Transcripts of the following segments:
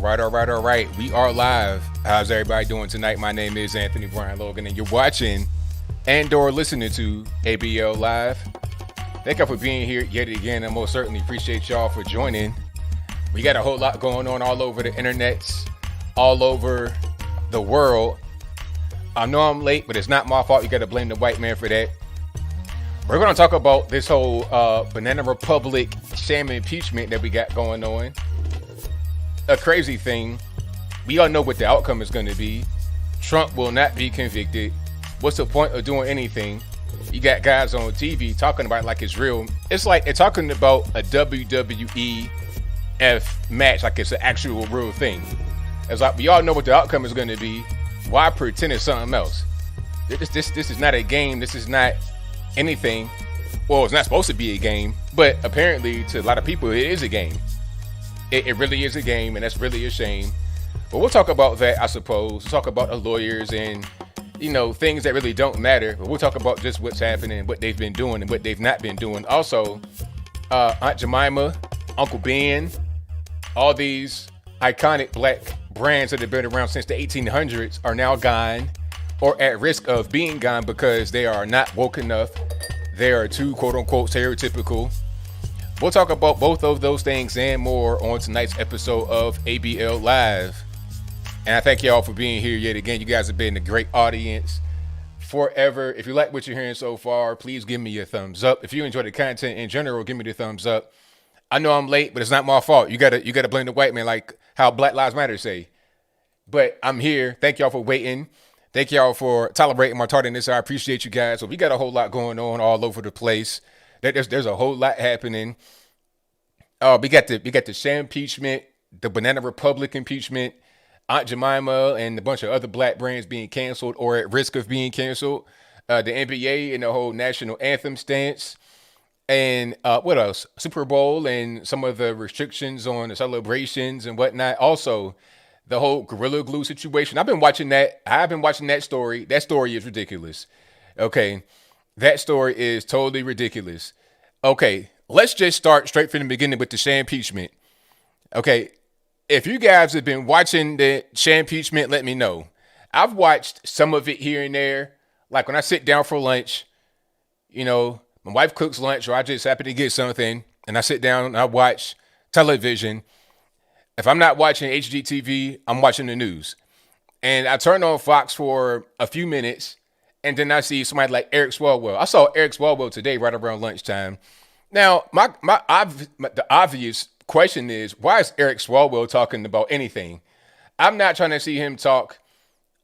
All right. We are live. How's everybody doing tonight? My name is Anthony Brian Logan, and you're watching and/or listening to ABL Live. Thank you for being here yet again. I most certainly appreciate y'all for joining. We got a whole lot going on all over the internets, all over the world. I know I'm late, but it's not my fault. You got to blame the white man for that. We're going to talk about this whole Banana Republic Sham impeachment that we got going on. A crazy thing. We all know what the outcome is going to be. Trump will not be convicted. What's the point of doing anything? You got guys on TV talking about it like it's real. It's like they're talking about a WWE match like it's an actual real thing. It's like we all know what the outcome is going to be. Why pretend it's something else? This is not a game. This is not anything. Well, it's not supposed to be a game, but apparently to a lot of people it is a game. It really is a game, and that's really a shame. But we'll talk about that, I suppose. We'll talk about the lawyers and, you know, things that really don't matter. But we'll talk about just what's happening, what they've been doing, and what they've not been doing. Also, Aunt Jemima, Uncle Ben, all these iconic black brands that have been around since the 1800s are now gone or at risk of being gone because they are not woke enough. They are too, quote-unquote, stereotypical. We'll talk about both of those things and more on tonight's episode of ABL Live. And I thank y'all for being here yet again. You guys have been a great audience forever. If you like what you're hearing so far, please give me a thumbs up. If you enjoy the content in general, give me the thumbs up. I know I'm late, but it's not my fault. You gotta blame the white man like how Black Lives Matter say. But I'm here. Thank y'all for waiting. Thank y'all for tolerating my tardiness. I appreciate you guys. So we got a whole lot going on all over the place. There's a whole lot happening. We got the Sham impeachment, the Banana Republic impeachment, Aunt Jemima, and a bunch of other black brands being canceled or at risk of being canceled. The NBA and the whole National Anthem stance. And what else? Super Bowl and some of the restrictions on the celebrations and whatnot. Also, the whole Gorilla Glue situation. I've been watching that. I've been watching that story. That story is ridiculous. Okay. That story is totally ridiculous. Okay. Let's just start straight from the beginning with the Sham impeachment. Okay. If you guys have been watching the Sham impeachment, let me know. I've watched some of it here and there. Like when I sit down for lunch, you know, my wife cooks lunch or I just happen to get something and I sit down and I watch television. If I'm not watching HGTV, I'm watching the news. And I turn on Fox for a few minutes and then I see somebody like Eric Swalwell. I saw Eric Swalwell today right around lunchtime. Now, the obvious question is, why is Eric Swalwell talking about anything? I'm not trying to see him talk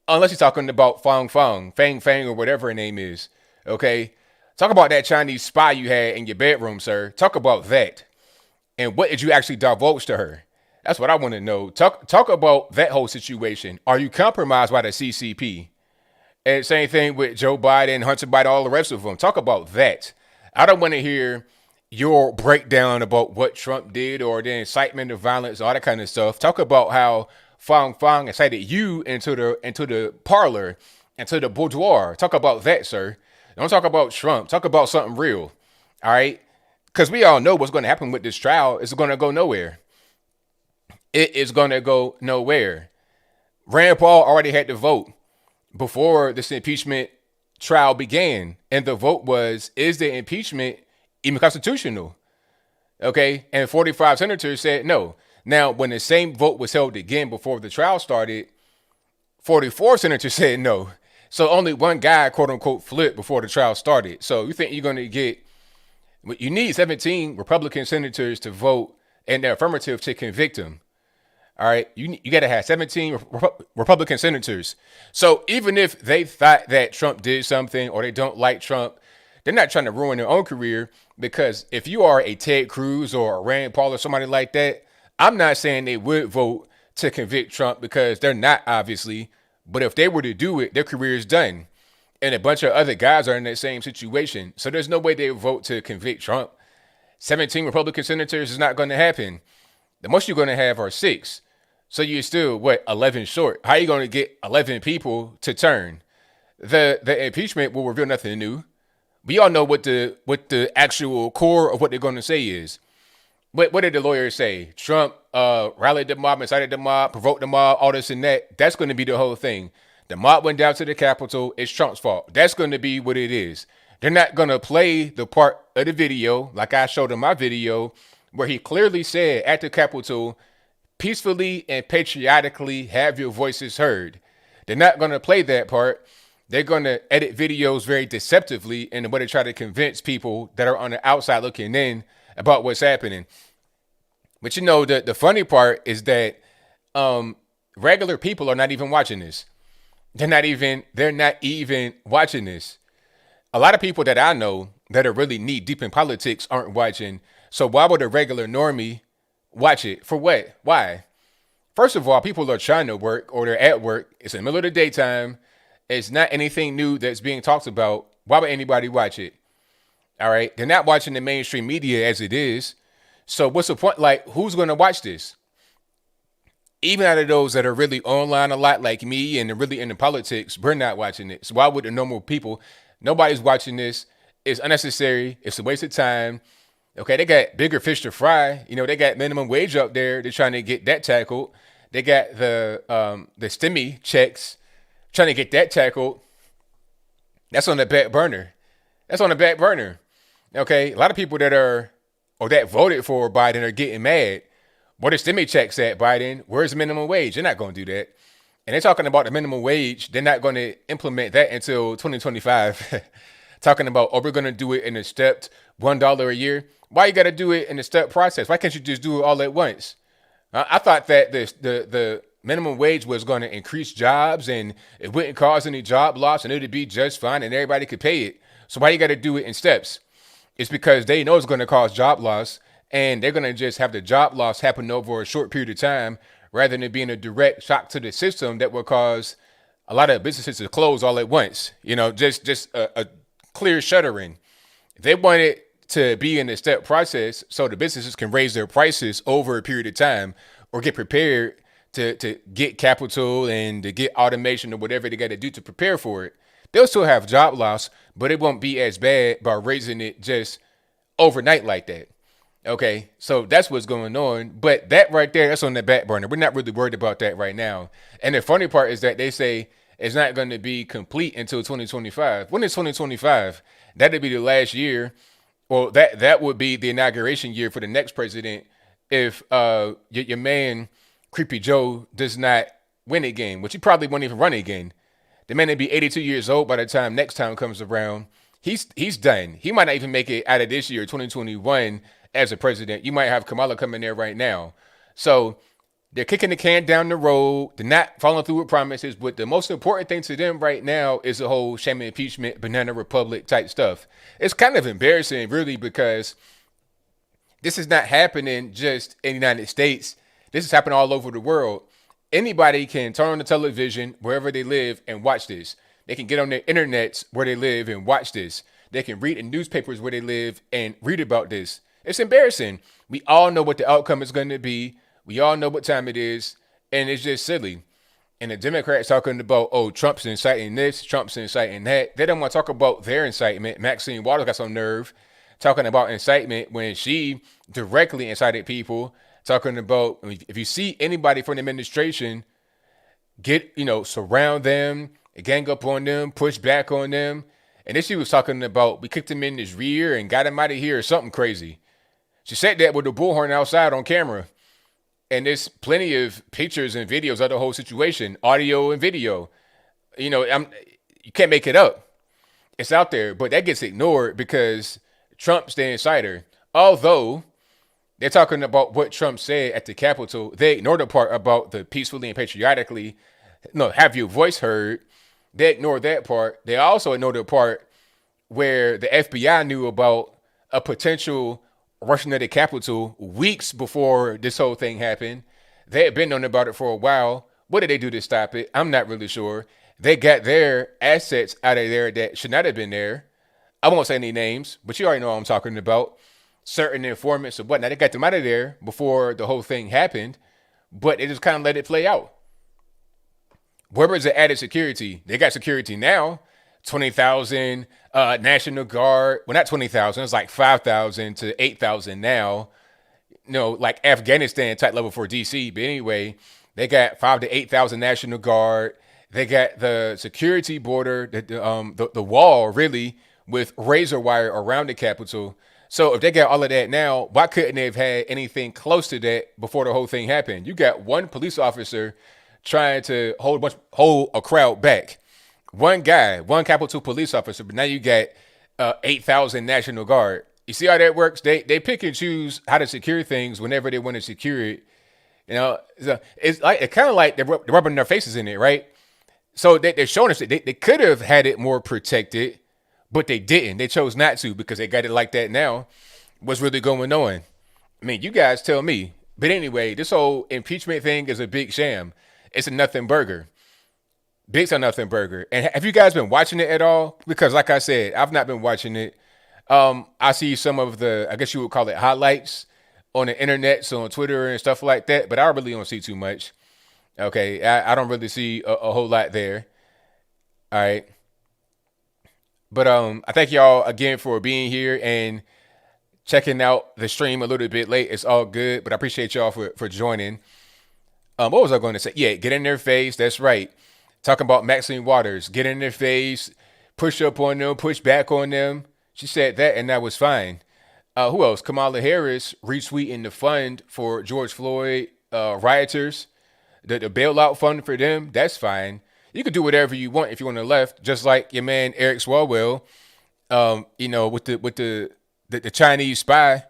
unless he's talking about Fang Fang, or whatever her name is. Okay? Talk about that Chinese spy you had in your bedroom, sir. Talk about that. And what did you actually divulge to her? That's what I want to know. Talk about that whole situation. Are you compromised by the CCP? And same thing with Joe Biden, Hunter Biden, all the rest of them. Talk about that. I don't want to hear your breakdown about what Trump did or the incitement of violence, all that kind of stuff. Talk about how Fang incited you into the parlor, into the boudoir. Talk about that, sir. Don't talk about Trump. Talk about something real. All right? Because we all know what's going to happen with this trial. It's going to go nowhere. It is going to go nowhere. Rand Paul already had to vote before this impeachment trial began. And the vote was, is the impeachment even constitutional? Okay. And 45 senators said no. Now, when the same vote was held again before the trial started, 44 senators said no. So only one guy, quote unquote, flipped before the trial started. So you think you're going to get, you need 17 Republican senators to vote in the affirmative to convict him. All right. You got to have 17 Republican senators. So even if they thought that Trump did something or they don't like Trump, they're not trying to ruin their own career, because if you are a Ted Cruz or a Rand Paul or somebody like that, I'm not saying they would vote to convict Trump, because they're not, obviously. But if they were to do it, their career is done. And a bunch of other guys are in that same situation. So there's no way they would vote to convict Trump. 17 Republican senators is not going to happen. The most you're going to have are 6. So you're still, 11 short. How are you going to get 11 people to turn? The impeachment will reveal nothing new. We all know what the actual core of what they're going to say is. What did the lawyers say? Trump rallied the mob, incited the mob, provoked the mob, all this and that. That's going to be the whole thing. The mob went down to the Capitol. It's Trump's fault. That's going to be what it is. They're not going to play the part of the video, like I showed in my video, where he clearly said at the Capitol, peacefully and patriotically have your voices heard. They're not going to play that part. They're going to edit videos very deceptively in the way to try to convince people that are on the outside looking in about what's happening. But you know, the funny part is that regular people are not even watching this. They're not even watching this. A lot of people that I know that are really knee deep in politics aren't watching. So why would a regular normie watch it? For what? Why? First of all, people are trying to work or they're at work. It's in the middle of the daytime. It's not anything new that's being talked about. Why would anybody watch it? All right. They're not watching the mainstream media as it is. So what's the point? Like, who's going to watch this? Even out of those that are really online a lot like me and are really into politics, we're not watching it. So why would the normal people? Nobody's watching this. It's unnecessary. It's a waste of time. Okay, they got bigger fish to fry. You know, they got minimum wage up there. They're trying to get that tackled. They got the STEMI checks, trying to get that tackled. That's on the back burner. Okay, a lot of people that are or that voted for Biden are getting mad. Where the STEMI checks at, Biden? Where's the minimum wage? They're not going to do that. And they're talking about the minimum wage. They're not going to implement that until 2025. Talking about, we're going to do it in a stepped $1 a year. Why you got to do it in a step process? Why can't you just do it all at once? I thought that the minimum wage was going to increase jobs and it wouldn't cause any job loss and it would be just fine and everybody could pay it. So why you got to do it in steps? It's because they know it's going to cause job loss and they're going to just have the job loss happen over a short period of time rather than being a direct shock to the system that will cause a lot of businesses to close all at once. You know, just a clear shuttering. They want it to be in the step process so the businesses can raise their prices over a period of time or get prepared to get capital and to get automation or whatever they got to do to prepare for it. They'll still have job loss, but it won't be as bad by raising it just overnight like that. Okay, so that's what's going on. But that right there, that's on the back burner. We're not really worried about that right now. And the funny part is that they say it's not going to be complete until 2025. When is 2025? That'd be the last year. Well, that would be the inauguration year for the next president if your man, Creepy Joe, does not win again, which he probably won't even run again. The man would be 82 years old by the time next time comes around. He's done. He might not even make it out of this year, 2021, as a president. You might have Kamala coming there right now. So they're kicking the can down the road. They're not following through with promises. But the most important thing to them right now is the whole Sham impeachment, banana republic type stuff. It's kind of embarrassing, really, because this is not happening just in the United States. This is happening all over the world. Anybody can turn on the television wherever they live and watch this. They can get on their internets where they live and watch this. They can read in newspapers where they live and read about this. It's embarrassing. We all know what the outcome is going to be. We all know what time it is. And it's just silly. And the Democrats talking about, Trump's inciting this, Trump's inciting that. They don't want to talk about their incitement. Maxine Waters got some nerve talking about incitement when she directly incited people. Talking about, if you see anybody from the administration, surround them, gang up on them, push back on them. And then she was talking about, we kicked him in his rear and got him out of here or something crazy. She said that with the bullhorn outside on camera. And there's plenty of pictures and videos of the whole situation, audio and video. You can't make it up. It's out there, but that gets ignored because Trump's the insider. Although they're talking about what Trump said at the Capitol, they ignore the part about the peacefully and patriotically, have your voice heard. They ignore that part. They also ignore the part where the FBI knew about a potential rushing to the Capitol weeks before this whole thing happened. They had been knowing about it for a while. What did they do to stop it? I'm not really sure. They got their assets out of there that should not have been there. I won't say any names, but you already know what I'm talking about. Certain informants or whatnot. They got them out of there before the whole thing happened, but they just kind of let it play out. Where was the added security? They got security now. 20,000 National Guard. Well, not 20,000. It's like 5,000 to 8,000 now. like Afghanistan type level for DC. But anyway, they got 5 to 8,000 National Guard. They got the security border, the wall really with razor wire around the Capitol. So if they got all of that now, why couldn't they have had anything close to that before the whole thing happened? You got one police officer trying to hold a crowd back. One guy, one Capitol police officer, but now you got 8,000 National Guard. You see how that works? They pick and choose how to secure things whenever they want to secure it. It's like it kind of like they're rubbing their faces in it, right? So they're showing us that they could have had it more protected, but they didn't. They chose not to because they got it like that now. What's really going on? I mean, you guys tell me. But anyway, this whole impeachment thing is a big sham. It's a nothing burger. Big's a nothing burger. And have you guys been watching it at all? Because like I said, I've not been watching it. I see some of the, I guess you would call it highlights on the internet, so on Twitter and stuff like that. But I really don't see too much. Okay, I don't really see a whole lot there. All right. But I thank y'all again for being here and checking out the stream a little bit late. It's all good, but I appreciate y'all for joining. What was I going to say? Yeah, get in their face. That's right. Talking about Maxine Waters. Get in their face, push up on them, push back on them. She said that, and that was fine. Who else? Kamala Harris retweeting the fund for George Floyd rioters. The bailout fund for them, that's fine. You can do whatever you want if you're on the left, just like your man Eric Swalwell, with the Chinese spy.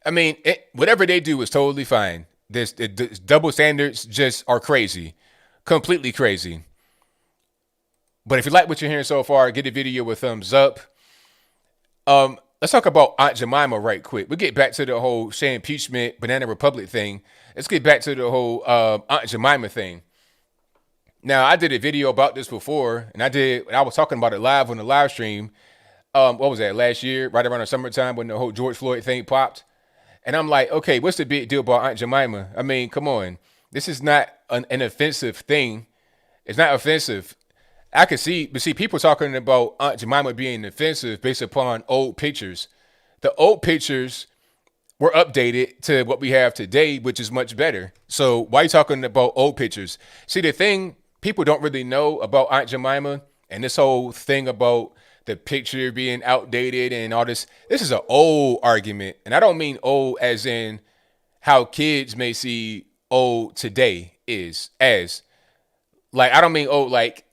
I mean, whatever they do is totally fine. This double standards just are crazy, completely crazy. But if you like what you're hearing so far, give the video a thumbs up. Let's talk about Aunt Jemima right quick. We'll get back to the whole Sham impeachment, Banana Republic thing. Let's get back to the whole Aunt Jemima thing. Now, I did a video about this before, and I was talking about it live on the live stream. What was that, last year, right around the summertime when the whole George Floyd thing popped? And I'm like, okay, what's the big deal about Aunt Jemima? I mean, come on. This is not an offensive thing. It's not offensive. I could see, but see, people talking about Aunt Jemima being offensive based upon old pictures. The old pictures were updated to what we have today, which is much better. So why are you talking about old pictures? See, the thing people don't really know about Aunt Jemima and this whole thing about the picture being outdated and all this is an old argument. And I don't mean old as in how kids may see old today is as. Like, I don't mean old like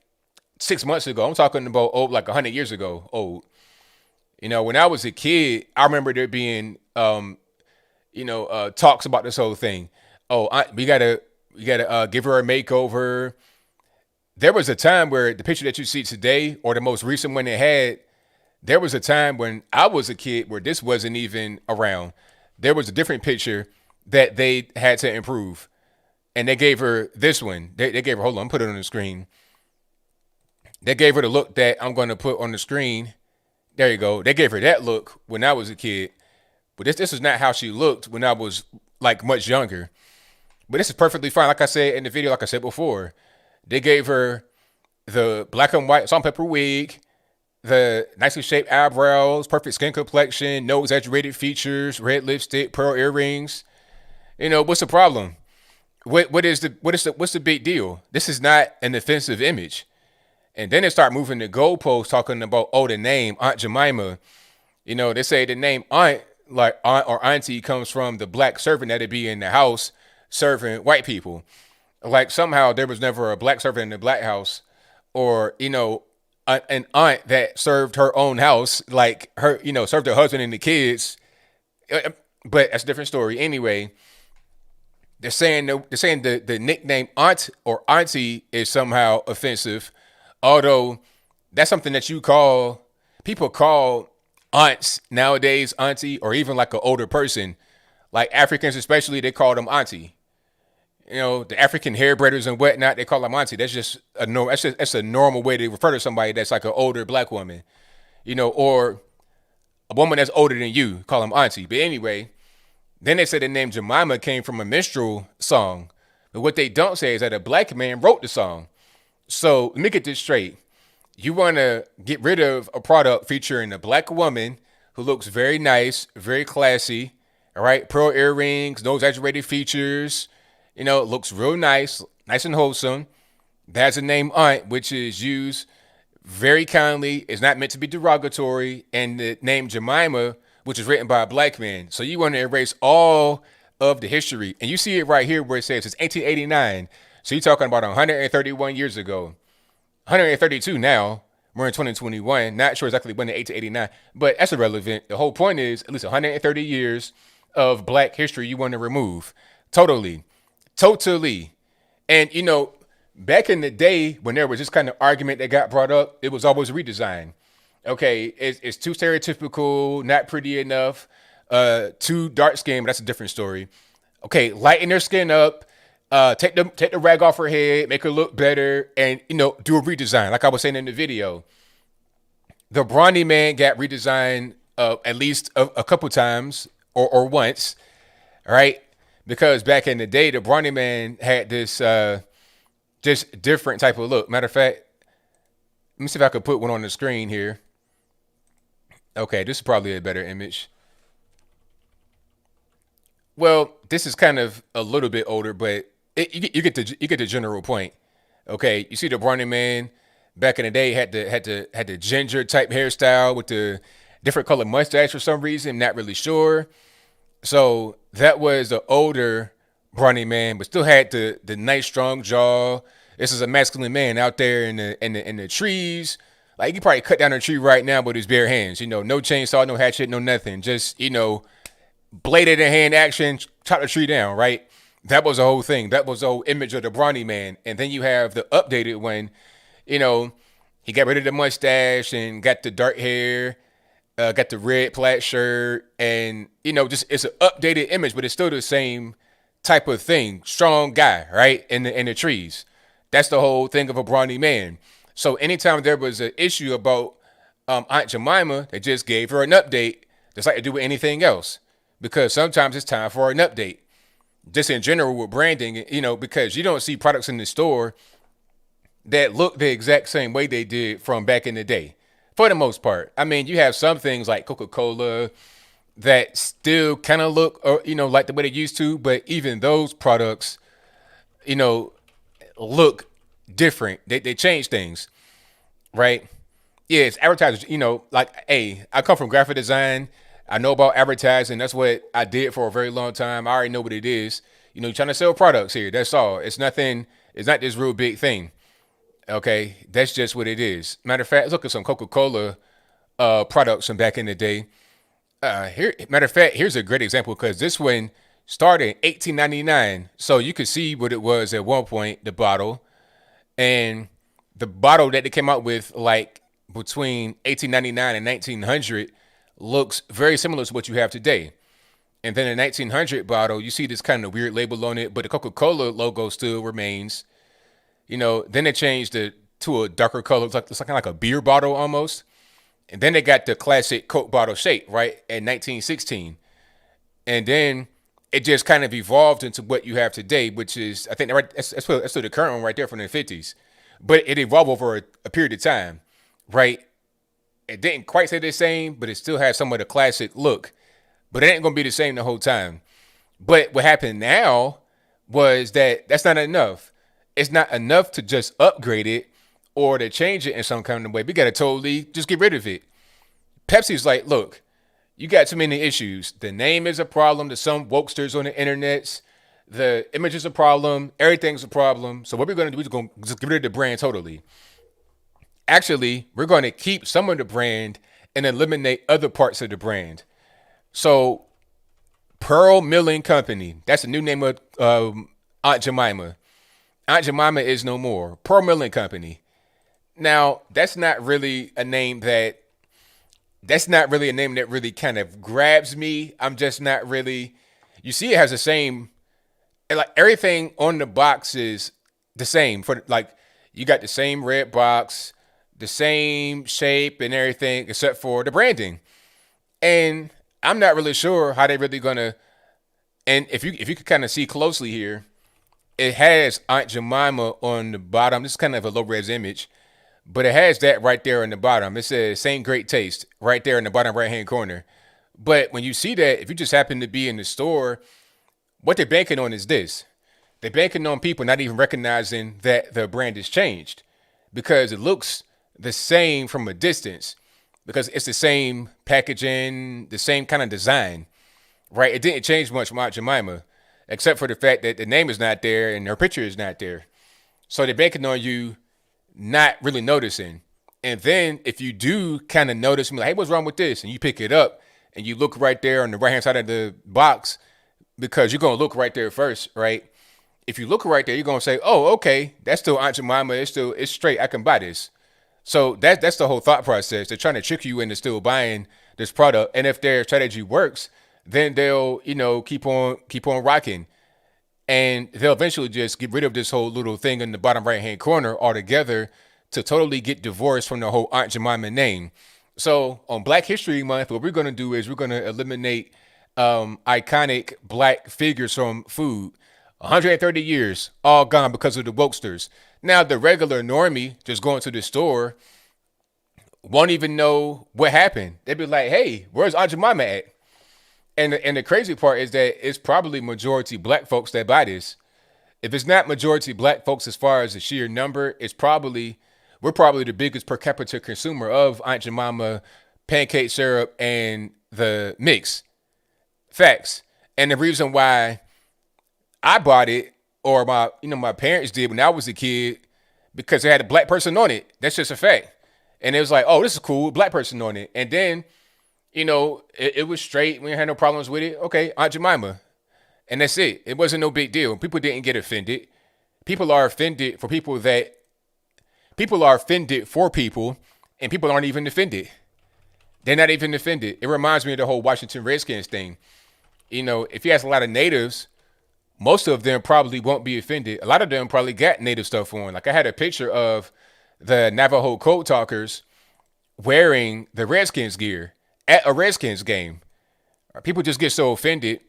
6 months ago. I'm talking about old like 100 years ago old. When I was a kid, I remember there being, talks about this whole thing. Oh, we gotta give her a makeover. There was a time where the picture that you see today, or the most recent one they had, there was a time when I was a kid where this wasn't even around. There was a different picture that they had to improve. And they gave her this one. They gave her, hold on, put it on the screen. They gave her the look that I'm going to put on the screen. There you go. They gave her that look when I was a kid. But this is not how she looked when I was like much younger. But this is perfectly fine. Like I said in the video, like I said before, they gave her the black and white salt and pepper wig, the nicely shaped eyebrows, perfect skin complexion, no exaggerated features, red lipstick, pearl earrings. What's the problem? What's the big deal? This is not an offensive image. And then they start moving the goalposts, talking about, the name Aunt Jemima. They say the name Aunt, like aunt or auntie, comes from the black servant that'd be in the house serving white people. Like somehow there was never a black servant in the black house, or an aunt that served her own house, like her, served her husband and the kids. But that's a different story. Anyway, they're saying the nickname aunt or auntie is somehow offensive, although that's something that people call aunts nowadays, auntie, or even like an older person, like Africans especially, they call them auntie. The African hair braiders and whatnot, they call them auntie. That's just that's a normal way to refer to somebody that's like an older black woman, or a woman that's older than you, call them auntie. But anyway, then they said the name Jemima came from a minstrel song. But what they don't say is that a black man wrote the song. So let me get this straight. You want to get rid of a product featuring a black woman who looks very nice, very classy, All right, pearl earrings, no exaggerated features. Looks real nice, nice and wholesome. That's the name Aunt, which is used very kindly. It's not meant to be derogatory. And the name Jemima, which is written by a black man. So you want to erase all of the history. And you see it right here where it says it's 1889. So you're talking about 131 years ago. 132 now. We're in 2021. Not sure exactly when in 1889, but that's irrelevant. The whole point is at least 130 years of black history you want to remove. Totally. Totally. And, back in the day when there was this kind of argument that got brought up, it was always redesign. Okay, it's too stereotypical, not pretty enough, too dark skin, but that's a different story. Okay, lighten their skin up, take the rag off her head, make her look better, and do a redesign. Like I was saying in the video, the Brawny Man got redesigned at least a couple times or once, right? Because back in the day, the Brawny Man had this just different type of look. Matter of fact, let me see if I could put one on the screen here. Okay, this is probably a better image. Well, this is kind of a little bit older, but you get the general point. Okay, you see the Brawny Man back in the day had the ginger type hairstyle with the different color mustache for some reason. Not really sure. So that was the older Brawny Man, but still had the nice strong jaw. This is a masculine man out there in the trees. Like, he could probably cut down a tree right now with his bare hands. No chainsaw, no hatchet, no nothing. Just, blade in hand action, chop the tree down, right? That was the whole thing. That was the whole image of the Brawny Man. And then you have the updated one. He got rid of the mustache and got the dark hair, got the red plaid shirt. And, just it's an updated image, but it's still the same type of thing. Strong guy, right? In the trees. That's the whole thing of a Brawny Man. So anytime there was an issue about Aunt Jemima, they just gave her an update, just like they do with anything else. Because sometimes it's time for an update. Just in general with branding, because you don't see products in the store that look the exact same way they did from back in the day. For the most part. I mean, you have some things like Coca-Cola that still kind of look, like the way they used to. But even those products, look different. They change things, right? Yeah, it's advertisers, hey, I come from graphic design. I know about advertising. That's what I did for a very long time. I already know what it is. You're trying to sell products here. That's all. It's nothing. It's not this real big thing. Okay, that's just what it is. Matter of fact, look at some Coca-Cola products from back in the day. Matter of fact, here's a great example because this one started in 1899. So you could see what it was at one point, the bottle. And the bottle that they came out with, like between 1899 and 1900, looks very similar to what you have today. And then the 1900 bottle, you see this kind of weird label on it, but the Coca-Cola logo still remains. Then they changed it to a darker color. It's kind of like a beer bottle almost. And then they got the classic Coke bottle shape, right, in 1916. And then it just kind of evolved into what you have today, which is, I think, that's still the current one right there from the 50s. But it evolved over a period of time, right? It didn't quite stay the same, but it still has some of the classic look. But it ain't going to be the same the whole time. But what happened now was that's not enough. It's not enough to just upgrade it or to change it in some kind of way. We got to totally just get rid of it. Pepsi's like, look, you got too many issues. The name is a problem to some wokesters on the internet. The image is a problem. Everything's a problem. So what we're going to do is going to just get rid of the brand totally. Actually, we're going to keep some of the brand and eliminate other parts of the brand. So Pearl Milling Company, that's the new name of Aunt Jemima. Aunt Jemima is no more. Pearl Milling Company. Now, that's not really a name that really kind of grabs me. I'm just not really, you see it has the same, like everything on the box is the same. For like, you got the same red box, the same shape and everything except for the branding. And I'm not really sure how they really gonna, and if you could kind of see closely here, it has Aunt Jemima on the bottom. This is kind of a low-res image, but it has that right there on the bottom. It says same great taste right there in the bottom right-hand corner. But when you see that, if you just happen to be in the store, what they're banking on is this. They're banking on people not even recognizing that the brand has changed because it looks the same from a distance because it's the same packaging, the same kind of design, right? It didn't change much from Aunt Jemima, except for the fact that the name is not there and her picture is not there. So they're banking on you not really noticing. And then if you do kind of notice, like, hey, what's wrong with this? And you pick it up and you look right there on the right hand side of the box because you're going to look right there first, right? If you look right there, you're going to say, oh, okay, that's still Aunt Jemima. It's straight. I can buy this. So that's the whole thought process. They're trying to trick you into still buying this product. And if their strategy works, then they'll, keep on rocking. And they'll eventually just get rid of this whole little thing in the bottom right-hand corner altogether to totally get divorced from the whole Aunt Jemima name. So on Black History Month, what we're going to do is we're going to eliminate iconic black figures from food. 130 years, all gone because of the wokesters. Now, the regular normie just going to the store won't even know what happened. They'd be like, hey, where's Aunt Jemima at? And the crazy part is that it's probably majority black folks that buy this. If it's not majority black folks as far as the sheer number, we're probably the biggest per capita consumer of Aunt Jemima pancake syrup and the mix. Facts. And the reason why I bought it, or my parents did when I was a kid, because they had a black person on it. That's just a fact. And it was like, oh, this is cool, black person on it. And then, it was straight. We had no problems with it. Okay, Aunt Jemima. And that's it. It wasn't no big deal. People didn't get offended. People are offended for people, and people aren't even offended. They're not even offended. It reminds me of the whole Washington Redskins thing. If you ask a lot of natives, most of them probably won't be offended. A lot of them probably got native stuff on. Like I had a picture of the Navajo Code Talkers wearing the Redskins gear at a Redskins game. People just get so offended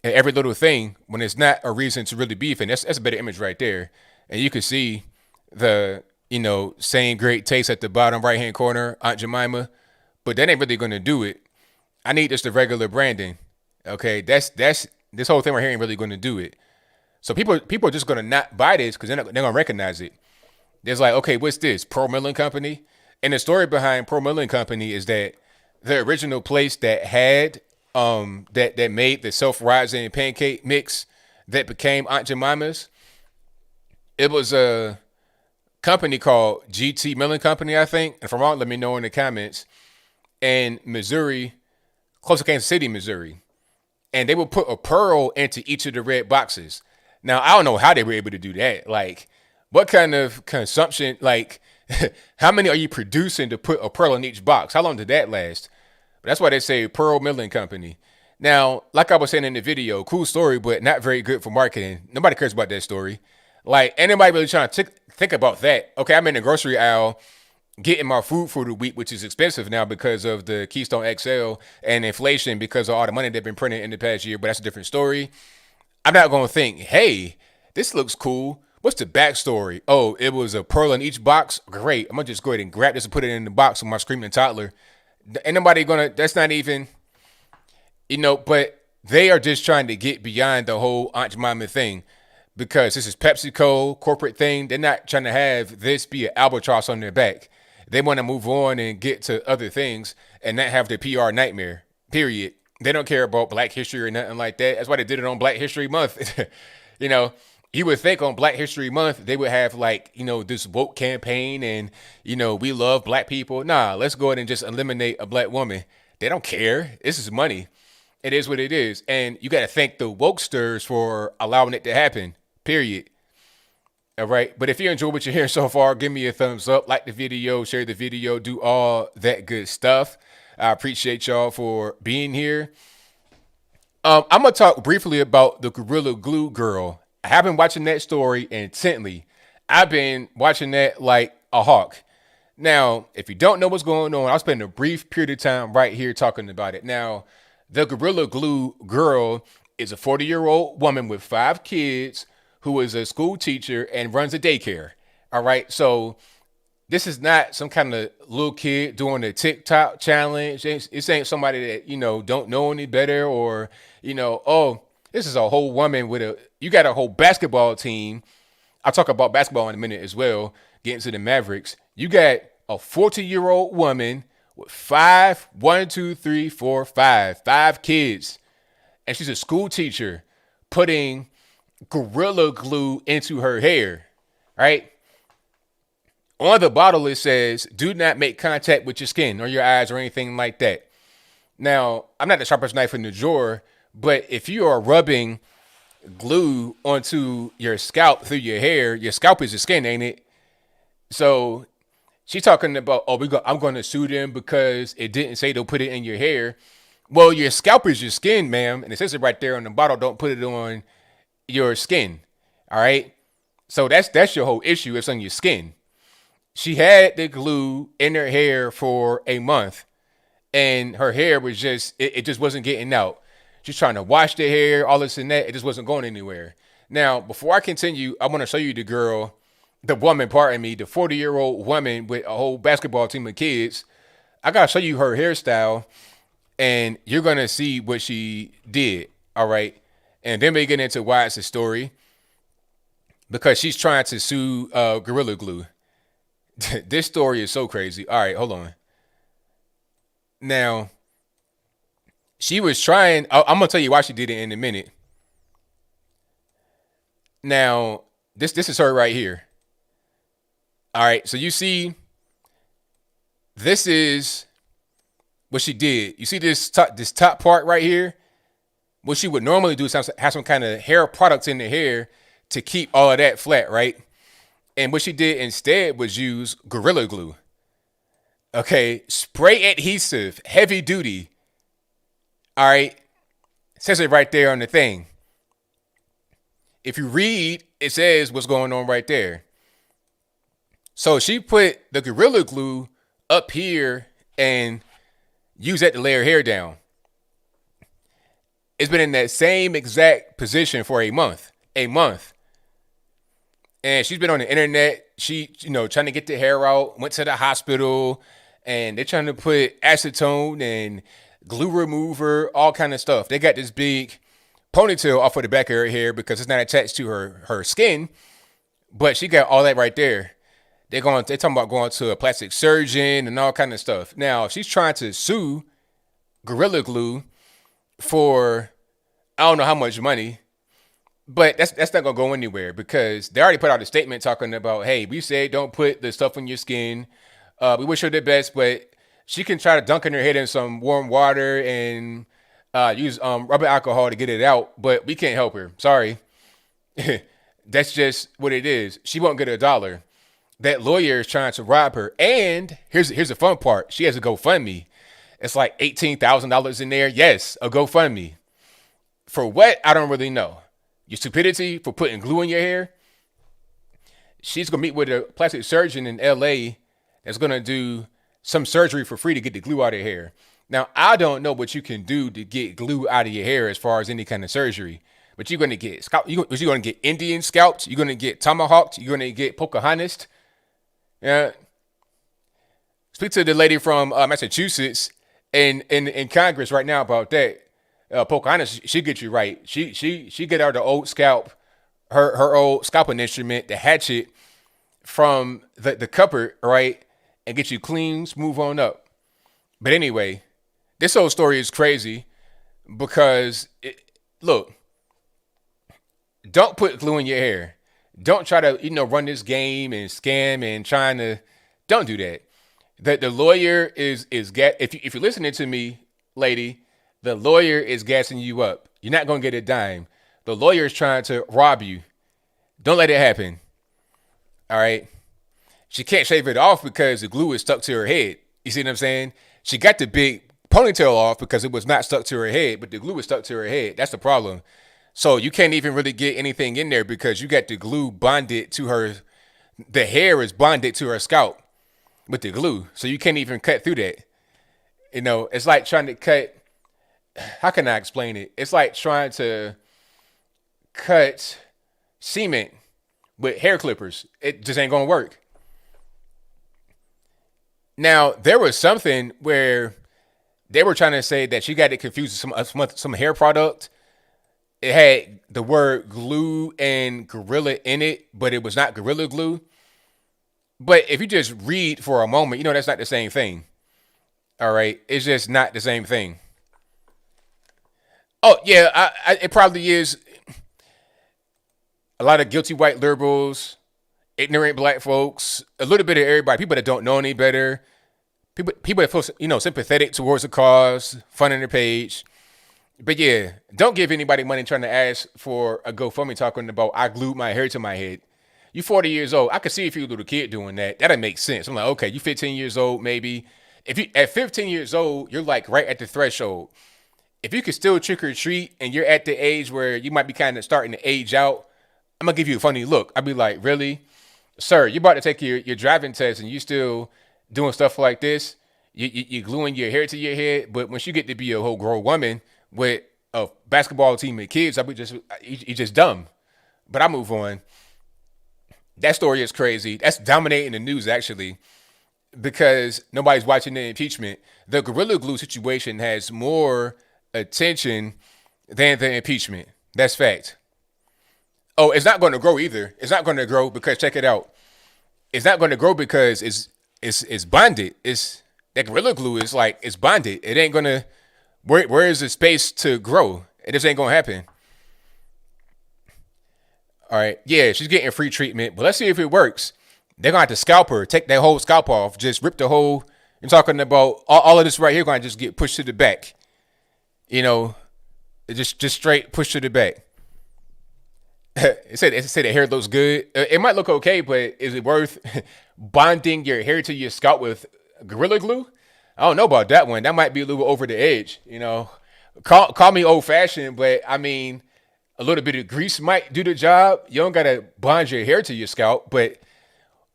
at every little thing when it's not a reason to really beef. And that's a better image right there. And you can see the, same great taste at the bottom right-hand corner, Aunt Jemima. But that ain't really going to do it. I need just the regular branding. Okay, that's this whole thing right here ain't really going to do it. So people are just going to not buy this because they're going to recognize it. There's like, okay, what's this? Pearl Milling Company? And the story behind Pearl Milling Company is that the original place that had that made the self-rising pancake mix that became Aunt Jemima's, it was a company called GT Milling Company, I think. And if I'm wrong, let me know in the comments. In Missouri, close to Kansas City, Missouri. And they would put a pearl into each of the red boxes. Now, I don't know how they were able to do that. Like, what kind of consumption, like, how many are you producing to put a pearl in each box? How long did that last? But that's why they say Pearl Milling Company. Now, like I was saying in the video, cool story, but not very good for marketing. Nobody cares about that story. Like, anybody really trying to think about that? Okay, I'm in the grocery aisle getting my food for the week, which is expensive now because of the Keystone XL and inflation because of all the money they've been printing in the past year, but that's a different story. I'm not going to think, hey, this looks cool. What's the backstory? Oh, it was a pearl in each box? Great. I'm going to just go ahead and grab this and put it in the box with my screaming toddler. Ain't nobody going to, that's not even, but they are just trying to get beyond the whole Aunt Jemima thing because this is PepsiCo corporate thing. They're not trying to have this be an albatross on their back. They want to move on and get to other things and not have the PR nightmare, period. They don't care about Black history or nothing like that. That's why they did it on Black History Month. You would think on Black History Month, they would have this woke campaign and, we love black people. Nah, let's go ahead and just eliminate a black woman. They don't care. This is money. It is what it is. And you got to thank the wokesters for allowing it to happen, period. All right. But if you enjoy what you're hearing so far, give me a thumbs up, like the video, share the video, do all that good stuff. I appreciate y'all for being here. I'm going to talk briefly about the Gorilla Glue girl. I have been watching that story intently. I've been watching that like a hawk. Now, if you don't know what's going on, I'll spend a brief period of time right here talking about it. Now, the Gorilla Glue girl is a 40-year-old woman with 5 kids who is a school teacher and runs a daycare. All right. So This is not some kind of little kid doing a TikTok challenge. This ain't somebody that, don't know any better, or, oh, this is a whole woman you got a whole basketball team. I'll talk about basketball in a minute as well, getting to the Mavericks. You got a 40-year-old woman with five kids. And she's a school teacher putting Gorilla Glue into her hair, right? On the bottle, it says, do not make contact with your skin or your eyes or anything like that. Now, I'm not the sharpest knife in the drawer, but if you are rubbing glue onto your scalp through your hair, your scalp is your skin, ain't it? So she's talking about, I'm going to sue them because it didn't say they'll put it in your hair. Well, your scalp is your skin, ma'am, and it says it right there on the bottle. Don't put it on your skin, all right? So that's your whole issue. It's on your skin. She had the glue in her hair for a month, and her hair was it just wasn't getting out. She's trying to wash the hair, all this and that. It just wasn't going anywhere. Now, before I continue, I want to show you the 40-year-old woman with a whole basketball team of kids. I got to show you her hairstyle, and you're going to see what she did, all right? And then we get into why it's a story, because she's trying to sue Gorilla Glue. This story is so crazy. All right, hold on. Now, she was trying. I'm gonna tell you why she did it in a minute. Now, this is her right here. All right, so you see, this is what she did. You see this top part right here? What she would normally do is have some kind of hair products in the hair to keep all of that flat, right? And what she did instead was use Gorilla Glue. Okay, spray adhesive, heavy duty. All right, it says it right there on the thing. If you read, it says what's going on right there. So she put the Gorilla Glue up here and used that to lay her hair down. It's been in that same exact position for a month. And she's been on the internet. She, trying to get the hair out, went to the hospital, and they're trying to put acetone and glue remover, all kind of stuff. They got this big ponytail off of the back of her hair because it's not attached to her skin, but she got all that right there. They're talking about going to a plastic surgeon and all kind of stuff. Now, she's trying to sue Gorilla Glue for, I don't know how much money. But that's not going to go anywhere because they already put out a statement talking about, hey, we said don't put the stuff on your skin. We wish her the best, but she can try to dunk in her head in some warm water and use rubbing alcohol to get it out, but we can't help her. Sorry. That's just what it is. She won't get $1. That lawyer is trying to rob her. And here's the fun part. She has a GoFundMe. It's like $18,000 in there. Yes, a GoFundMe. For what? I don't really know. Your stupidity for putting glue in your hair. She's going to meet with a plastic surgeon in LA that's going to do some surgery for free to get the glue out of your hair. Now, I don't know what you can do to get glue out of your hair as far as any kind of surgery, but you're going to get you're going to get Indian scalped. You're going to get tomahawked. You're going to get Pocahontas. Yeah. Speak to the lady from Massachusetts and in Congress right now about that. Pocahontas, she get you right. She get out the old scalp, her old scalping instrument, the hatchet from the cupboard, right, and get you clean, smooth on up. But anyway, this whole story is crazy because look, don't put glue in your hair. Don't try to run this game and scam and trying to. Don't do that. The lawyer is if you're listening to me, lady. The lawyer is gassing you up. You're not going to get a dime. The lawyer is trying to rob you. Don't let it happen. All right. She can't shave it off because the glue is stuck to her head. You see what I'm saying? She got the big ponytail off because it was not stuck to her head, but the glue is stuck to her head. That's the problem. So you can't even really get anything in there because you got the glue bonded to her. The hair is bonded to her scalp with the glue. So you can't even cut through that. It's like trying to cut. How can I explain it? It's like trying to cut cement with hair clippers. It just ain't gonna work. Now, there was something where they were trying to say that she got it confused with some hair product. It had the word glue and gorilla in it, but it was not gorilla glue. But if you just read for a moment, you know that's not the same thing. All right, it's just not the same thing. Oh yeah, it probably is. A lot of guilty white liberals, ignorant black folks, a little bit of everybody, people that don't know any better, people that feel sympathetic towards the cause, funding the page. But yeah, don't give anybody money trying to ask for a GoFundMe talking about I glued my hair to my head. You 40 years old. I could see if you were a little kid doing that. That'd make sense. I'm like, okay, you 15 years old, maybe. If you at 15 years old, you're like right at the threshold. If you could still trick or treat and you're at the age where you might be kind of starting to age out, I'm gonna give you a funny look. I'd be like, really? Sir, you're about to take your driving test and you still doing stuff like this? You gluing your hair to your head, but once you get to be a whole grown woman with a basketball team of kids, you just dumb. But I move on. That story is crazy. That's dominating the news actually, because nobody's watching the impeachment. The Gorilla Glue situation has more attention than the impeachment. That's fact. Oh, it's not going to grow either. It's not going to grow because check it out. It's not going to grow because it's bonded. It's that Gorilla Glue is like it's bonded. It ain't gonna. Where is the space to grow? It just ain't gonna happen. All right. Yeah, she's getting free treatment, but let's see if it works. They're gonna have to scalp her, take that whole scalp off, just rip the whole. You're talking about all of this right here going to just get pushed to the back. You know, just straight pushed to the back. It said the hair looks good. It might look okay, but is it worth bonding your hair to your scalp with Gorilla Glue? I don't know about that one. That might be a little over the edge. You know, call me old fashioned, but I mean, a little bit of grease might do the job. You don't gotta bond your hair to your scalp, but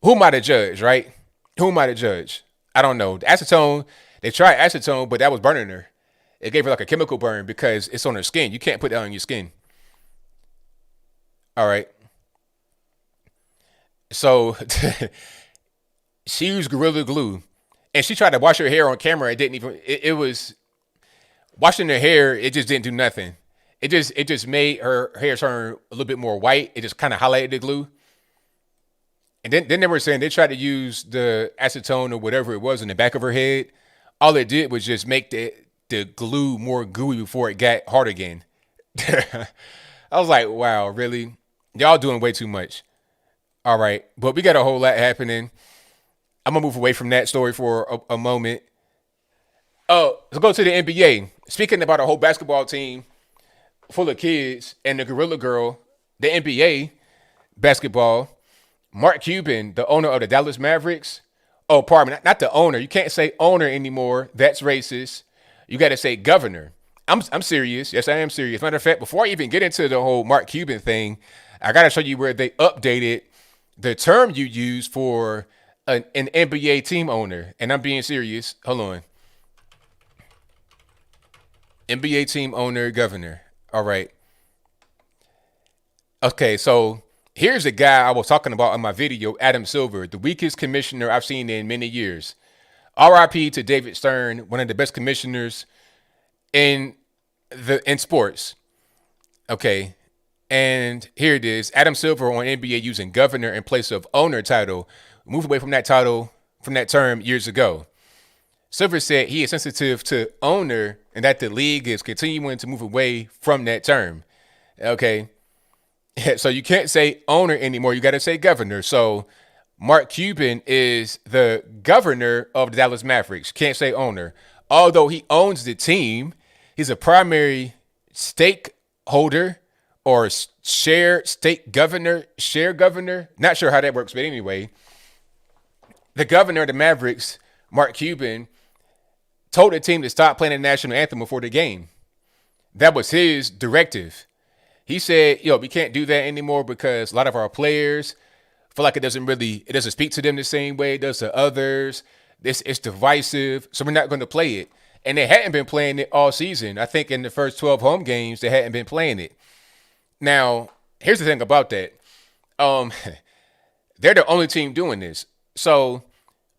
who am I to judge, right? Who am I to judge? I don't know. The acetone, they tried acetone, but that was burning her. It gave her like a chemical burn because it's on her skin. You can't put that on your skin. All right. So she used Gorilla Glue and she tried to wash her hair on camera. It didn't even, it was washing her hair. It just didn't do nothing. It just made her hair turn a little bit more white. It just kind of highlighted the glue. And then they were saying they tried to use the acetone or whatever it was in the back of her head. All it did was just make the glue more gooey before it got hard again. I was like, wow, really? Y'all doing way too much. All right. But we got a whole lot happening. I'm going to move away from that story for a moment. Oh, let's go to the NBA. Speaking about a whole basketball team full of kids and the Gorilla Girl, the NBA basketball, Mark Cuban, the owner of the Dallas Mavericks. Oh, pardon me, not the owner. You can't say owner anymore. That's racist. You got to say governor. I'm serious. Yes, I am serious. Matter of fact, before I even get into the whole Mark Cuban thing, I got to show you where they updated the term you use for an NBA team owner. And I'm being serious. Hold on. NBA team owner, governor. All right. Okay, so here's a guy I was talking about in my video, Adam Silver, the weakest commissioner I've seen in many years. RIP to David Stern, one of the best commissioners in sports. Okay. And here it is. Adam Silver on NBA using governor in place of owner title. Moved away from that title, from that term years ago. Silver said he is sensitive to owner and that the league is continuing to move away from that term. Okay. So you can't say owner anymore. You got to say governor. So Mark Cuban is the governor of the Dallas Mavericks. Can't say owner. Although he owns the team, he's a primary stakeholder or share governor. Not sure how that works, but anyway, the governor of the Mavericks, Mark Cuban, told the team to stop playing the national anthem before the game. That was his directive. He said, we can't do that anymore because a lot of our players feel like it doesn't speak to them the same way it does to others. It's divisive, so we're not going to play it. And they hadn't been playing it all season. I think in the first 12 home games, they hadn't been playing it. Now, here's the thing about that. They're the only team doing this. So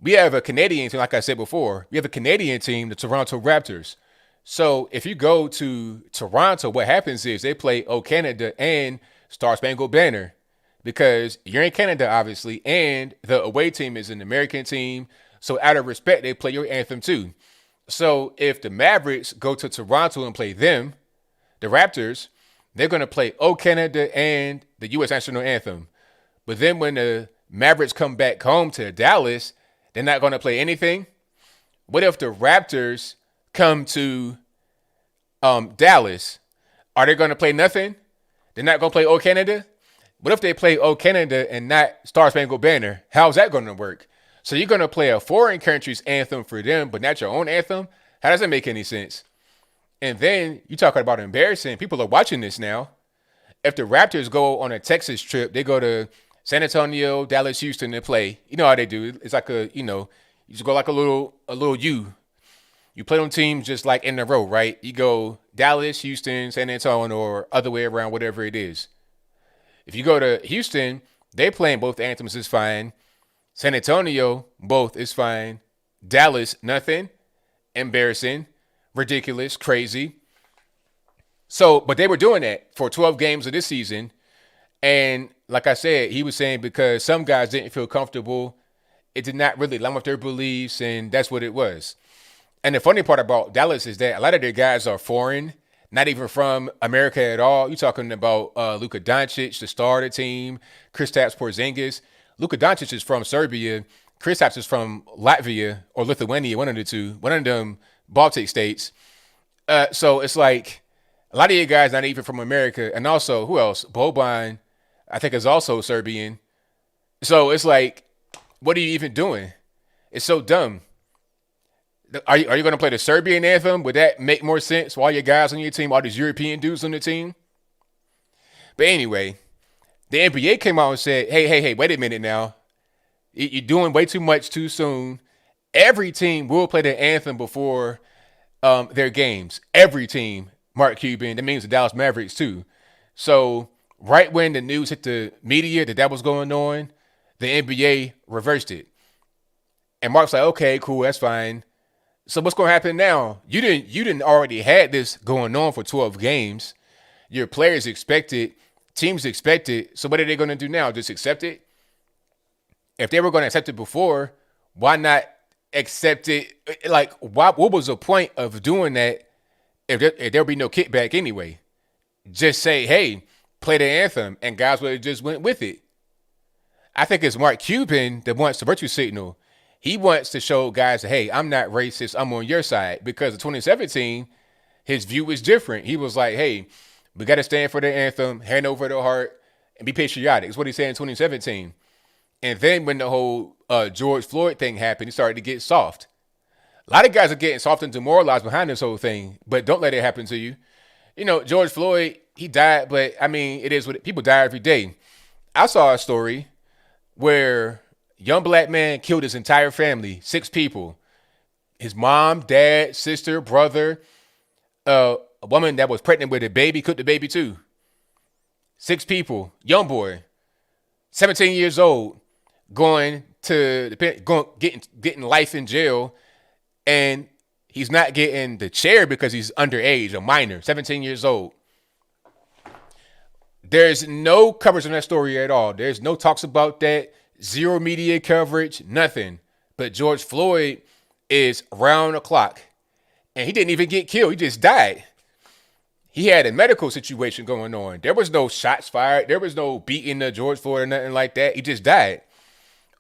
We have a Canadian team, like I said before. We have a Canadian team, the Toronto Raptors. So if you go to Toronto, what happens is they play "O Canada" and "Star Spangled Banner" because you're in Canada, obviously, and the away team is an American team. So out of respect, they play your anthem too. So if the Mavericks go to Toronto and play them, the Raptors, they're going to play "O Canada" and the U.S. National Anthem. But then when the Mavericks come back home to Dallas, they're not going to play anything. What if the Raptors come to Dallas? Are they going to play nothing? They're not going to play "O Canada"? What if they play "O Canada" and not "Star Spangled Banner"? How's that going to work? So you're going to play a foreign country's anthem for them, but not your own anthem? How does that make any sense? And then you talking about embarrassing. People are watching this now. If the Raptors go on a Texas trip, they go to San Antonio, Dallas, Houston to play. You know how they do. It's like you just go like a little U. You play on teams just like in a row, right? You go Dallas, Houston, San Antonio, or other way around, whatever it is. If you go to Houston, they playing both anthems is fine. San Antonio, both is fine. Dallas, nothing. Embarrassing. Ridiculous. Crazy. So, but they were doing that for 12 games of this season. And like I said, he was saying because some guys didn't feel comfortable, it did not really line with their beliefs, and that's what it was. And the funny part about Dallas is that a lot of their guys are foreign, not even from America at all. You're talking about Luka Doncic, the star of the team, Kristaps Porzingis. Luka Doncic is from Serbia. Kristaps is from Latvia or Lithuania, one of the two, one of them Baltic states. So it's like a lot of you guys not even from America. And also, who else? Boban, I think, is also Serbian. So it's like, what are you even doing? It's so dumb. Are you going to play the Serbian anthem? Would that make more sense? All your guys on your team, all these European dudes on the team? But anyway, the NBA came out and said, hey, wait a minute now. You're doing way too much too soon. Every team will play the anthem before their games. Every team, Mark Cuban. That means the Dallas Mavericks too. So right when the news hit the media that was going on, the NBA reversed it. And Mark's like, okay, cool, that's fine. So what's going to happen now? You didn't already had this going on for 12 games. Your players expect it. Teams expect it. So what are they going to do now? Just accept it? If they were going to accept it before, why not accept it? Like, what was the point of doing that if there would be no kickback anyway? Just say, hey, play the anthem, and guys would have just went with it. I think it's Mark Cuban that wants the virtue signal. He wants to show guys, hey, I'm not racist. I'm on your side. Because in 2017, his view was different. He was like, hey, we got to stand for the anthem, hand over the heart, and be patriotic. That's what he said in 2017. And then when the whole George Floyd thing happened, he started to get soft. A lot of guys are getting soft and demoralized behind this whole thing, but don't let it happen to you. You know, George Floyd, he died, but I mean, it is what people die every day. I saw a story where a young black man killed his entire family, 6 people. His mom, dad, sister, brother, a woman that was pregnant with a baby, cooked the baby too. 6 people, young boy, 17 years old, getting life in jail, and he's not getting the chair because he's underage, a minor, 17 years old. There's no coverage on that story at all. There's no talks about that. Zero media coverage, nothing. But George Floyd is round the clock. And he didn't even get killed. He just died. He had a medical situation going on. There was no shots fired. There was no beating of George Floyd or nothing like that. He just died.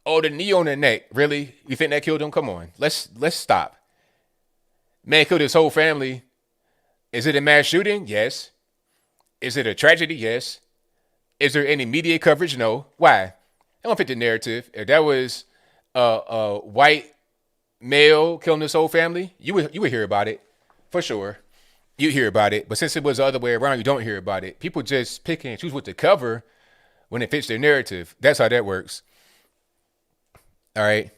Oh, the knee on the neck. Really? You think that killed him? Come on. Let's stop. Man killed his whole family. Is it a mass shooting? Yes. Is it a tragedy? Yes. Is there any media coverage? No. Why? It don't fit the narrative. If that was a white male killing his whole family, you would hear about it for sure. You hear about it, but since it was the other way around, you don't hear about it. People just pick and choose what to cover when it fits their narrative. That's how that works. All right.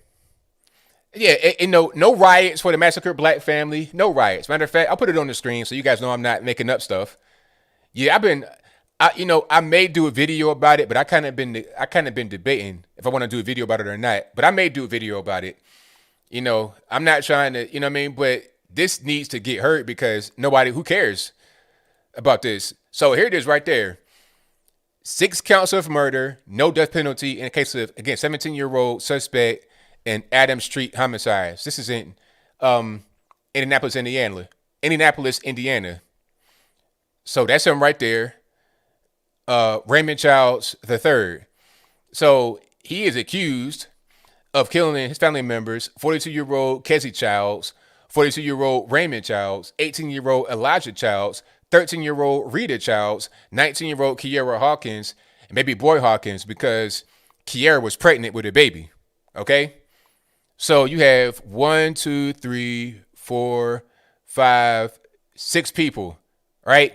Yeah, and no riots for the massacred black family. No riots. Matter of fact, I'll put it on the screen so you guys know I'm not making up stuff. Yeah, I may do a video about it, but I kind of been debating if I want to do a video about it or not. But I may do a video about it. I'm not trying to, you know what I mean? But this needs to get heard because who cares about this? So here it is right there. 6 counts of murder, no death penalty in case of, again, 17-year-old suspect in Adams Street homicides. This is in Indianapolis, Indiana. Indianapolis, Indiana. So that's him right there. Raymond Childs III. So he is accused of killing his family members, 42-year-old Kezzie Childs, 42-year-old Raymond Childs, 18-year-old Elijah Childs, 13-year-old Rita Childs, 19-year-old Kiera Hawkins, and maybe Boy Hawkins because Kiera was pregnant with a baby. Okay? So you have 1, 2, 3, 4, 5, 6 people, right?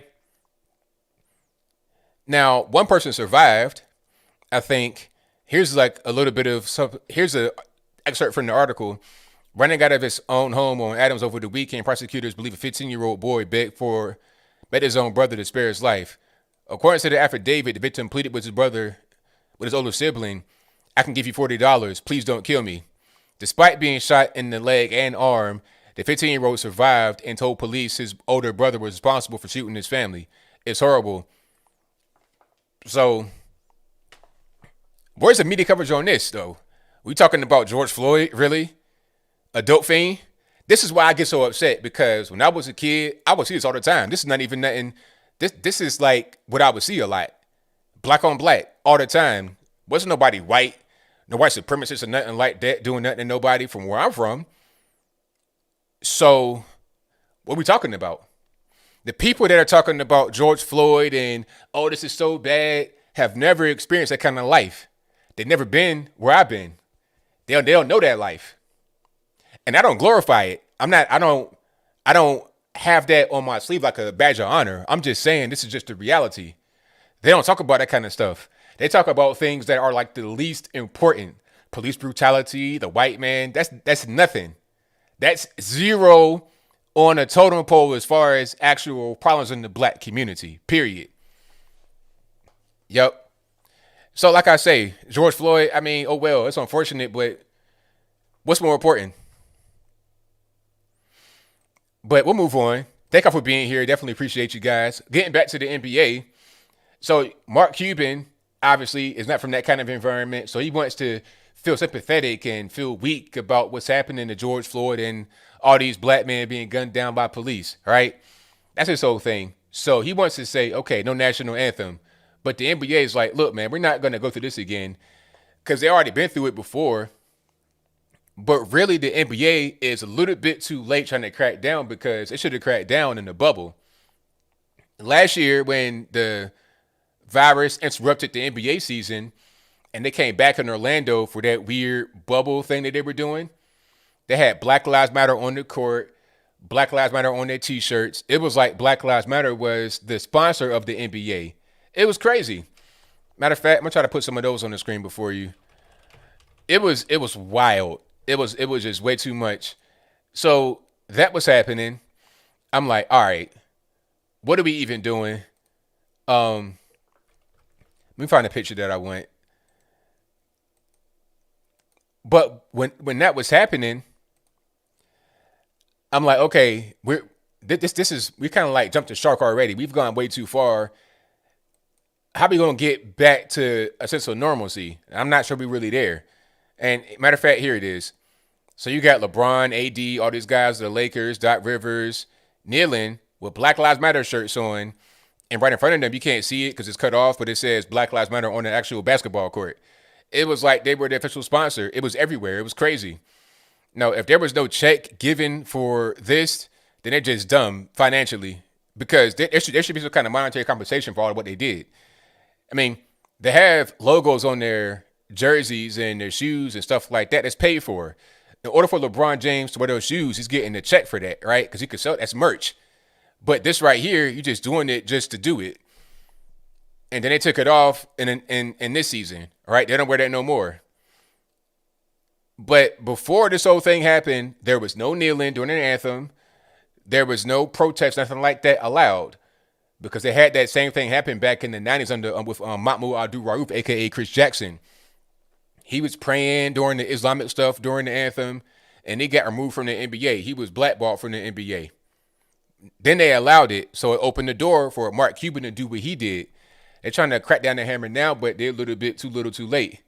Now, one person survived. I think here's like a little bit of some. Here's an excerpt from the article. Running out of his own home on Adams over the weekend, prosecutors believe a 15-year-old boy begged his own brother to spare his life. According to the affidavit, the victim pleaded with his older sibling, "I can give you $40. Please don't kill me." Despite being shot in the leg and arm, the 15-year-old survived and told police his older brother was responsible for shooting his family. It's horrible. So, where's the media coverage on this, though? We talking about George Floyd, really? A dope fiend? This is why I get so upset, because when I was a kid, I would see this all the time. This is not even nothing. This is like what I would see a lot. Black on black, all the time. Wasn't nobody white, no white supremacists or nothing like that doing nothing to nobody from where I'm from. So, what are we talking about? The people that are talking about George Floyd and, oh, this is so bad, have never experienced that kind of life. They've never been where I've been. They don't know that life. And I don't glorify it. I don't have that on my sleeve like a badge of honor. I'm just saying this is just the reality. They don't talk about that kind of stuff. They talk about things that are like the least important. Police brutality, the white man, that's nothing. That's zero on a totem pole as far as actual problems in the black community, period. Yep. So like I say, George Floyd, I mean, oh well, it's unfortunate, but what's more important? But we'll move on. Thank you for being here. Definitely appreciate you guys. Getting back to the NBA. So Mark Cuban, obviously, is not from that kind of environment. So he wants to feel sympathetic and feel weak about what's happening to George Floyd and all these black men being gunned down by police, right? That's his whole thing. So he wants to say, okay, no national anthem. But the NBA is like, look, man, we're not going to go through this again because they already been through it before. But really, the NBA is a little bit too late trying to crack down because it should have cracked down in the bubble. Last year, when the virus interrupted the NBA season and they came back in Orlando for that weird bubble thing that they were doing, they had Black Lives Matter on the court, Black Lives Matter on their T-shirts. It was like Black Lives Matter was the sponsor of the NBA. It was crazy. Matter of fact, I'm going to try to put some of those on the screen before you. It was wild. It was just way too much. So that was happening. I'm like, all right, what are we even doing? Let me find a picture that I want. But when that was happening, I'm like, okay, we kind of like jumped the shark already. We've gone way too far. How are we going to get back to a sense of normalcy? I'm not sure we're really there. And matter of fact, here it is. So you got LeBron, AD, all these guys, the Lakers, Doc Rivers, kneeling with Black Lives Matter shirts on. And right in front of them, you can't see it because it's cut off, but it says Black Lives Matter on the actual basketball court. It was like they were the official sponsor. It was everywhere. It was crazy. Now, if there was no check given for this, then they're just dumb financially because there should be some kind of monetary compensation for all of what they did. I mean, they have logos on their jerseys and their shoes and stuff like that. That's paid for. In order for LeBron James to wear those shoes, he's getting a check for that, right? Because he could sell that's merch. But this right here, you're just doing it just to do it. And then they took it off in this season, right? They don't wear that no more. But before this whole thing happened, there was no kneeling during an anthem. There was no protest, nothing like that allowed. because they had that same thing happen back in the 90s under with Mahmoud Abdul-Rauf, aka Chris Jackson. He was praying during the Islamic stuff during the anthem, and he got removed from the NBA. He was blackballed from the NBA. Then they allowed it, so it opened the door for Mark Cuban to do what he did. They're trying to crack down the hammer now, but they're a little bit too little too late.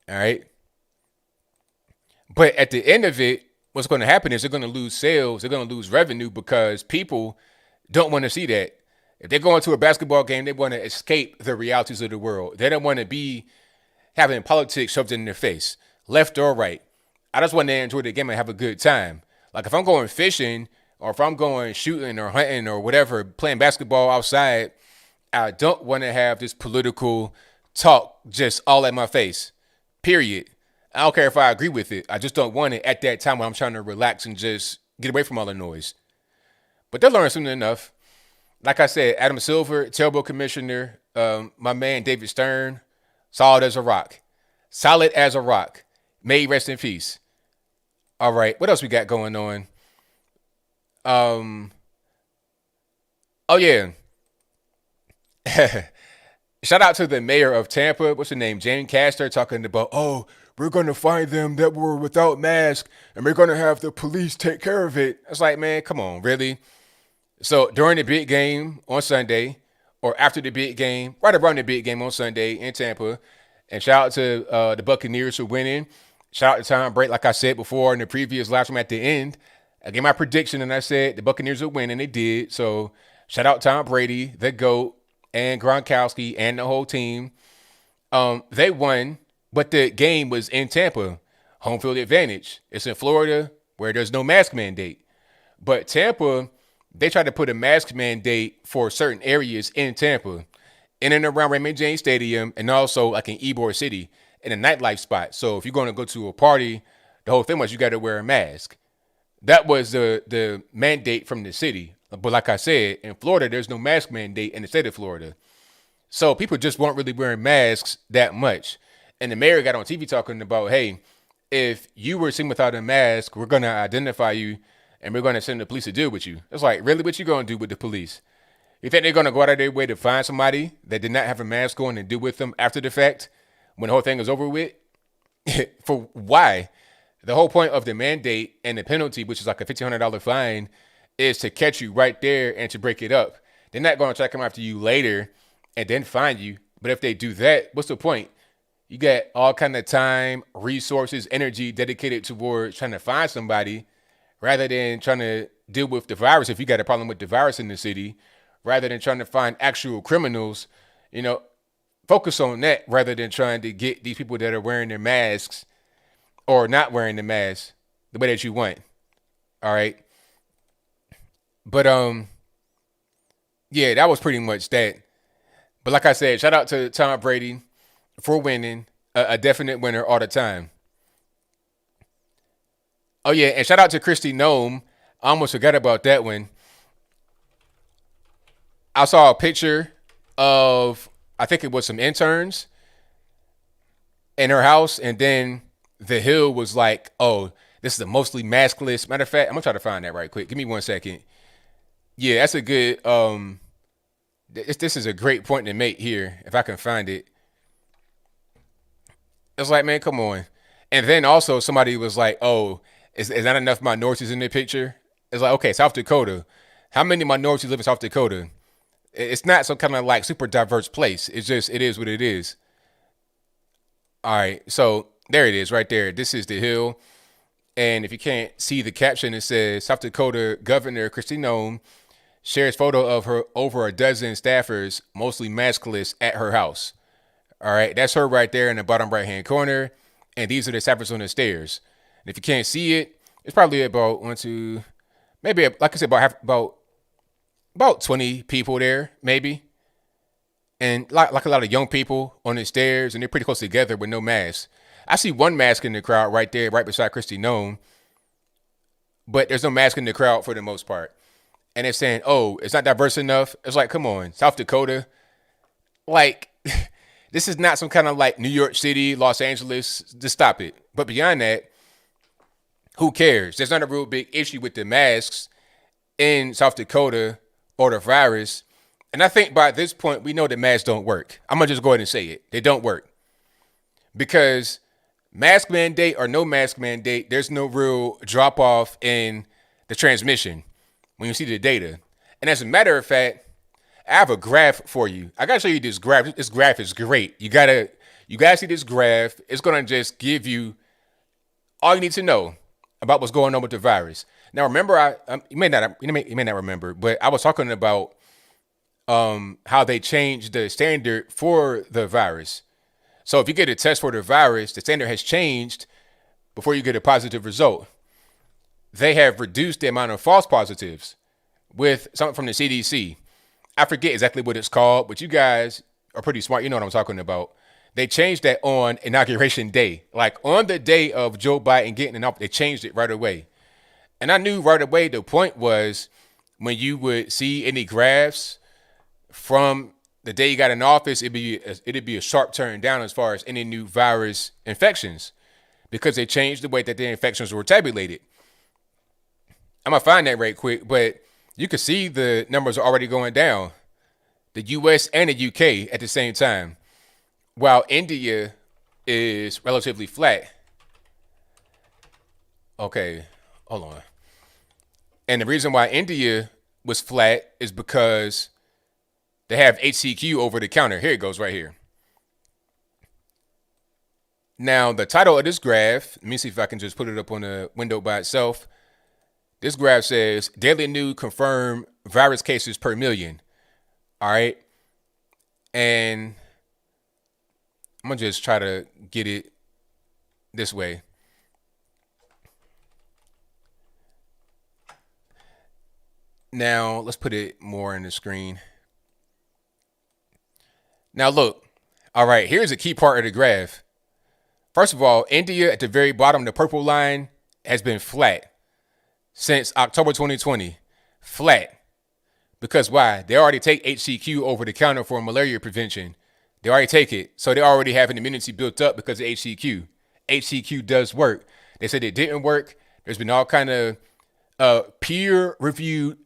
All right? But at the end of it, what's going to happen is they're going to lose sales. They're going to lose revenue because people don't want to see that. If they're going to a basketball game, they want to escape the realities of the world. They don't want to be having politics shoved in their face, left or right. I just want to enjoy the game and have a good time. Like if I'm going fishing or if I'm going shooting or hunting or whatever, playing basketball outside, I don't want to have this political talk just all at my face, period. I don't care if I agree with it. I just don't want it at that time when I'm trying to relax and just get away from all the noise. But they'll learn soon enough. Like I said, Adam Silver, terrible commissioner. My man David Stern, solid as a rock. Solid as a rock. May rest in peace. All right, what else we got going on? Oh yeah. Shout out to the mayor of Tampa. What's her name? Jane Castor, talking about, oh, we're going to find them that were without masks and we're going to have the police take care of it. It's like, man, come on, really? So during the big game on Sunday or after the big game, right around the big game on Sunday in Tampa, and shout out to the Buccaneers for winning. Shout out to Tom Brady, like I said before in the previous live stream at the end. I gave my prediction and I said the Buccaneers would win, and they did. So shout out Tom Brady, the GOAT, and Gronkowski and the whole team. They won, but the game was in Tampa. Home field advantage. It's in Florida where there's no mask mandate. But Tampa, they tried to put a mask mandate for certain areas in Tampa, in and around Raymond James Stadium, and also like in Ybor City, in a nightlife spot. So if you're going to go to a party, the whole thing was you got to wear a mask. That was the mandate from the city. But like I said, in Florida, there's no mask mandate in the state of Florida. So people just weren't really wearing masks that much. And the mayor got on TV talking about, hey, if you were seen without a mask, we're going to identify you and we're going to send the police to deal with you. It's like, really, what you going to do with the police? You think they're going to go out of their way to find somebody that did not have a mask on and deal with them after the fact when the whole thing is over with? For why? The whole point of the mandate and the penalty, which is like a $1,500 fine, is to catch you right there and to break it up. They're not going to try to come after you later and then find you. But if they do that, what's the point? You got all kind of time, resources, energy dedicated towards trying to find somebody rather than trying to deal with the virus. If you got a problem with the virus in the city, rather than trying to find actual criminals, focus on that rather than trying to get these people that are wearing their masks or not wearing the mask the way that you want. All right. But, yeah, that was pretty much that. But like I said, shout out to Tom Brady for winning, a definite winner all the time. Oh, yeah, and shout out to Kristi Noem. I almost forgot about that one. I saw a picture of, I think it was some interns in her house, and then The Hill was like, oh, this is a mostly maskless. Matter of fact, I'm going to try to find that right quick. Give me 1 second. Yeah, that's a good, this is a great point to make here, if I can find it. It's like, man, come on. And then also somebody was like, oh, is not enough minorities in the picture? It's like, okay, South Dakota. How many minorities live in South Dakota? It's not some kind of like super diverse place. It's just, it is what it is. All right, so there it is right there. This is The Hill. And if you can't see the caption, it says South Dakota Governor Kristi Noem shares photo of her over a dozen staffers, mostly maskless, at her house. All right, that's her right there in the bottom right-hand corner. And these are the staffers on the stairs. And if you can't see it, it's probably about maybe, like I said, about 20 people there, maybe. And like a lot of young people on the stairs, and they're pretty close together with no masks. I see one mask in the crowd right there, right beside Kristi Noem. But there's no mask in the crowd for the most part. And they're saying, oh, it's not diverse enough. It's like, come on, South Dakota. Like, this is not some kind of like New York City, Los Angeles. Just stop it. But beyond that, who cares? There's not a real big issue with the masks in South Dakota or the virus. And I think by this point, we know that masks don't work. I'm going to just go ahead and say it. They don't work. Because mask mandate or no mask mandate, there's no real drop off in the transmission when you see the data. And as a matter of fact, I have a graph for you. I gotta show you this graph. This graph is great. You gotta see this graph. It's gonna just give you all you need to know about what's going on with the virus. Now, remember, you may not remember, but I was talking about how they changed the standard for the virus. So if you get a test for the virus, the standard has changed before you get a positive result. They have reduced the amount of false positives with something from the CDC. I forget exactly what it's called, but you guys are pretty smart. You know what I'm talking about. They changed that on Inauguration Day. Like on the day of Joe Biden getting in office, they changed it right away. And I knew right away the point was when you would see any graphs from the day you got in office, it'd be a sharp turn down as far as any new virus infections because they changed the way that the infections were tabulated. I'm going to find that right quick, but you can see the numbers are already going down. The U.S. and the U.K. at the same time, while India is relatively flat. Okay, hold on. And the reason why India was flat is because they have HCQ over the counter. Here it goes right here. Now, the title of this graph, let me see if I can just put it up on the window by itself. This graph says daily new confirmed virus cases per million. All right. And I'm going to just try to get it this way. Now, let's put it more in the screen. Now, look. All right. Here's a key part of the graph. First of all, India at the very bottom, the purple line has been flat since October 2020. Flat. Because why? They already take HCQ over the counter for malaria prevention. They already take it. So they already have an immunity built up because of HCQ. HCQ does work. They said it didn't work. There's been all kind of peer-reviewed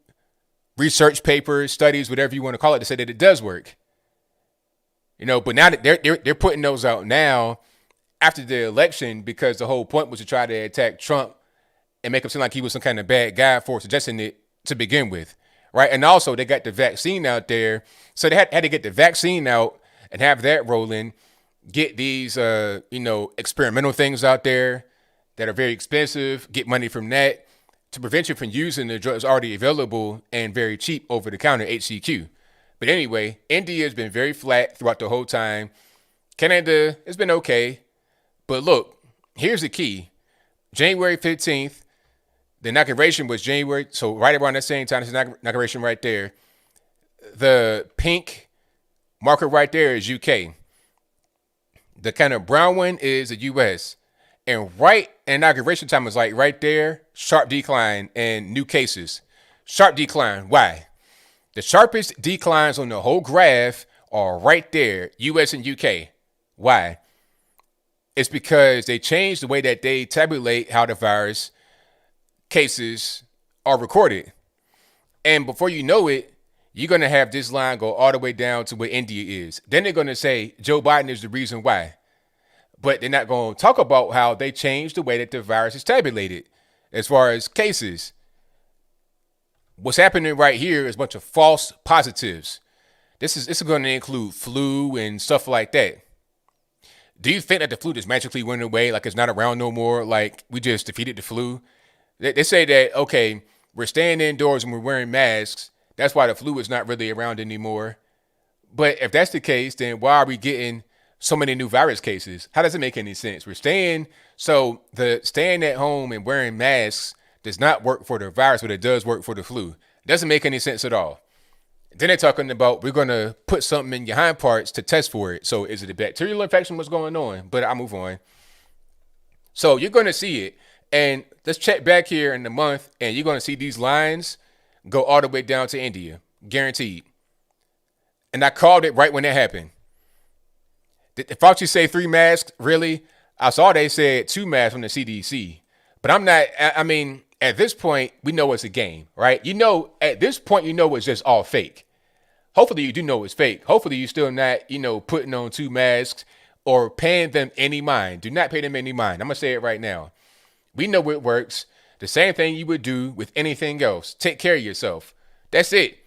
research papers, studies, whatever you want to call it, to say that it does work. You know, but now that they're putting those out now after the election because the whole point was to try to attack Trump and make him seem like he was some kind of bad guy for suggesting it to begin with, right? And also they got the vaccine out there. So they had to get the vaccine out and have that rolling, get these, experimental things out there that are very expensive, get money from that to prevent you from using the drugs already available and very cheap over the counter HCQ. But anyway, India has been very flat throughout the whole time. Canada has been okay. But look, here's the key. January 15th, the inauguration was January. So right around the same time, this inauguration right there. The pink marker right there is UK. The kind of brown one is the US. And right inauguration time was like right there, sharp decline in new cases. Sharp decline. Why? The sharpest declines on the whole graph are right there, US and UK. Why? It's because they changed the way that they tabulate how the virus cases are recorded. And before you know it, you're going to have this line go all the way down to where India is. Then they're going to say Joe Biden is the reason why. But they're not going to talk about how they changed the way that the virus is tabulated as far as cases. What's happening right here is a bunch of false positives. This is going to include flu and stuff like that. Do you think that the flu just magically went away, like it's not around no more, like we just defeated the flu? They say that, okay, we're staying indoors and we're wearing masks. That's why the flu is not really around anymore. But if that's the case, then why are we getting so many new virus cases? How does it make any sense? So the staying at home and wearing masks does not work for the virus, but it does work for the flu. It doesn't make any sense at all. Then they're talking about we're going to put something in your hind parts to test for it. So is it a bacterial infection? What's going on? But I'll move on. So you're going to see it. And let's check back here in the month, and you're going to see these lines go all the way down to India. Guaranteed. And I called it right when it happened. Did Fauci say 3 masks? Really? I saw they said 2 masks from the CDC. But at this point, we know it's a game, right? At this point, it's just all fake. hopefully you do know it's fake. Hopefully you still not, putting on two masks or paying them any mind. Do not pay them any mind. I'm going to say it right now. We know it works. The same thing you would do with anything else. Take care of yourself. That's it.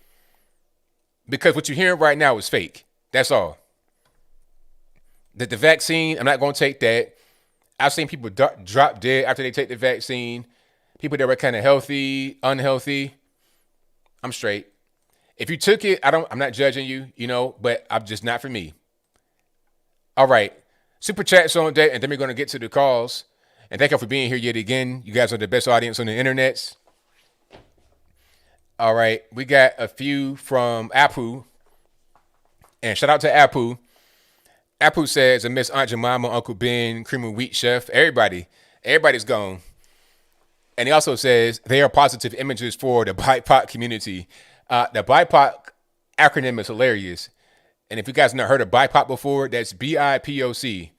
Because what you're hearing right now is fake. That's all. The vaccine, I'm not going to take that. I've seen people drop dead after they take the vaccine. People that were kind of healthy, unhealthy. I'm straight. If you took it, I'm not judging you, but I'm just not for me. All right. Super chats on that, and then we're going to get to the calls. And thank you for being here yet again. You guys are the best audience on the internet. All right. We got a few from Apu. And shout out to Apu. Apu says, I miss Aunt Jemima, Uncle Ben, Cream of Wheat Chef. Everybody's gone. And he also says, they are positive images for the BIPOC community. The BIPOC acronym is hilarious. And if you guys have not heard of BIPOC before, that's BIPOC.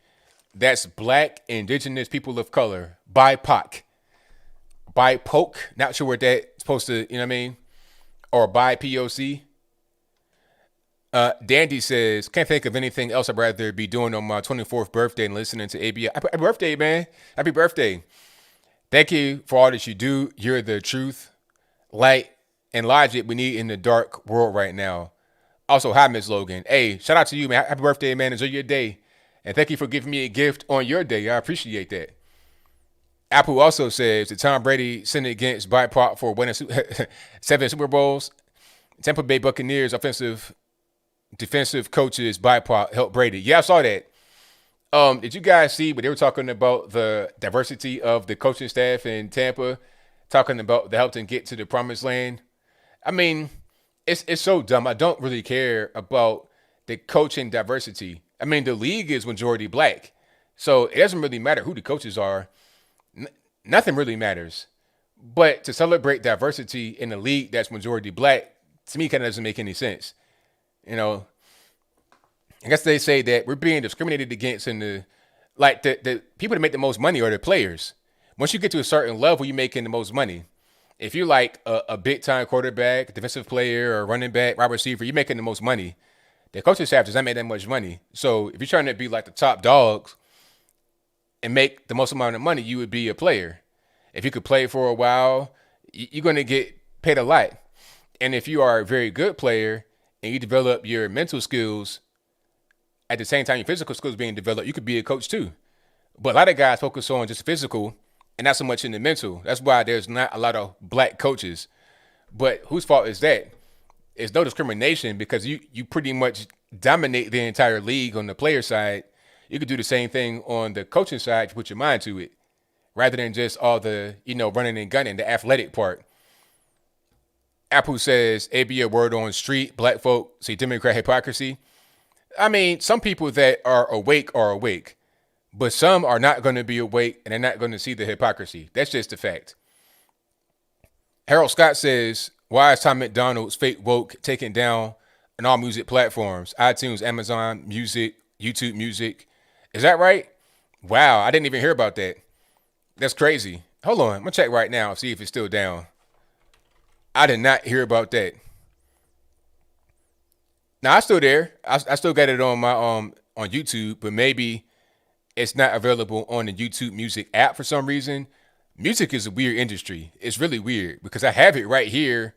That's Black, Indigenous, People of Color. BIPOC. BIPOC. Not sure what that's supposed to, Or BIPOC. Dandy says, can't think of anything else I'd rather be doing on my 24th birthday and listening to ABL. Happy birthday, man. Happy birthday. Thank you for all that you do. You're the truth, light, and logic we need in the dark world right now. Also, hi, Miss Logan. Hey, shout out to you, man. Happy birthday, man. Enjoy your day. And thank you for giving me a gift on your day. I appreciate that. Apple also says that Tom Brady sinned against BIPOC for winning 7 Super Bowls. Tampa Bay Buccaneers defensive coaches BIPOC helped Brady. Yeah, I saw that. Did you guys see what they were talking about, the diversity of the coaching staff in Tampa, talking about the help them get to the promised land? I mean, it's so dumb. I don't really care about the coaching diversity. I mean, the league is majority black, so it doesn't really matter who the coaches are. Nothing really matters. But to celebrate diversity in a league that's majority black, to me, kind of doesn't make any sense. I guess they say that we're being discriminated against in the people that make the most money are the players. Once you get to a certain level, you're making the most money. If you're like a big time quarterback, defensive player, or running back, wide receiver, you're making the most money. The coaching staff does not make that much money. So if you're trying to be like the top dogs and make the most amount of money, you would be a player. If you could play for a while, you're going to get paid a lot. And if you are a very good player and you develop your mental skills at the same time your physical skills being developed, you could be a coach too. But a lot of guys focus on just physical and not so much in the mental. That's why there's not a lot of black coaches. But whose fault is that? It's no discrimination because you pretty much dominate the entire league on the player side. You could do the same thing on the coaching side if you put your mind to it, rather than just all the, running and gunning, the athletic part. Apple says, ABL word on street, black folk see Democrat hypocrisy. I mean, some people that are awake, but some are not going to be awake and they're not going to see the hypocrisy. That's just a fact. Harold Scott says, why is Tom McDonald's fake woke taken down on all music platforms? iTunes, Amazon Music, YouTube Music. Is that right? Wow, I didn't even hear about that. That's crazy. Hold on, I'm going to check right now and see if it's still down. I did not hear about that. Now, I'm still there. I still got it on my on YouTube, but maybe it's not available on the YouTube Music app for some reason. Music is a weird industry. It's really weird because I have it right here.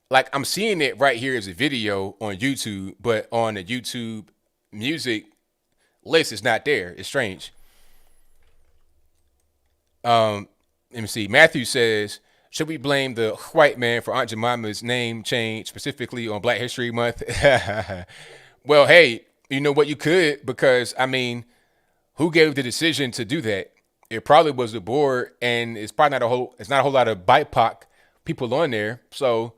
Like, I'm seeing it right here as a video on YouTube, but on the YouTube Music list, it's not there. It's strange. Let me see. Matthew says, should we blame the white man for Aunt Jemima's name change specifically on Black History Month? Well, hey, you know what? You could, because, I mean, who gave the decision to do that? It probably was the board, and it's probably not a whole lot of BIPOC people on there. So,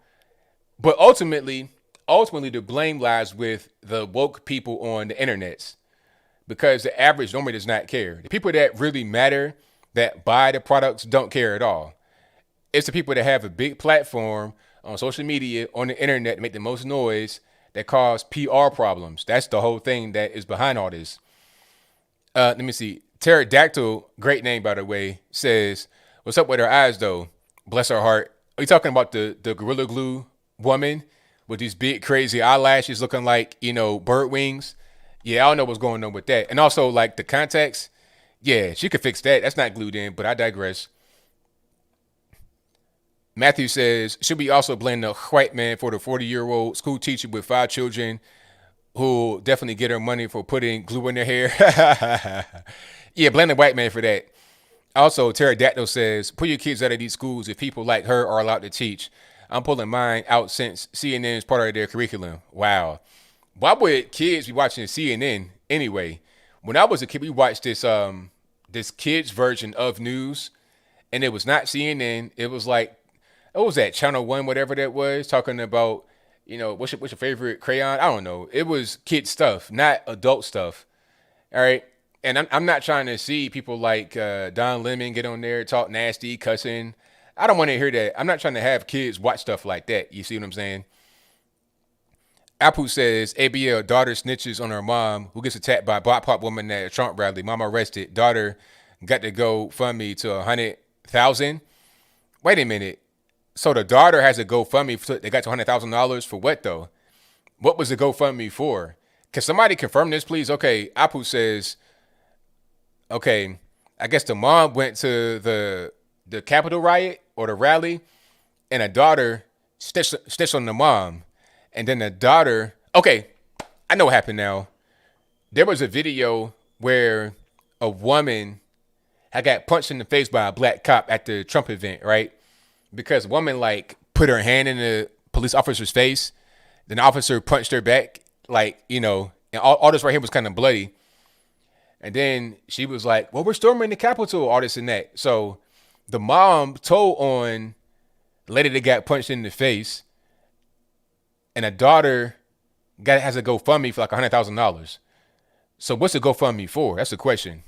but ultimately, the blame lies with the woke people on the internet, because the average normally does not care. The people that really matter, that buy the products, don't care at all. It's the people that have a big platform on social media, on the internet, make the most noise, that cause PR problems. That's the whole thing that is behind all this. Let me see. Pterodactyl, great name, by the way, says, what's up with her eyes, though? Bless her heart. Are you talking about the Gorilla Glue woman with these big crazy eyelashes looking like, bird wings. Yeah, I don't know what's going on with that. And also like the contacts. Yeah, she could fix that. That's not glued in, but I digress. Matthew says, should we also blame the white man for the 40-year-old school teacher with 5 children who definitely get her money for putting glue in their hair? Yeah, blame the white man for that. Also, Pterodactyl says, pull your kids out of these schools if people like her are allowed to teach. I'm pulling mine out since CNN is part of their curriculum. Wow. Why would kids be watching CNN anyway? When I was a kid, we watched this kids version of news, and it was not CNN. It was like, what was that, Channel 1, whatever that was, talking about, what's your favorite crayon? I don't know. It was kid stuff, not adult stuff. All right. And I'm not trying to see people like Don Lemon get on there, talk nasty, cussing. I don't want to hear that. I'm not trying to have kids watch stuff like that. You see what I'm saying? Apu says, ABL, daughter snitches on her mom who gets attacked by a black pop woman at a Trump rally. Mom arrested. Daughter got to go fund me to 100,000. Wait a minute. So the daughter has a GoFundMe. They got to $100,000 for what though? What was the GoFundMe for? Can somebody confirm this, please? Okay, Apu says, okay, I guess the mom went to the Capitol riot or the rally, and a daughter stitched on the mom. And then the daughter, okay, I know what happened now. There was a video where a woman had got punched in the face by a black cop at the Trump event, right? Because a woman like put her hand in the police officer's face. Then the officer punched her back, and all this right here was kind of bloody. And then she was like, well, we're storming the Capitol, all this and that. So the mom told on the lady that got punched in the face, and a daughter has a GoFundMe for like $100,000. So what's the GoFundMe for? That's the question.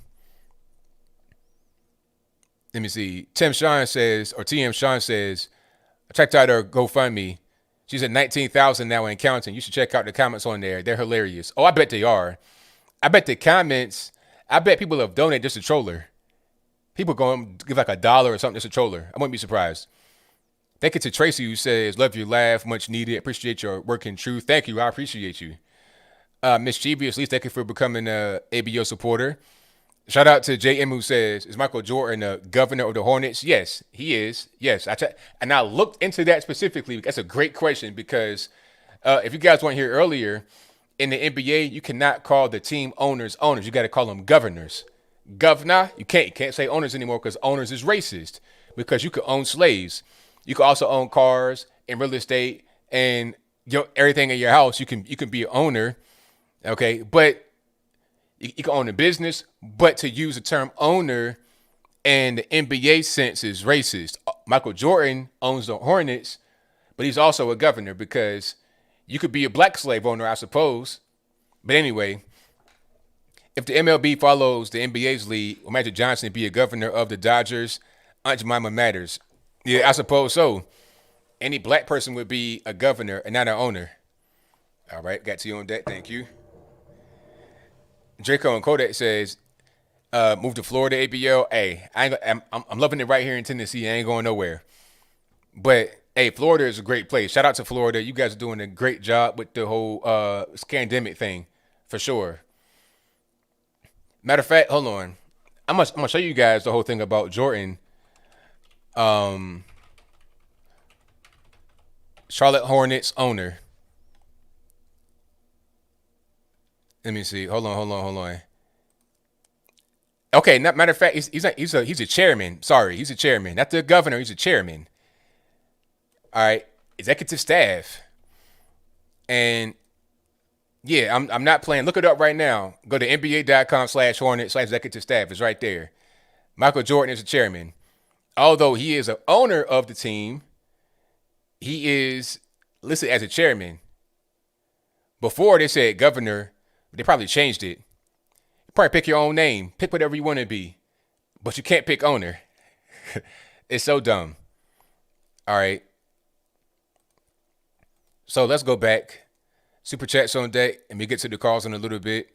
Let me see. TM Sean says, I checked out her GoFundMe. She's at 19,000 now and counting. You should check out the comments on there. They're hilarious. Oh, I bet they are. I bet people have donated just to troll her. People going to give like $1 or something just to troll her. I wouldn't be surprised. Thank you to Tracy who says, love your laugh, much needed. Appreciate your work in truth. Thank you. I appreciate you. Mischievous, thank you for becoming a ABO supporter. Shout out to JM who says, is Michael Jordan the governor of the Hornets? Yes, he is. Yes. And I looked into that specifically. That's a great question because if you guys weren't here earlier, in the NBA, you cannot call the team owners. You got to call them governors. Governor, you can't say owners anymore because owners is racist because you could own slaves. You could also own cars and real estate and everything in your house. You can be an owner, okay? But you can own a business, but to use the term owner and the NBA sense is racist. Michael Jordan owns the Hornets, but he's also a governor because you could be a black slave owner, I suppose. But anyway, if the MLB follows the NBA's lead, will Magic Johnson be a governor of the Dodgers? Aunt Jemima matters. Yeah, I suppose so. Any black person would be a governor and not an owner. All right, got to you on that. Thank you. Draco and Kodak says, move to Florida, ABL. Hey, I'm loving it right here in Tennessee. I ain't going nowhere. But, hey, Florida is a great place. Shout out to Florida. You guys are doing a great job with the whole scandemic thing, for sure. Matter of fact, hold on. I'm gonna show you guys the whole thing about Jordan. Charlotte Hornets owner. Let me see. Hold on. Okay, matter of fact, he's a chairman. Sorry, he's a chairman. Not the governor, he's a chairman. All right. Executive staff. And yeah, I'm not playing. Look it up right now. Go to nba.com/Hornet/executive staff. It's right there. Michael Jordan is the chairman. Although he is an owner of the team, he is listed as a chairman. Before they said governor, they probably changed it. You probably pick your own name. Pick whatever you want to be. But you can't pick owner. It's so dumb. All right. So let's go back. Super chats on deck, and we get to the calls in a little bit.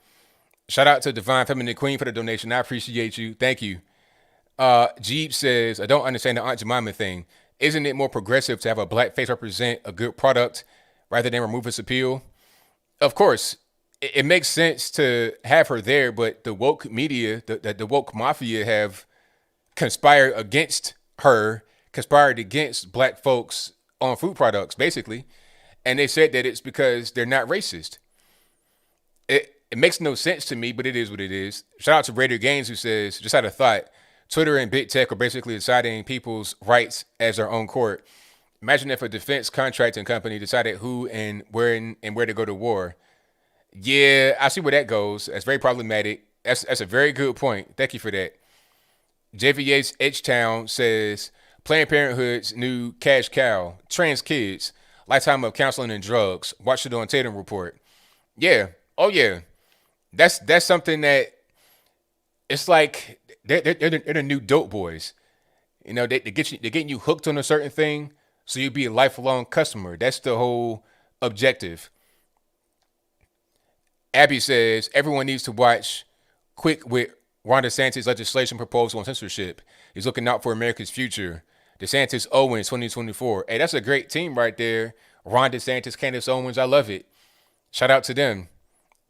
Shout out to Divine Feminine Queen for the donation. I appreciate you. Thank you. Jeep says, I don't understand the Aunt Jemima thing. Isn't it more progressive to have a black face represent a good product rather than remove its appeal. Of course, it makes sense to have her there, but the woke media, the woke mafia have conspired against her, conspired against black folks on food products, basically. And they said that it's because they're not racist. It makes no sense to me, but it is what it is. Shout out to Raider Gaines, who says, just had a thought. Twitter and big tech are basically deciding people's rights as their own court. Imagine if a defense contracting company decided who and where to go to war. Yeah, I see where that goes. That's very problematic. That's a very good point. Thank you for that. JVH H-Town says, Planned Parenthood's new cash cow, trans kids, lifetime of counseling and drugs. Watch it on Tatum Report. Yeah. Oh, yeah. That's something that it's like they're the new dope boys. You know, they're getting you hooked on a certain thing, so you'll be a lifelong customer. That's the whole objective. Abby says everyone needs to watch Quick with Ron DeSantis' legislation proposal on censorship. He's looking out for America's future. DeSantis Owens 2024. Hey, that's a great team right there. Ron DeSantis, Candace Owens. I love it. Shout out to them.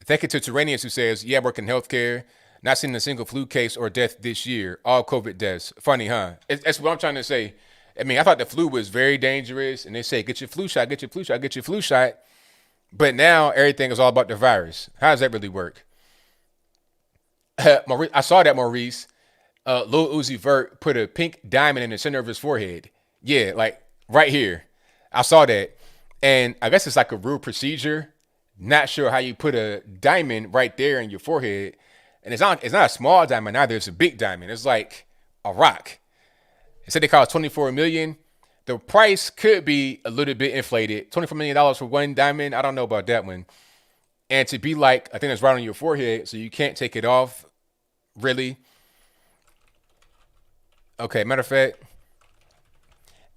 Thank you to Terranius, who says, yeah, I work in healthcare. Not seeing a single flu case or death this year. All COVID deaths. Funny, huh? That's what I'm trying to say. I mean, I thought the flu was very dangerous. And they say, get your flu shot, get your flu shot, get your flu shot. But now everything is all about the virus. How does that really work? I saw that Maurice, Lil Uzi Vert put a pink diamond in the center of his forehead. Yeah, like right here. I saw that. And I guess it's like a real procedure. Not sure how you put a diamond right there in your forehead. And it's not a small diamond either. It's a big diamond. It's like a rock. It said they cost $24 million. The price could be a little bit inflated. $24 million for one diamond. I don't know about that one. And to be like, I think that's right on your forehead, so you can't take it off, really. Okay, matter of fact.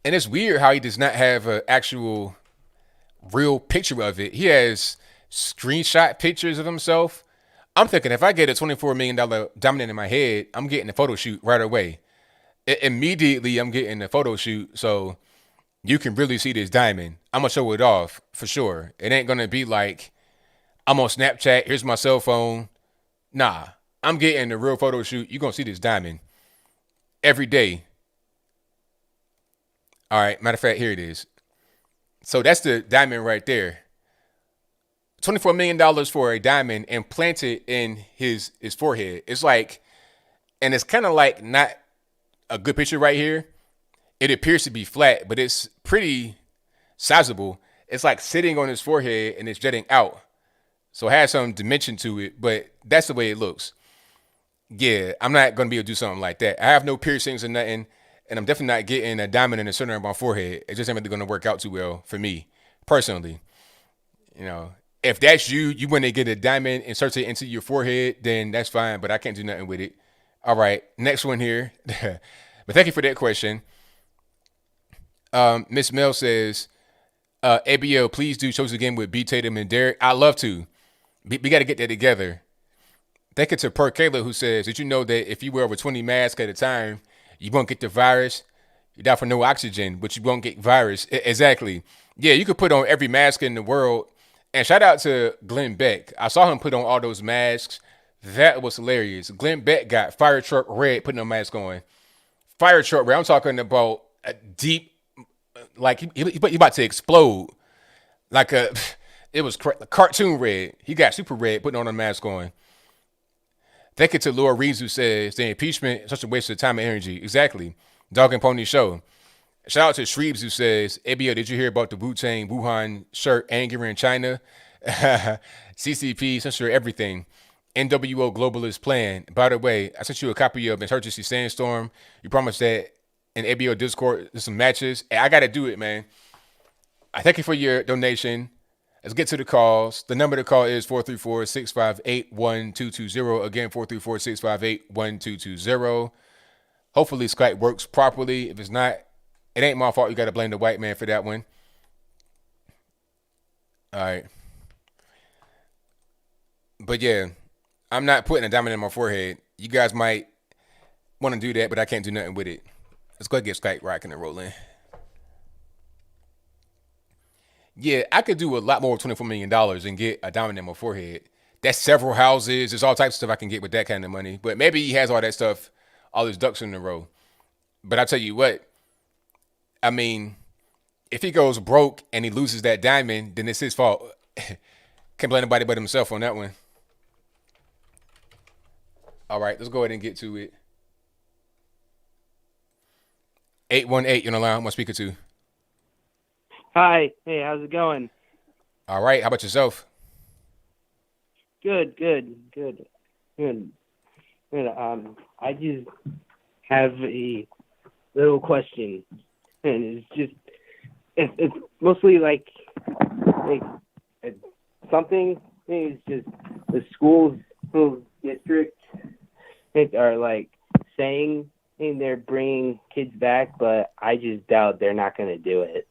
And it's weird how he does not have an actual real picture of it. He has screenshot pictures of himself. I'm thinking if I get a $24 million diamond in my head, I'm getting a photo shoot right away. Immediately, I'm getting a photo shoot so you can really see this diamond. I'm going to show it off for sure. It ain't going to be like, I'm on Snapchat, here's my cell phone. Nah, I'm getting a real photo shoot. You're going to see this diamond every day. All right, matter of fact, here it is. So that's the diamond right there. $24 million for a diamond implanted in his forehead. It's like, and it's kind of like not a good picture right here. It appears to be flat, but it's pretty sizable. It's like sitting on his forehead and it's jutting out. So it has some dimension to it, but that's the way it looks. Yeah, I'm not going to be able to do something like that. I have no piercings or nothing, and I'm definitely not getting a diamond in the center of my forehead. It just ain't really going to work out too well for me, personally. You know, if that's you want to get a diamond inserted into your forehead, then that's fine, but I can't do nothing with it. All right, next one here. But thank you for that question. Miss Mel says, ABL, please do shows again with B. Tatum and Derek. I'd love to. We got to get that together. Thank you to Per Kayla, who says, did you know that if you wear over 20 masks at a time, you won't get the virus? You die for no oxygen, but you won't get virus. Exactly. Yeah, you could put on every mask in the world. And shout out to Glenn Beck. I saw him put on all those masks. That was hilarious. Glenn Beck got fire truck red putting a mask on. Fire truck red. I'm talking about a deep, like he about to explode. Like it was cartoon red. He got super red putting on a mask on. Thank you to Laura Reeves, who says the impeachment is such a waste of time and energy. Exactly. Dog and Pony Show. Shout out to Shreeves, who says, ABL, did you hear about the Wu-Tang Wuhan shirt anger in China? CCP censor everything. NWO globalist plan. By the way, I sent you a copy of Insurgency Sandstorm. You promised that in ABL Discord, there's some matches. Hey, I got to do it, man. I thank you for your donation. Let's get to the calls. The number to call is 434-658-1220. Again, 434-658-1220. Hopefully Skype works properly. If it's not, it ain't my fault. You got to blame the white man for that one. All right. But yeah, I'm not putting a diamond in my forehead. You guys might want to do that, but I can't do nothing with it. Let's go get Skype rocking and rolling. Yeah, I could do a lot more with $24 million and get a diamond in my forehead. That's several houses. There's all types of stuff I can get with that kind of money. But maybe he has all that stuff, all his ducks in a row. But I tell you what, I mean, if he goes broke and he loses that diamond, then it's his fault. Can't blame nobody but himself on that one. All right, let's go ahead and get to it. 818, you're on the line. I'm speaker to. Hi. Hey, how's it going? All right, how about yourself? Good. I just have a little question, and it's mostly like it's something. It's just the school district are like saying they're bringing kids back, but I just doubt they're not going to do it.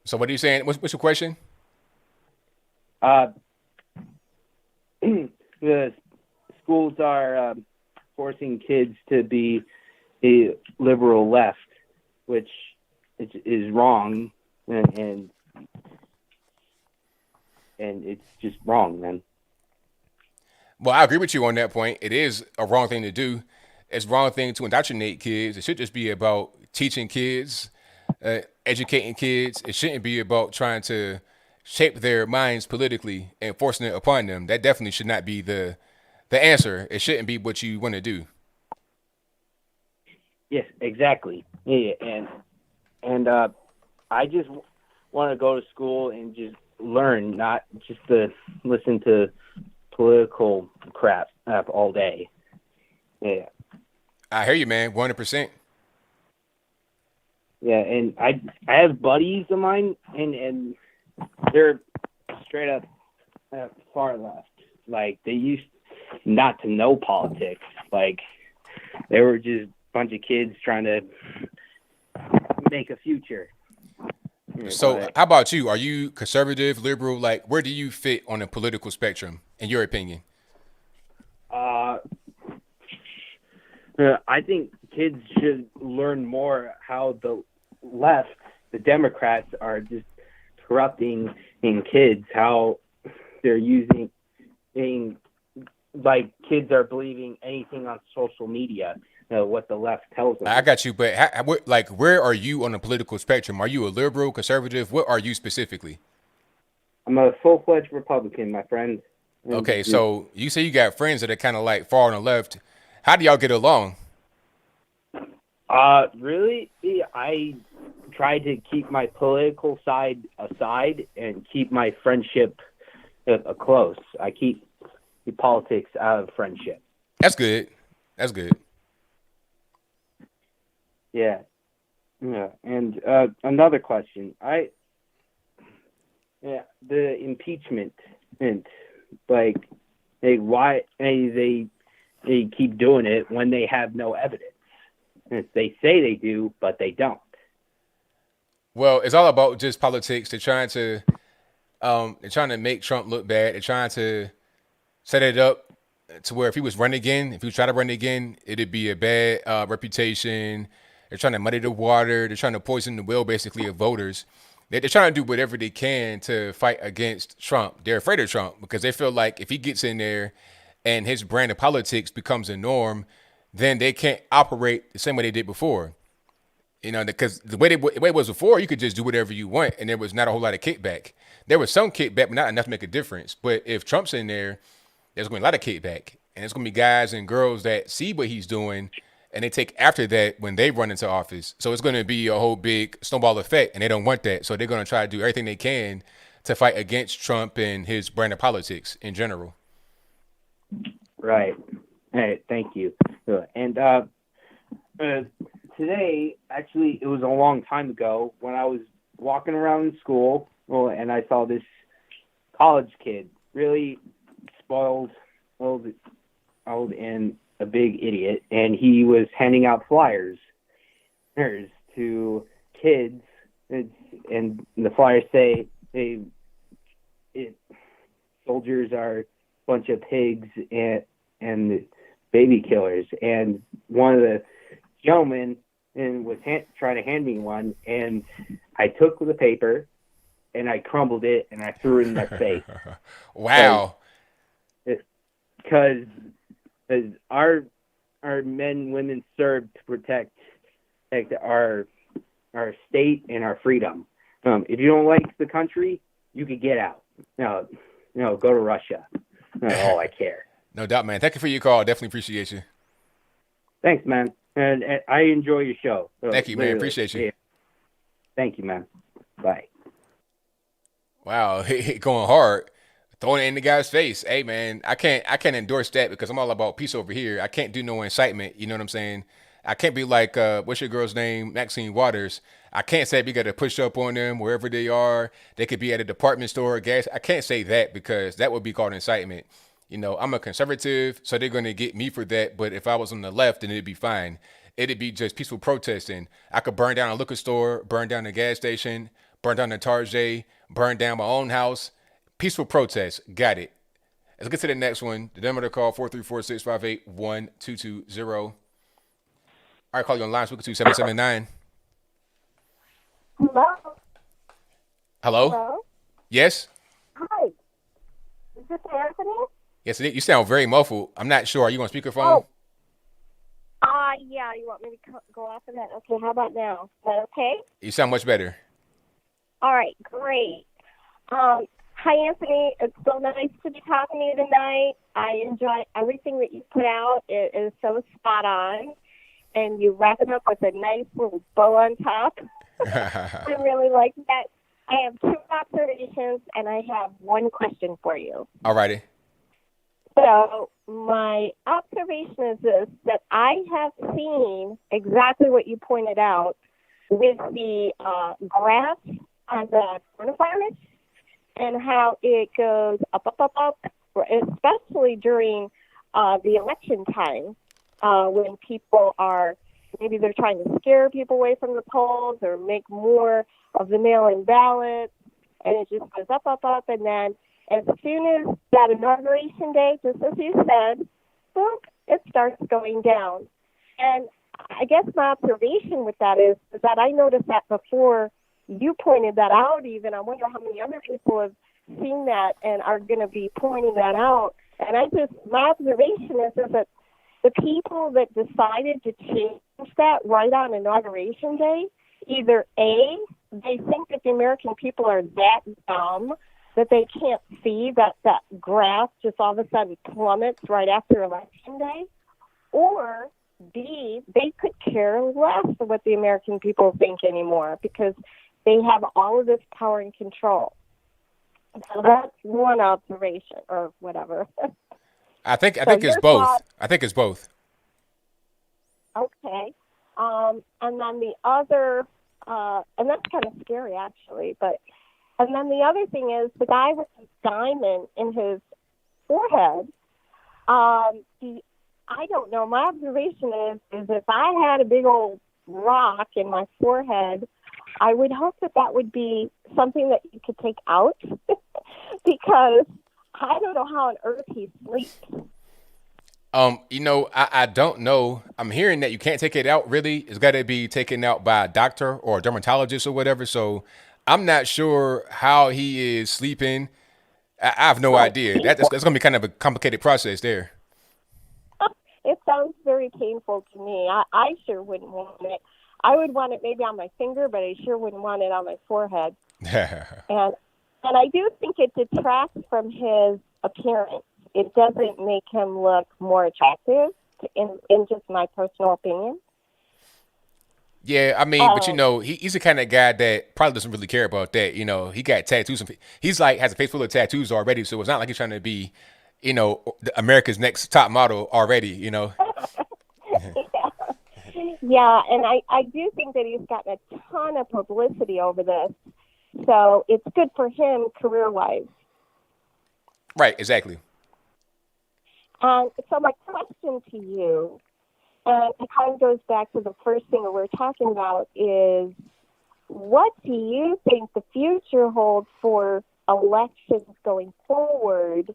So what are you saying? What's your question? The schools are forcing kids to be a liberal left, which is wrong, and it's just wrong, man. Well, I agree with you on that point. It is a wrong thing to do. It's a wrong thing to indoctrinate kids. It should just be about teaching kids, educating kids. It shouldn't be about trying to shape their minds politically and forcing it upon them. That definitely should not be the answer. It shouldn't be what you want to do. Yes, exactly. Yeah, and I just want to go to school and just learn, not just to listen to political crap all day. Yeah. I hear you, man. 100%. Yeah, and I have buddies of mine, and they're straight up far left. Like, they used not to know politics. Like, they were just a bunch of kids trying to make a future. So, how about you? Are you conservative, liberal? Like, where do you fit on the political spectrum, in your opinion? I think kids should learn more how the left, the Democrats, are just corrupting in kids, how they're using, like, kids are believing anything on social media, what the left tells them. I got you, but where are you on the political spectrum? Are you a liberal, conservative? What are you specifically? I'm a full-fledged Republican, my friend. Okay, so you say you got friends that are kind of like far on the left. How do y'all get along? Really? I try to keep my political side aside and keep my friendship close. I keep the politics out of friendship. That's good. That's good. Yeah. And another question. The impeachment, and like why they keep doing it when they have no evidence. They say they do, but they don't. Well, it's all about just politics. They're trying to make Trump look bad. They're trying to set it up to where if he was running again, if he was trying to run again, it'd be a bad reputation. They're trying to muddy the water. They're trying to poison the well, basically, of voters. They're trying to do whatever they can to fight against Trump. They're afraid of Trump because they feel like if he gets in there and his brand of politics becomes a norm, then they can't operate the same way they did before. You know, because the way it was before, you could just do whatever you want, and there was not a whole lot of kickback. There was some kickback, but not enough to make a difference. But if Trump's in there, there's going to be a lot of kickback, and it's going to be guys and girls that see what he's doing, and they take after that when they run into office. So it's going to be a whole big snowball effect, and they don't want that. So they're going to try to do everything they can to fight against Trump and his brand of politics in general. Right. Hey, thank you. And today, actually, it was a long time ago when I was walking around in school, and I saw this college kid, really spoiled, old, and a big idiot, and he was handing out flyers to kids, and the flyers say, soldiers are a bunch of pigs and baby killers, and one of the gentlemen was trying to hand me one, and I took the paper and I crumbled it and I threw it in their face. Wow. Because our men and women serve to protect our state and our freedom. If you don't like the country, you could get out. No, go to Russia. That's all I care. No doubt, man. Thank you for your call. Definitely appreciate you. Thanks, man. And I enjoy your show. So Thank you, man. Appreciate you. Yeah. Thank you, man. Bye. Wow, going hard, throwing it in the guy's face. Hey, man, I can't endorse that because I'm all about peace over here. I can't do no incitement. You know what I'm saying? I can't be like, what's your girl's name, Maxine Waters. I can't say we got to push up on them wherever they are. They could be at a department store, gas. I can't say that because that would be called incitement. You know, I'm a conservative, so they're going to get me for that. But if I was on the left, then it'd be fine. It'd be just peaceful protesting. I could burn down a liquor store, burn down a gas station, burn down a Target, burn down my own house. Peaceful protest. Got it. Let's get to the next one. The number to call, 434-658-1220. All right, call you on line, speaker 2779. Hello? Hello? Hello? Yes? Hi. Is this Anthony? Yes, it is. You sound very muffled. I'm not sure. Are you on speakerphone? Oh. Yeah, you want me to go off of that? Okay, how about now? Is that okay? You sound much better. All right, great. Hi, Anthony. It's so nice to be talking to you tonight. I enjoy everything that you put out. It is so spot on. And you wrap it up with a nice little bow on top. I really like that. I have two observations, and I have one question for you. All righty. So my observation is this, that I have seen exactly what you pointed out with the graph on the coronavirus and how it goes up, especially during the election time when people are, maybe they're trying to scare people away from the polls or make more of the mail-in ballots, and it just goes up, and then as soon as that inauguration day, just as you said, boom, it starts going down. And I guess my observation with that is that I noticed that before you pointed that out even. I wonder how many other people have seen that and are going to be pointing that out. And my observation is that the people that decided to change that right on inauguration day, either A, they think that the American people are that dumb that they can't see that graph just all of a sudden plummets right after election day, or B, they could care less what the American people think anymore because they have all of this power and control. So that's one observation or whatever. I think it's both. I think it's both. Okay. And then the other, and that's kind of scary actually, and then the other thing is the guy with the diamond in his forehead. I don't know. My observation is if I had a big old rock in my forehead, I would hope that would be something that you could take out because I don't know how on earth he sleeps. I don't know. I'm hearing that you can't take it out. Really, it's got to be taken out by a doctor or a dermatologist or whatever. So I'm not sure how he is sleeping. I have no idea. That's going to be kind of a complicated process there. It sounds very painful to me. I sure wouldn't want it. I would want it maybe on my finger, but I sure wouldn't want it on my forehead. and I do think it detracts from his appearance. It doesn't make him look more attractive, in just my personal opinion. Yeah, I mean, but he's the kind of guy that probably doesn't really care about that. You know, he got tattoos. He's like has a face full of tattoos already, so it's not like he's trying to be, America's next top model already. Yeah, and I do think that he's gotten a ton of publicity over this, so it's good for him career-wise. Right, exactly. So my question to you, and it kind of goes back to the first thing that we're talking about, is what do you think the future holds for elections going forward?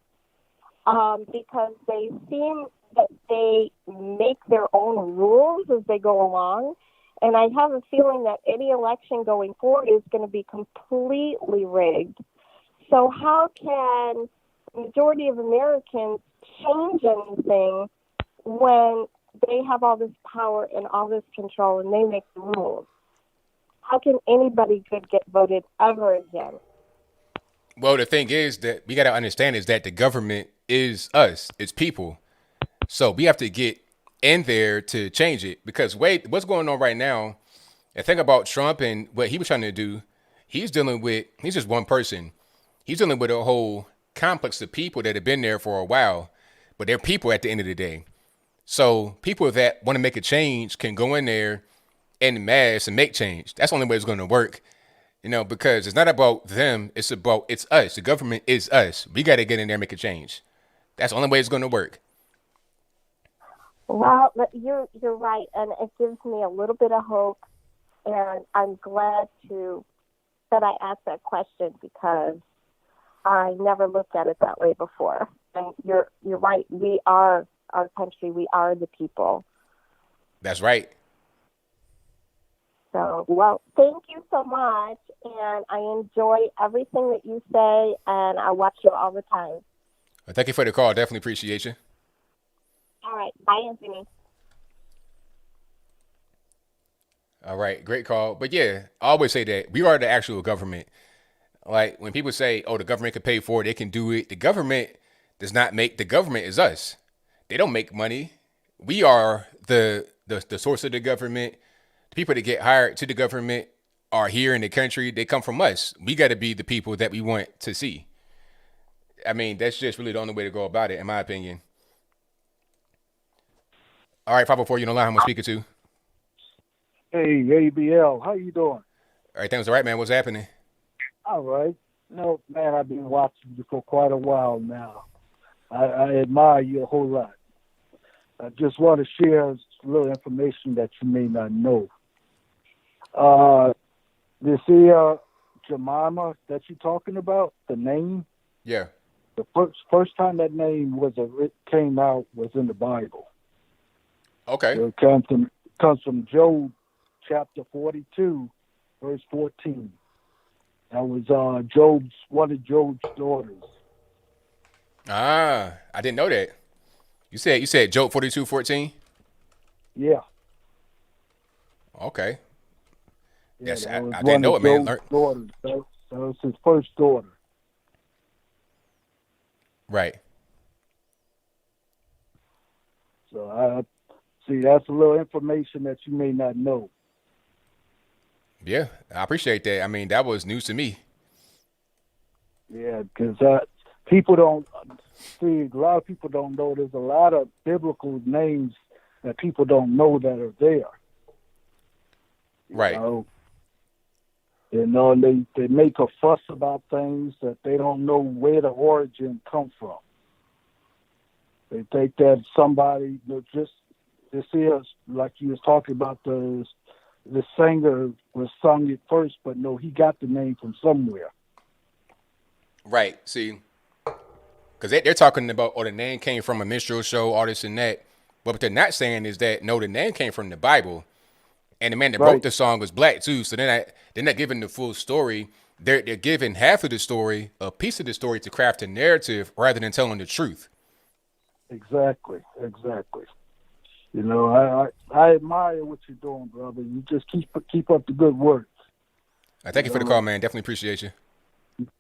Because they seem that they make their own rules as they go along, And I have a feeling that any election going forward is going to be completely rigged. So how can the majority of Americans change anything when they have all this power and all this control and they make the rules? How can anybody good get voted ever again? Well, the thing is that we got to understand is that the government is us, it's people. So we have to get in there to change it because wait, what's going on right now? And think about Trump and what he was trying to do. He's just one person. He's dealing with a whole complex of people that have been there for a while, but they're people at the end of the day. So people that want to make a change can go in there en masse and make change. That's the only way it's going to work. Because it's not about them. It's us. The government is us. We got to get in there and make a change. That's the only way it's going to work. Well, you're right, and it gives me a little bit of hope, and I'm glad that I asked that question because I never looked at it that way before. And you're right. We are our country. We are the people. That's right. So, well, thank you so much, and I enjoy everything that you say, and I watch you all the time. Well, thank you for the call. Definitely appreciate you. All right. Bye, Anthony. All right. Great call. But yeah, I always say that we are the actual government. Like when people say, oh, the government can pay for it, they can do it. The government does not the government is us. They don't make money. We are the source of the government. The people that get hired to the government are here in the country. They come from us. We got to be the people that we want to see. I mean, that's just really the only way to go about it, in my opinion. All right, 504, you know line, I'm speaking to. Hey, ABL, how you doing? Everything's all right, man. What's happening? All right. No, man, I've been watching you for quite a while now. I admire you a whole lot. I just want to share a little information that you may not know. This here, Jemima that you're talking about, the name? Yeah. The first time that name came out was in the Bible. Okay. It comes from Job chapter 42, verse 14. That was one of Job's daughters. Ah, I didn't know that. You said Job 42:14? Yeah. Okay. Yeah, yes, I didn't know it, man. Daughters. That was his first daughter. Right. So I see that's a little information that you may not know. Yeah, I appreciate that. I mean, that was news to me. Yeah, because people don't see. A lot of people don't know. There's a lot of biblical names that people don't know that are there. Right. They make a fuss about things that they don't know where the origin come from. They think that somebody just this is like you was talking about the singer was sung it first, but no, he got the name from somewhere. Right. See, because they're talking about, the name came from a minstrel show, all this and that. But what they're not saying is that, no, the name came from the Bible. And the man that wrote the song was black, too. So they're not giving the full story. They're giving half of the story, a piece of the story to craft a narrative rather than telling the truth. Exactly. I admire what you're doing, brother. You just keep up the good work. I thank you for the call, man. Definitely appreciate you.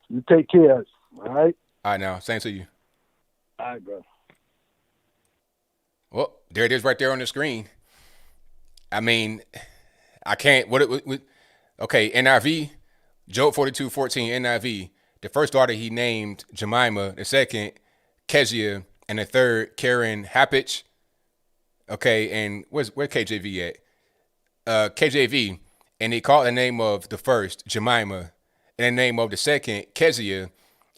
You take care, all right? All right, now. Same to you. All right, bro. Well, there it is right there on the screen. I mean, I can't. Okay, NIV, Job 42:14, NIV. The first daughter he named Jemima, the second Kezia, and the third Karen Hapich. Okay, and where KJV at? KJV, and he called the name of the first Jemima, and the name of the second Kezia,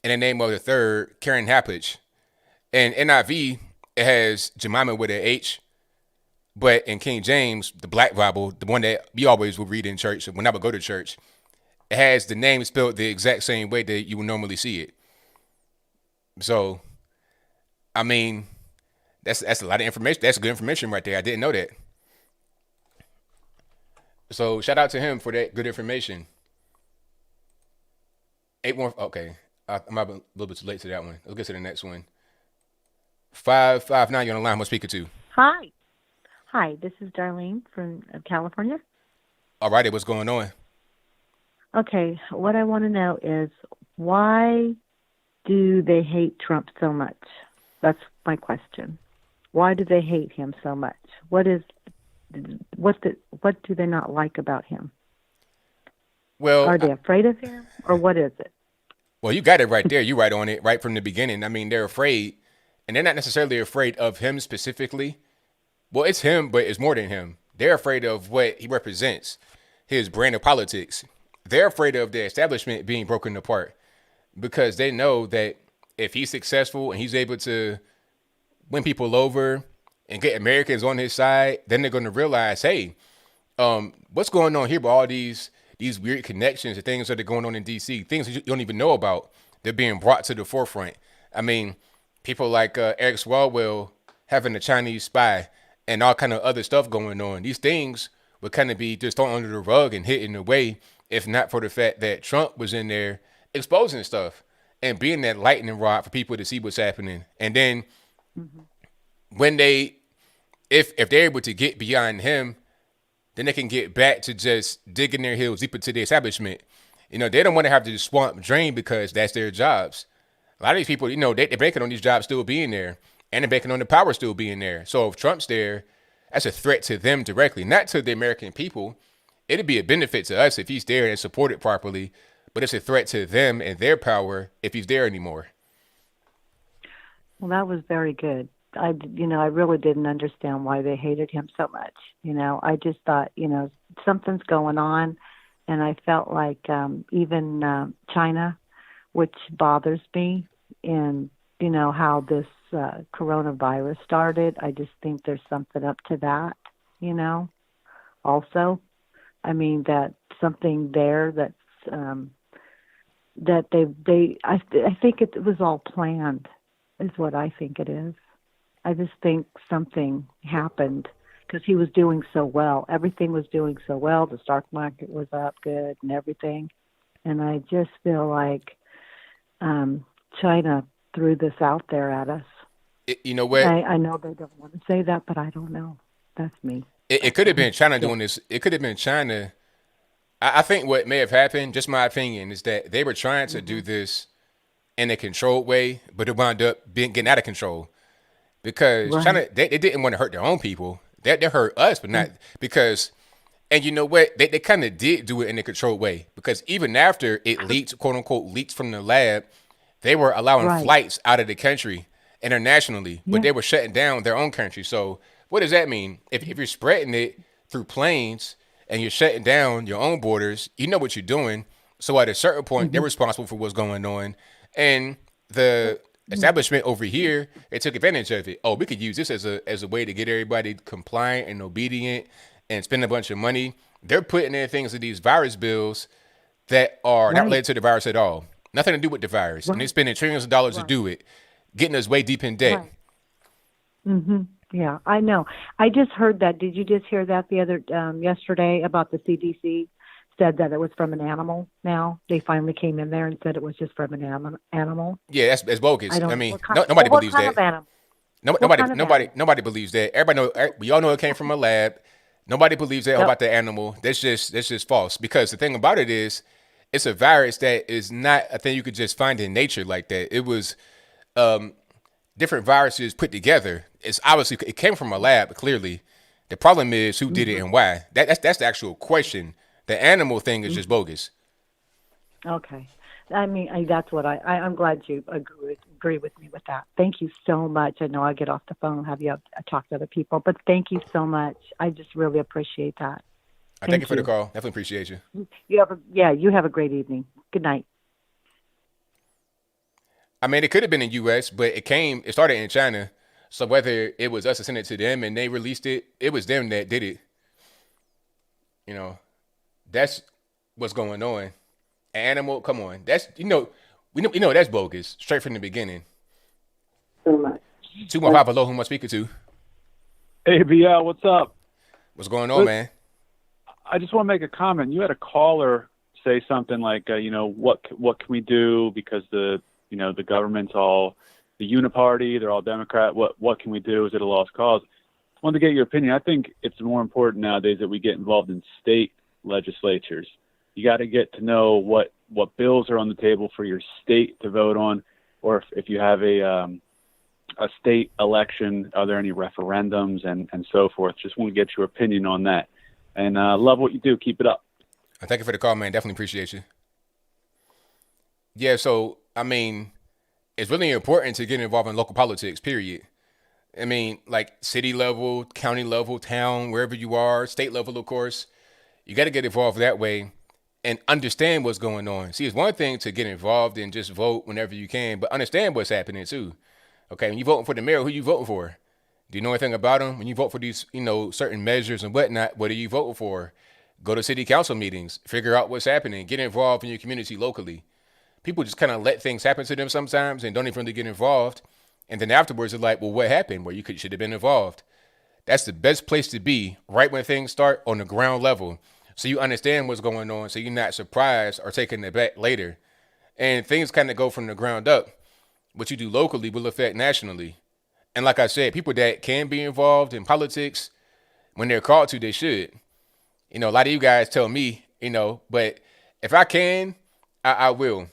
and the name of the third Karen Hapich. And NIV, it has Jemima with an H. But in King James, the Black Bible, the one that we always would read in church when I would go to church, it has the name spelled the exact same way that you would normally see it. So, I mean, that's a lot of information. That's good information right there. I didn't know that. So shout out to him for that good information. 8-1. Okay, I'm a little bit too late to that one. Let's get to the next one. 559. You're on the line. What's speaker to? Hi. Hi, this is Darlene from California. All righty, what's going on? Okay, what I want to know is why do they hate Trump so much? That's my question. Why do they hate him so much? What do they not like about him? Well, are they afraid of him, or what is it? Well, you got it right there. You right on it right from the beginning. I mean, they're afraid, and they're not necessarily afraid of him specifically. Well, it's him, but it's more than him. They're afraid of what he represents, his brand of politics. They're afraid of the establishment being broken apart because they know that if he's successful and he's able to win people over and get Americans on his side, then they're going to realize, hey, what's going on here with all these weird connections and things that are going on in D.C., things that you don't even know about, they're being brought to the forefront. I mean, people like Eric Swalwell having a Chinese spy and all kind of other stuff going on. These things would kind of be just thrown under the rug and hidden away if not for the fact that Trump was in there exposing stuff and being that lightning rod for people to see what's happening. And then when if they're able to get beyond him, then they can get back to just digging their heels deeper to the establishment. You know, they don't want to have to swamp drain because that's their jobs. A lot of these people, you know, they're banking on these jobs still being there, and they're banking on the power still being there. So if Trump's there, that's a threat to them directly, not to the American people. It'd be a benefit to us if he's there and supported properly, but it's a threat to them and their power if he's there anymore. Well, that was very good. I really didn't understand why they hated him so much. You know, I just thought, something's going on. And I felt like even China, which bothers me, and, how this coronavirus started, I just think there's something up to that, also. I mean, that something there that's, that I think it was all planned, is what I think it is. I just think something happened because he was doing so well. Everything was doing so well. The stock market was up good and everything. And I just feel like China threw this out there at us. You know what? I know they don't want to say that, but I don't know. That's me. It could have been China doing this. It could have been China. I think what may have happened, just my opinion, is that they were trying to do this in a controlled way, but it wound up getting out of control. Because China, they didn't want to hurt their own people. They hurt us, but not because, and you know what? They kind of did do it in a controlled way. Because even after it leaked, quote unquote, leaked from the lab, they were allowing flights out of the country internationally, but they were shutting down their own country. So what does that mean? If you're spreading it through planes and you're shutting down your own borders, you know what you're doing. So at a certain point, they're responsible for what's going on. And the establishment over here, they took advantage of it. Oh, we could use this as a way to get everybody compliant and obedient and spend a bunch of money. They're putting in things in these virus bills that are not related to the virus at all. Nothing to do with the virus. And they're spending trillions of dollars to do it, getting us way deep in debt. Yeah, I know. I just heard that. Did you just hear that the other yesterday about the CDC said that it was from an animal now? They finally came in there and said it was just from an animal. Yeah, that's bogus. I mean, nobody believes that. Nobody believes that. We all know it came from a lab. Nobody believes that about the animal. That's just false. Because the thing about it is, it's a virus that is not a thing you could just find in nature like that. It was different viruses put together. It's obviously it came from a lab. Clearly, the problem is who did it and why. That's the actual question. The animal thing is just bogus. Okay. I mean, that's what I'm glad you agree with me with that. Thank you so much. I know I get off the phone and have you talk to other people, but thank you so much. I just really appreciate that. Thank you for the call. Definitely appreciate you. You have a great evening. Good night. I mean, it could have been in U.S., but it started in China. So whether it was us that sent it to them and they released it, it was them that did it. That's what's going on. Animal, come on. That's, we know that's bogus, straight from the beginning. So much. 215 below, who am I speaking to? ABL, what's up? What's going on, man? I just want to make a comment. You had a caller say something like, what can we do because the government's all the uniparty, they're all Democrat. What can we do? Is it a lost cause? I wanted to get your opinion. I think it's more important nowadays that we get involved in state legislatures. You got to get to know what bills are on the table for your state to vote on, or if you have a state election, are there any referendums and so forth? Just want to get your opinion on that. And love what you do. Keep it up. Thank you for the call, man. Definitely appreciate you. Yeah, so, I mean, it's really important to get involved in local politics, period. I mean, like city level, county level, town, wherever you are, state level, of course. You got to get involved that way and understand what's going on. See, it's one thing to get involved and just vote whenever you can, but understand what's happening too. Okay, when you voting for the mayor, who you voting for? Do you know anything about them? When you vote for these, certain measures and whatnot, what are you voting for? Go to city council meetings, figure out what's happening, get involved in your community locally. People just kind of let things happen to them sometimes and don't even really get involved. And then afterwards, they're like, well, what happened? Well, you should have been involved. That's the best place to be right when things start on the ground level. So you understand what's going on. So you're not surprised or taken aback later. And things kind of go from the ground up. What you do locally will affect nationally. And like I said, people that can be involved in politics, when they're called to, they should. A lot of you guys tell me, but if I can, I will.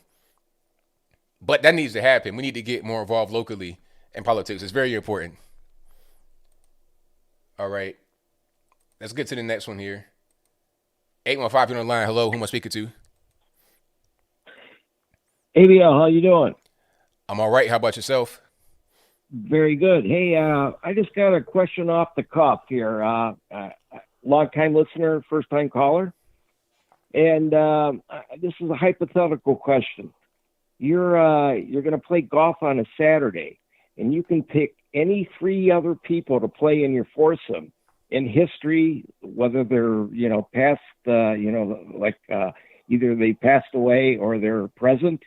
But that needs to happen. We need to get more involved locally in politics. It's very important. All right. Let's get to the next one here. 815 on the line. Hello, who am I speaking to? ABL, how you doing? I'm all right. How about yourself? Very good. Hey, I just got a question off the cuff here. Long-time listener, first-time caller. And this is a hypothetical question. You're going to play golf on a Saturday, and you can pick any three other people to play in your foursome in history, whether they're, past, either they passed away or they're present.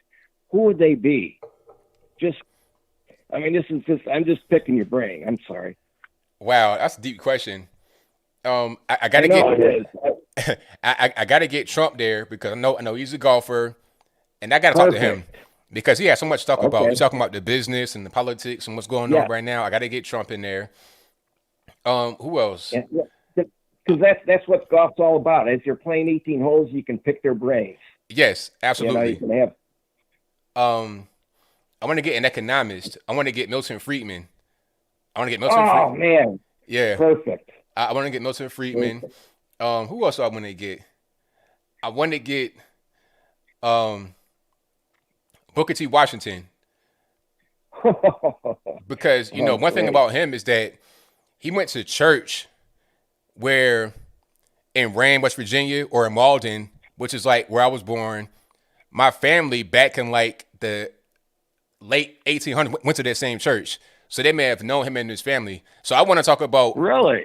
Who would they be? I'm just picking your brain. I'm sorry. Wow, that's a deep question. I gotta get, I gotta get Trump there because I know he's a golfer, and I gotta talk to him because he has so much to talk about. He's talking about the business and the politics and what's going on right now. I gotta get Trump in there. Who else? Because that's what golf's all about. As you're playing 18 holes, you can pick their brains. Yes, absolutely. You can have. I want to get an economist. I want to get Milton Friedman. Friedman. Oh man. Yeah. Perfect. I want to get Milton Friedman. Who else do I want to get? I want to get Booker T. Washington. Because, one thing about him is that he went to church where in Rand, West Virginia, or in Malden, which is like where I was born. My family back in like the late 1800s went to that same church. So they may have known him and his family. So I want to talk about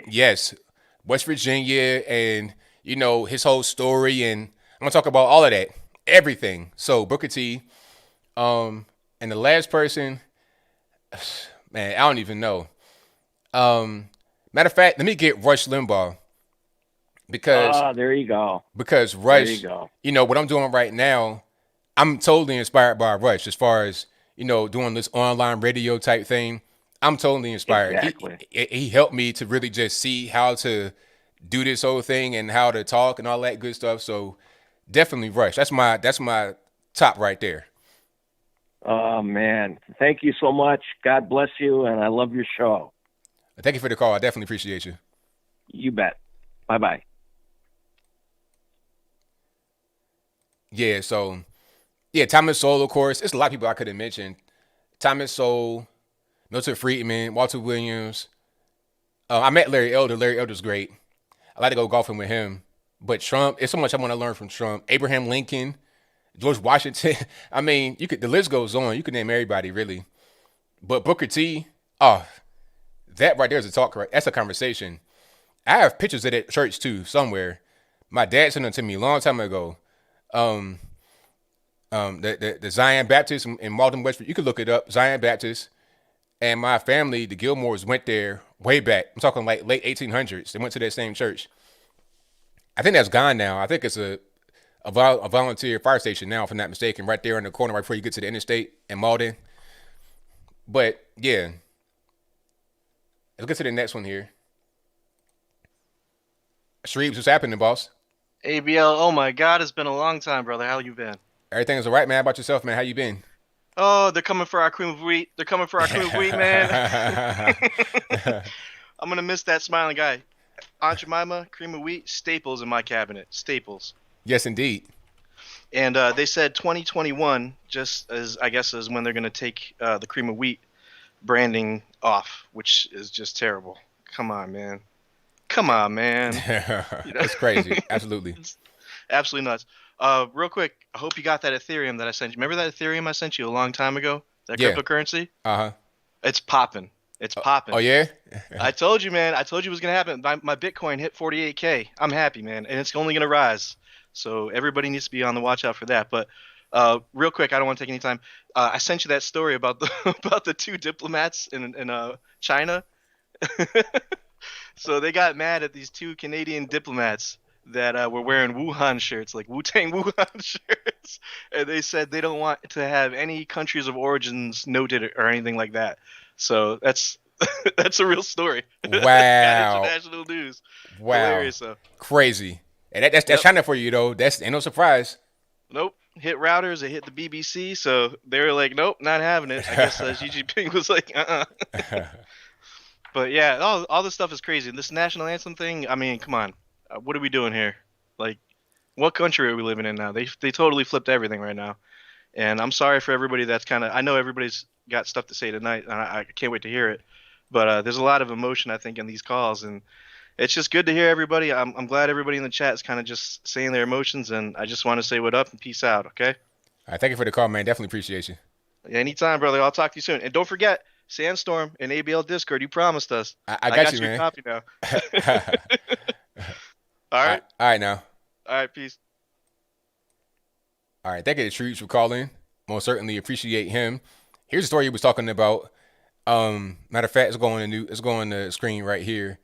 yes, West Virginia and his whole story, and I'm gonna talk about all of that, everything. So Booker T, and the last person, man, I don't even know. Matter of fact, let me get Rush Limbaugh because there you go. Because Rush, what I'm doing right now, I'm totally inspired by Rush as far as doing this online radio type thing. I'm totally inspired. Exactly. He helped me to really just see how to do this whole thing and how to talk and all that good stuff. So definitely Rush. That's my top right there. Oh man, thank you so much. God bless you, and I love your show. Thank you for the call. I definitely appreciate you. You bet. Bye-bye. Yeah. So Thomas Sowell, of course. There's a lot of people I could have mentioned. Thomas Sowell, Milton Friedman, Walter Williams. I met Larry Elder. Larry Elder's great. I like to go golfing with him. But Trump, it's so much I want to learn from Trump. Abraham Lincoln, George Washington. I mean, the list goes on. You can name everybody, really. But Booker T, that right there is a talk, right? That's a conversation. I have pictures of that church, too, somewhere. My dad sent them to me a long time ago. The Zion Baptist in Malden, West Virginia. You could look it up, Zion Baptist. And my family, the Gilmores, went there way back. I'm talking like late 1800s. They went to that same church. I think that's gone now. I think it's a volunteer fire station now, if I'm not mistaken, right there in the corner, right before you get to the interstate in Malden. But yeah, let's get to the next one here. Shreeves, what's happening, boss? ABL, oh my God, it's been a long time, brother. How you been? Everything is all right, man. How about yourself, man? How you been? Oh, they're coming for our cream of wheat. They're coming for our cream of wheat, man. I'm gonna miss that smiling guy. Aunt Jemima, cream of wheat, staples in my cabinet. Staples. Yes, indeed. And they said 2021, just as I guess is when they're gonna take the cream of wheat branding off, which is just terrible. Come on, man. Come on, man. That's crazy. Absolutely. It's absolutely nuts. Real quick, I hope you got that Ethereum that I sent you. Remember that Ethereum I sent you a long time ago? That cryptocurrency? Uh-huh. It's popping. It's popping. Oh, yeah? I told you, man. I told you it was going to happen. My Bitcoin hit 48K. I'm happy, man. And it's only going to rise. So everybody needs to be on the watch out for that. But real quick, I don't want to take any time. I sent you that story about the about the two diplomats in China. So they got mad at these two Canadian diplomats that were wearing Wuhan shirts, like Wu-Tang Wuhan shirts. And they said they don't want to have any countries of origins noted or anything like that. So that's that's a real story. Wow. International news. Wow. Hilarious, though. Crazy. And that's China for you, though. That's ain't no surprise. Nope. Hit routers. It hit the BBC. So they were like, nope, not having it. I guess Xi Jinping was like, But yeah, all this stuff is crazy. This national anthem thing, I mean, come on. What are we doing here? Like, what country are we living in now? They totally flipped everything right now. And I'm sorry for everybody that's kind of, I know everybody's got stuff to say tonight, and I can't wait to hear it. But there's a lot of emotion, I think, in these calls. And it's just good to hear everybody. I'm glad everybody in the chat is kind of just saying their emotions. And I just want to say what up and peace out, okay? All right, thank you for the call, man. Definitely appreciate you. Anytime, brother. I'll talk to you soon. And don't forget, Sandstorm and ABL Discord, you promised us. I got you, your man. copy now. All right. All right, now. All right, peace. All right, thank you to Trees for calling. Most certainly appreciate him. Here's a story he was talking about. Matter of fact, it's going on the screen right here.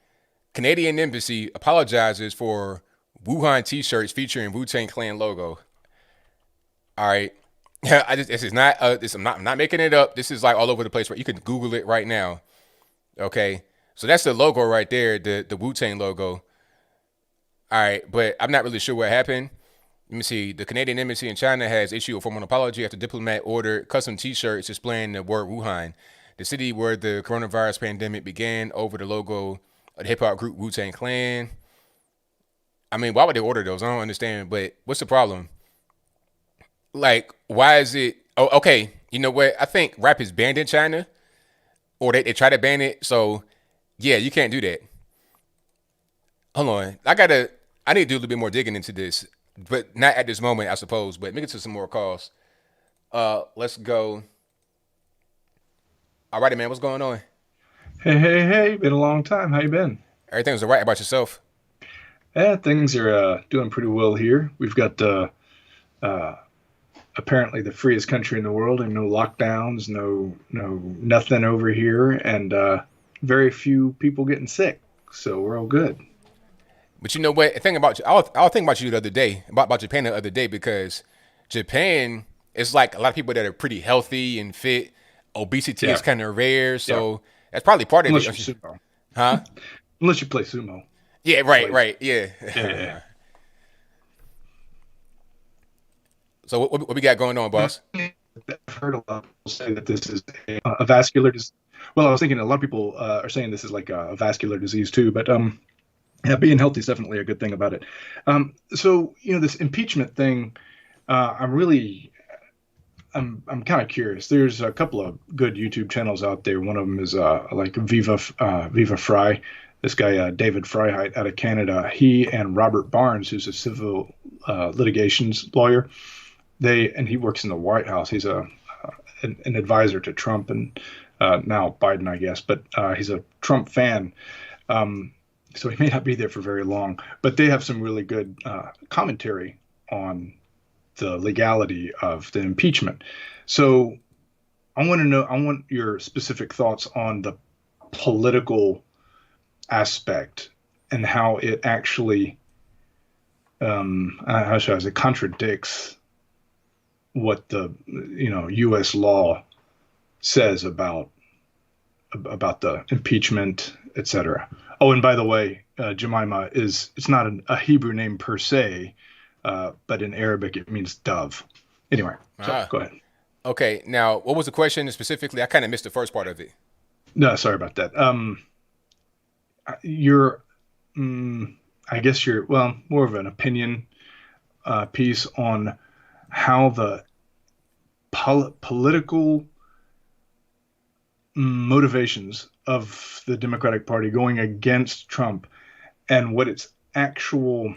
Canadian Embassy apologizes for Wuhan T-shirts featuring Wu-Tang Clan logo. All right. I'm not making it up. This is like all over the place. Right? You can Google it right now. Okay. So that's the logo right there, the Wu-Tang logo. All right, but I'm not really sure what happened. Let me see. The Canadian Embassy in China has issued a formal apology after diplomat ordered custom T-shirts displaying the word Wuhan, the city where the coronavirus pandemic began, over the logo of the hip-hop group Wu-Tang Clan. I mean, why would they order those? I don't understand, but what's the problem? Like, why is it? Oh, okay. You know what? I think rap is banned in China, or they try to ban it. So, yeah, you can't do that. Hold on. I need to do a little bit more digging into this, but not at this moment, I suppose. But make it to some more calls. Let's go. All righty, man. What's going on? Hey. Been a long time. How you been? Everything's all right. About yourself? Yeah, things are doing pretty well here. We've got apparently the freest country in the world, and no lockdowns, no nothing over here, and very few people getting sick. So we're all good. But you know what? I'll think about you the other day, about Japan the other day, because Japan is like a lot of people that are pretty healthy and fit. Obesity is kind of rare, so that's probably part of it. Unless you sumo. Huh? Unless you play sumo. Yeah, right, yeah. Yeah. So what we got going on, boss? I've heard a lot of people say that this is a vascular disease. Well, I was thinking a lot of people are saying this is like a vascular disease too, but yeah, being healthy is definitely a good thing about it. So, this impeachment thing, I'm kind of curious. There's a couple of good YouTube channels out there. One of them is like Viva Fry. This guy, David Freiheit out of Canada, he and Robert Barnes, who's a civil litigations lawyer, and he works in the White House. He's an advisor to Trump and now Biden, I guess, but he's a Trump fan. So he may not be there for very long, but they have some really good commentary on the legality of the impeachment. So I want your specific thoughts on the political aspect and how it actually how should I say, contradicts what the U.S. law says about the impeachment, etc. Oh, and by the way, Jemima it's not a Hebrew name per se, but in Arabic it means dove. Anyway, so go ahead. Okay, now what was the question specifically? I kind of missed the first part of it. No, sorry about that. I guess you're more of an opinion piece on how the political motivations of the Democratic Party going against Trump and what its actual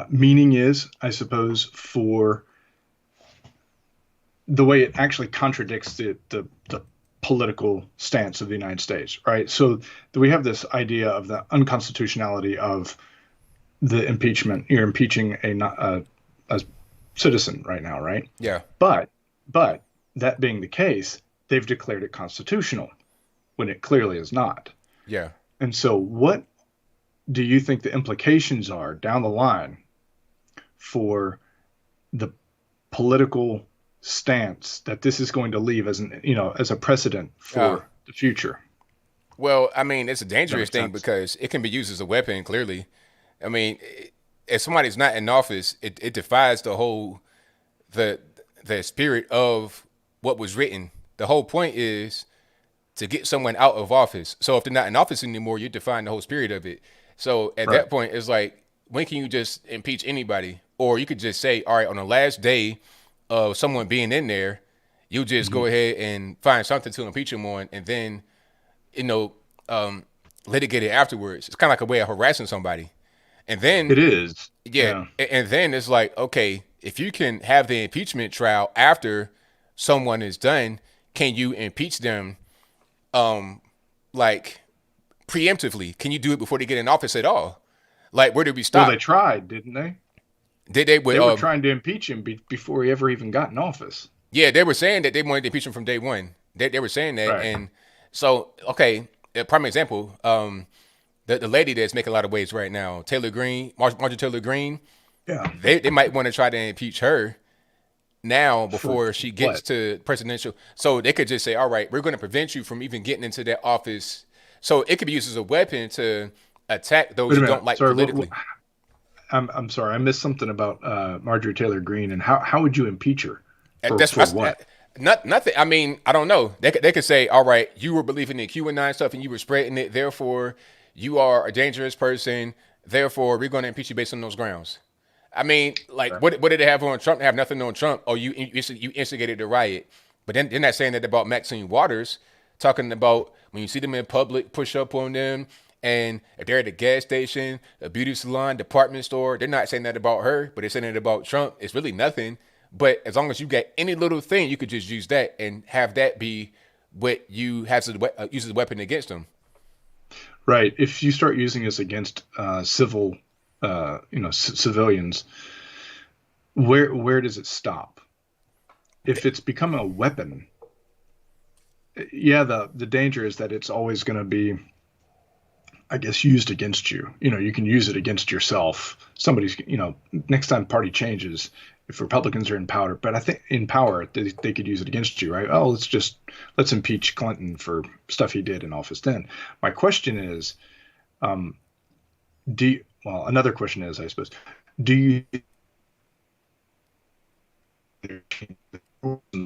meaning is, I suppose, for the way it actually contradicts the political stance of the United States, right? So we have this idea of the unconstitutionality of the impeachment. You're impeaching a citizen right now, right? Yeah. But that being the case, they've declared it constitutional when it clearly is not. Yeah. And so what do you think the implications are down the line for the political stance that this is going to leave as a precedent for the future? Well, I mean, it's a dangerous thing because it can be used as a weapon, clearly. I mean, if somebody's not in office, it defies the whole the spirit of what was written. The whole point is to get someone out of office. So if they're not in office anymore, you define the whole spirit of it. So at that point, it's like, when can you just impeach anybody? Or you could just say, all right, on the last day of someone being in there, you just go ahead and find something to impeach them on, and then, litigate it afterwards. It's kind of like a way of harassing somebody. And then it is. Yeah. And then it's like, okay, if you can have the impeachment trial after someone is done, can you impeach them like preemptively? Can you do it before they get in office at all? Like, where did we stop? Well, they tried, didn't they? Did they? They were trying to impeach him before he ever even got in office. Yeah, they were saying that they wanted to impeach him from day one. They were saying that. Right. And so, okay, a prime example, the lady that's making a lot of waves right now, Marjorie Taylor Greene, yeah, they might want to try to impeach her now before she gets to presidential. So they could just say, all right, we're going to prevent you from even getting into that office. So it could be used as a weapon to attack those who don't like politically. I'm sorry, I missed something about Marjorie Taylor Greene, and how would you impeach her? For what? Nothing. I mean, I don't know. They could say, all right, you were believing in QAnon stuff and you were spreading it, therefore you are a dangerous person, therefore we're going to impeach you based on those grounds. I mean, like, what did they have on Trump? They have nothing on Trump. Oh, you instigated the riot. But then they're not saying that about Maxine Waters, talking about when you see them in public, push up on them. And if they're at a gas station, a beauty salon, department store, they're not saying that about her, but they're saying it about Trump. It's really nothing. But as long as you get any little thing, you could just use that and have that be what you have to use as a weapon against them. Right. If you start using this against civilians, where does it stop? If it's become a weapon, yeah, the danger is that it's always going to be, I guess, used against you. You can use it against yourself. Somebody's, next time party changes, if Republicans are in power, but I think in power, they could use it against you, right? Oh, let's impeach Clinton for stuff he did in office then. My question is, another question is, I suppose, do you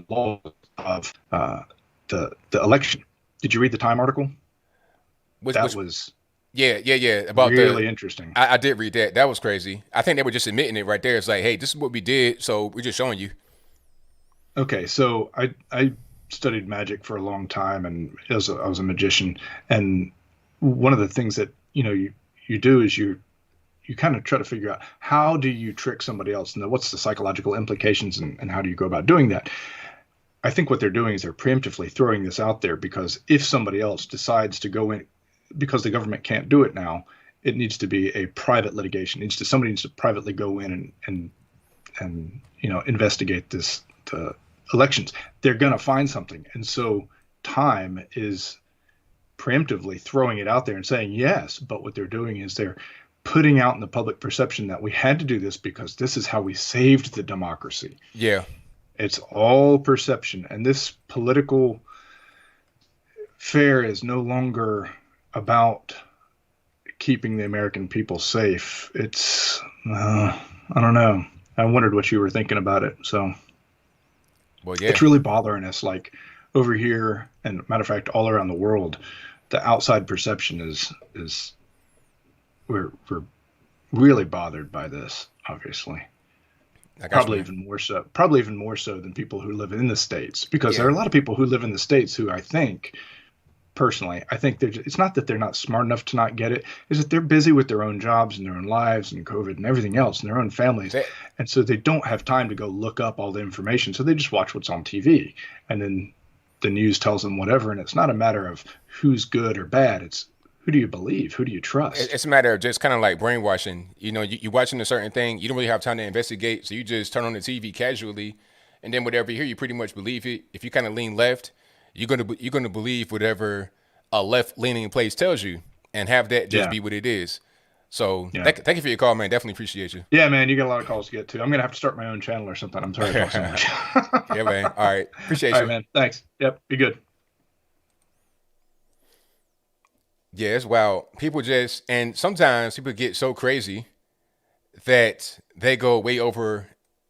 law of the election? Did you read the Time article? Yeah. About really interesting. I did read that. That was crazy. I think they were just admitting it right there. It's like, hey, this is what we did, so we're just showing you. Okay, so I studied magic for a long time, and I was a magician. And one of the things that you do is you kind of try to figure out, how do you trick somebody else, and what's the psychological implications, and how do you go about doing that? I think what they're doing is they're preemptively throwing this out there, because if somebody else decides to go in, because the government can't do it now, it needs to be a private litigation. Somebody needs to privately go in and investigate the elections. They're going to find something. And so Time is preemptively throwing it out there and saying yes, but what they're doing is they're putting out in the public perception that we had to do this because this is how we saved the democracy. Yeah. It's all perception. And this political fair is no longer about keeping the American people safe. It's, I don't know. I wondered what you were thinking about it. So well, yeah. It's really bothering us. Like over here, and matter of fact, all around the world, the outside perception is we're really bothered by this, obviously. Probably even more so than people who live in the States, because there are a lot of people who live in the States who I think it's not that they're not smart enough to not get it, is that they're busy with their own jobs and their own lives and COVID and everything else and their own families. And so they don't have time to go look up all the information. So they just watch what's on TV, and then the news tells them whatever. And it's not a matter of who's good or bad. It's who do you believe? Who do you trust? It's a matter of just kind of like brainwashing. You know, you're watching a certain thing. You don't really have time to investigate. So you just turn on the TV casually, and then whatever you hear, you pretty much believe it. If you kind of lean left, you're gonna believe whatever a left-leaning place tells you, and have that just be what it is. So thank you for your call, man. Definitely appreciate you. Yeah, man, you got a lot of calls to get to. I'm gonna have to start my own channel or something. I'm sorry about so much. Yeah, man. All right, appreciate you. All right, man. Thanks. Yep, be good. Yeah, it's wild. And sometimes people get so crazy that they go way over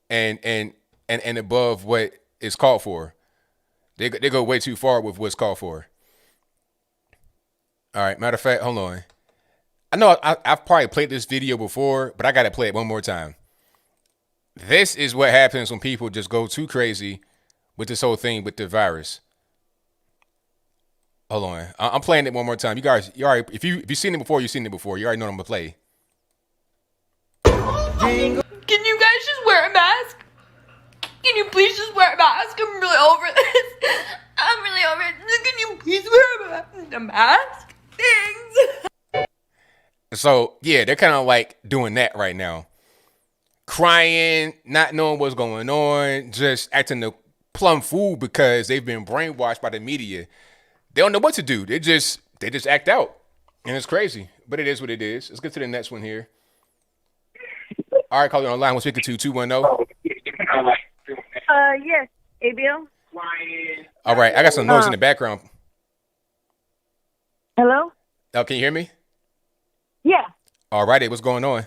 and above what is called for. They go way too far with what's called for. All right, matter of fact, hold on. I know I've probably played this video before, but I got to play it one more time. This is what happens when people just go too crazy with this whole thing with the virus. Hold on. I'm playing it one more time. You already, if you've seen it before, you've seen it before. You already know what I'm going to play. Can you guys just wear a mask? Can you please just wear a mask? I'm really over this. I'm really over it. Can you please wear a mask? Thanks. So, yeah, they're kind of like doing that right now. Crying, not knowing what's going on, just acting the plum fool because they've been brainwashed by the media. They don't know what to do. They just act out. And it's crazy. But it is what it is. Let's get to the next one here. All right, call you on the line. We're speaking to 210. Yes, ABL. All right, I got some noise in the background. Hello? Oh, can you hear me? Yeah. All righty, what's going on?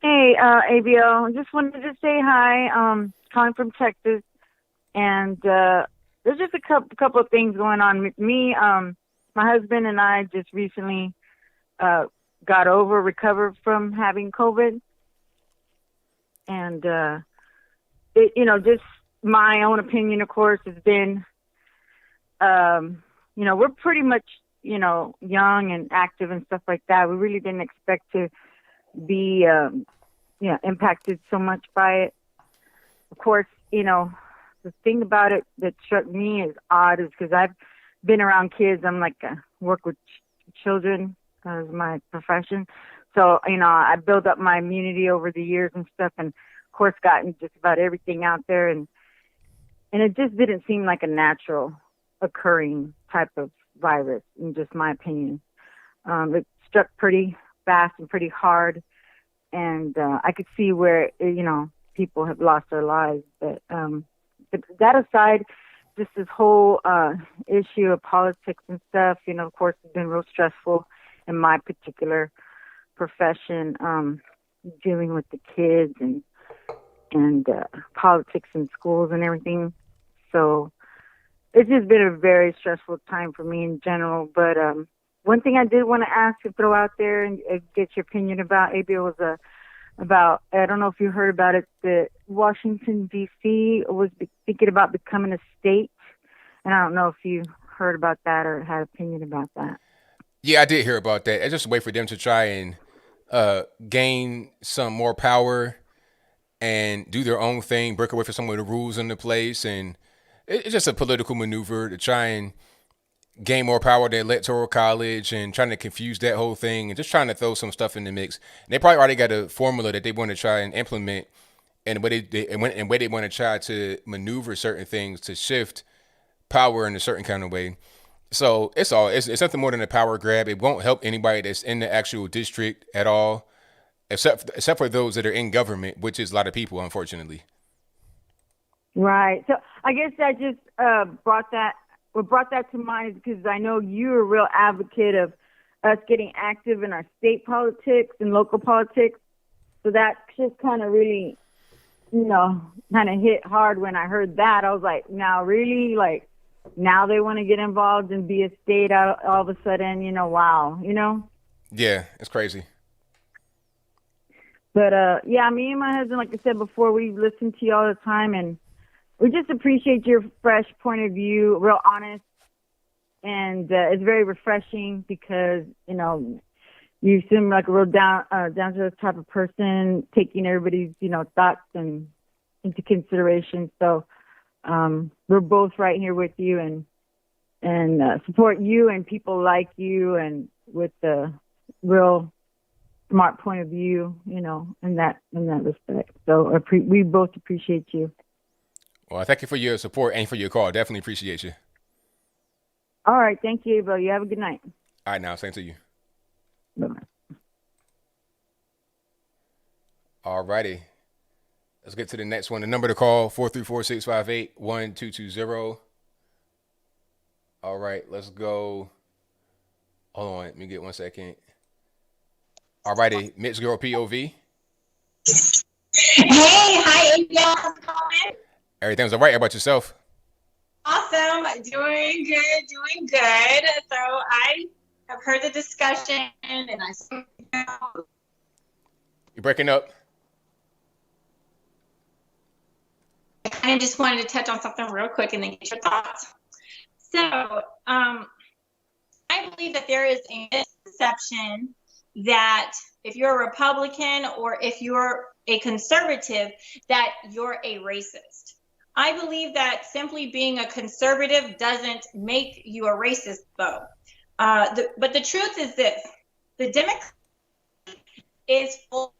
Hey, ABL. Just wanted to say hi. Calling from Texas. And there's just a couple of things going on with me. My husband and I just recently recovered from having COVID. And, just my own opinion, of course, has been, we're pretty much, young and active and stuff like that. We really didn't expect to be, impacted so much by it. Of course, the thing about it that struck me as odd is because I've been around kids. I'm like, work with children as my profession. So, I built up my immunity over the years and stuff, and of course gotten just about everything out there. And it just didn't seem like a natural occurring type of virus, in just my opinion. It struck pretty fast and pretty hard. And I could see where, people have lost their lives. But that aside, just this whole issue of politics and stuff, of course, has been real stressful in my particular profession, dealing with the kids and politics in schools and everything. So it's just been a very stressful time for me in general. But one thing I did want to ask and throw out there and get your opinion about, ABL, was about, I don't know if you heard about it, that Washington, D.C. was thinking about becoming a state. And I don't know if you heard about that or had opinion about that. Yeah, I did hear about that. I just wait for them to try and gain some more power and do their own thing, break away from some of the rules in the place. And it's just a political maneuver to try and gain more power at the electoral college and trying to confuse that whole thing and just trying to throw some stuff in the mix. And they probably already got a formula that they want to try and implement, and way they want to try to maneuver certain things to shift power in a certain kind of way. So it's nothing more than a power grab. It won't help anybody that's in the actual district at all, except for those that are in government, which is a lot of people, unfortunately. Right. So I guess that just brought that to mind because I know you're a real advocate of us getting active in our state politics and local politics. So that just kind of really, kind of hit hard when I heard that. I was like, now really, like, now they want to get involved and be a state all of a sudden, wow, Yeah, it's crazy. But, yeah, me and my husband, like I said before, we listen to you all the time, and we just appreciate your fresh point of view, real honest, and it's very refreshing because, you seem like a real down to earth type of person, taking everybody's, thoughts and into consideration. So we're both right here with you and support you and people like you and with the real smart point of view, in that respect. So we both appreciate you. Well, thank you for your support and for your call. Definitely appreciate you. All right. Thank you, ABL. You have a good night. All right, now, same to you. Bye-bye. All righty. Let's get to the next one. The number to call, 434-658-1220. All right, let's go. Hold on, let me get 1 second. All righty, Mixed Girl POV. Hey, hi, ABL. How's it going? Everything's all right. How about yourself? Awesome. Doing good. So I have heard the discussion and You're breaking up. I kind of just wanted to touch on something real quick and then get your thoughts. So I believe that there is a misconception that if you're a Republican or if you're a conservative, that you're a racist. I believe that simply being a conservative doesn't make you a racist, though. But the truth is this: the Democrat is full.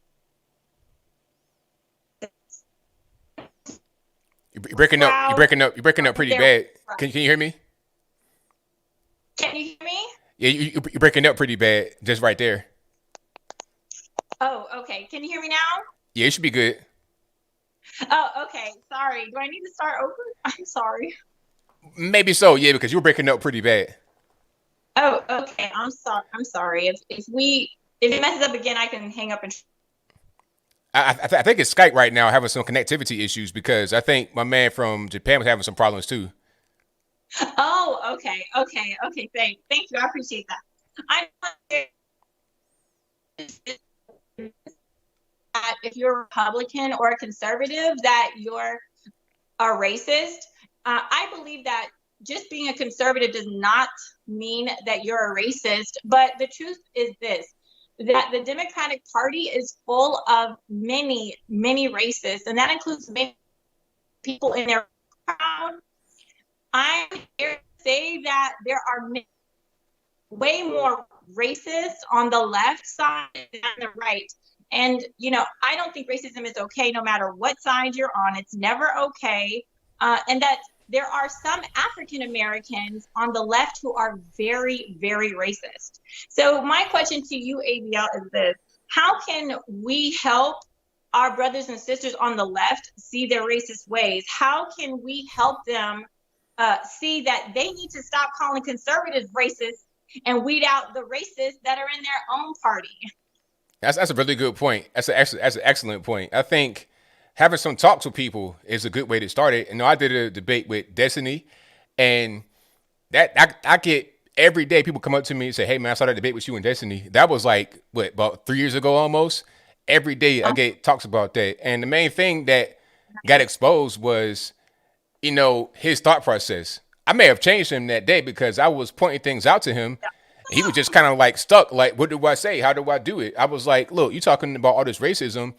You're breaking up. You're breaking up pretty bad. Can you hear me? Can you hear me? Yeah, you're breaking up pretty bad. Just right there. Oh, okay. Can you hear me now? Yeah, it should be good. Oh, okay. Sorry. Do I need to start over? I'm sorry. Maybe so. Yeah, because you were breaking up pretty bad. Oh, okay. I'm sorry. If it messes up again, I can hang up and. I think it's Skype right now having some connectivity issues because I think my man from Japan was having some problems too. Oh, okay. Thank you. I appreciate that. If you're a Republican or a conservative, that you're a racist. I believe that just being a conservative does not mean that you're a racist. But the truth is this: that the Democratic Party is full of many, many racists, and that includes many people in their crowd. I'm here to say that there are way more racists on the left side than the right. And, I don't think racism is okay no matter what side you're on. It's never okay. And that there are some African Americans on the left who are very, very racist. So my question to you, ABL, is this: how can we help our brothers and sisters on the left see their racist ways? How can we help them see that they need to stop calling conservatives racist and weed out the racists that are in their own party? That's a really good point. That's an excellent point. I think having some talks with people is a good way to start it. And I did a debate with Destiny, and that I get every day people come up to me and say, "Hey man, I saw that debate with you and Destiny." That was like about 3 years ago almost. Every day I get talks about that, and the main thing that got exposed was, his thought process. I may have changed him that day because I was pointing things out to him. He was just kind of like stuck. Like, what do I say? How do I do it? I was like, look, you're talking about all this racism,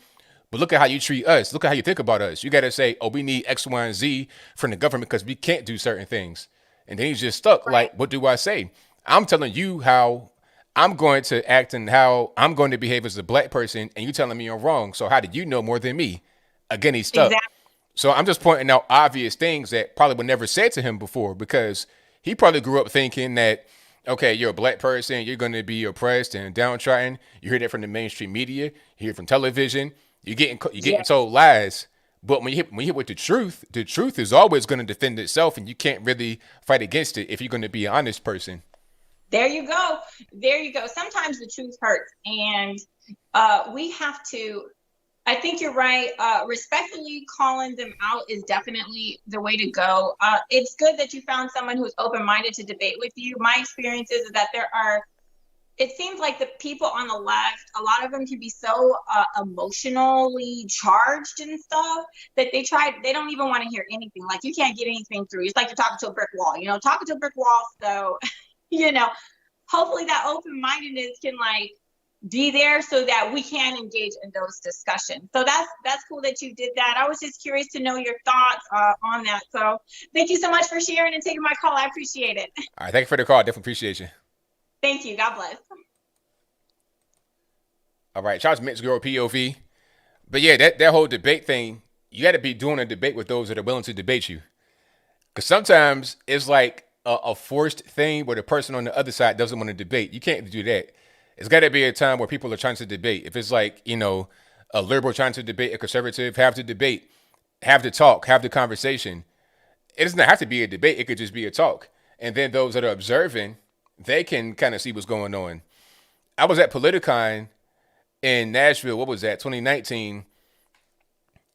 but look at how you treat us. Look at how you think about us. You got to say, oh, we need X, Y, and Z from the government because we can't do certain things. And then he's just stuck. Right. Like, what do I say? I'm telling you how I'm going to act and how I'm going to behave as a black person, and you telling me I'm wrong. So how did you know more than me? Again, he's stuck. Exactly. So I'm just pointing out obvious things that probably were never said to him before because He probably grew up thinking that, okay, you're a black person, you're going to be oppressed and downtrodden. You hear that from the mainstream media, you hear it from television. You're getting told lies. But when you hit with the truth is always going to defend itself, and you can't really fight against it if you're going to be an honest person. There you go. Sometimes the truth hurts, and we have to. I think you're right. Respectfully calling them out is definitely the way to go. It's good that you found someone who's open-minded to debate with you. My experience is that it seems like the people on the left, a lot of them can be so emotionally charged and stuff that they don't even want to hear anything. Like, you can't get anything through. It's like you're talking to a brick wall, talking to a brick wall. So, hopefully that open-mindedness can be there so that we can engage in those discussions. So that's cool that you did that. I was just curious to know your thoughts on that. So thank you so much for sharing and taking my call. I appreciate it. All right, thank you for the call. Definitely appreciate you. Thank you. God bless. All right, shout out to Mixed Girl POV. But yeah, that whole debate thing, you got to be doing a debate with those that are willing to debate you. Because sometimes it's like a forced thing where the person on the other side doesn't want to debate. You can't do that. It's got to be a time where people are trying to debate. If it's like, a liberal trying to debate a conservative, have to debate, have the talk, have the conversation. It doesn't have to be a debate. It could just be a talk. And then those that are observing, they can kind of see what's going on. I was at Politicon in Nashville, what was that, 2019,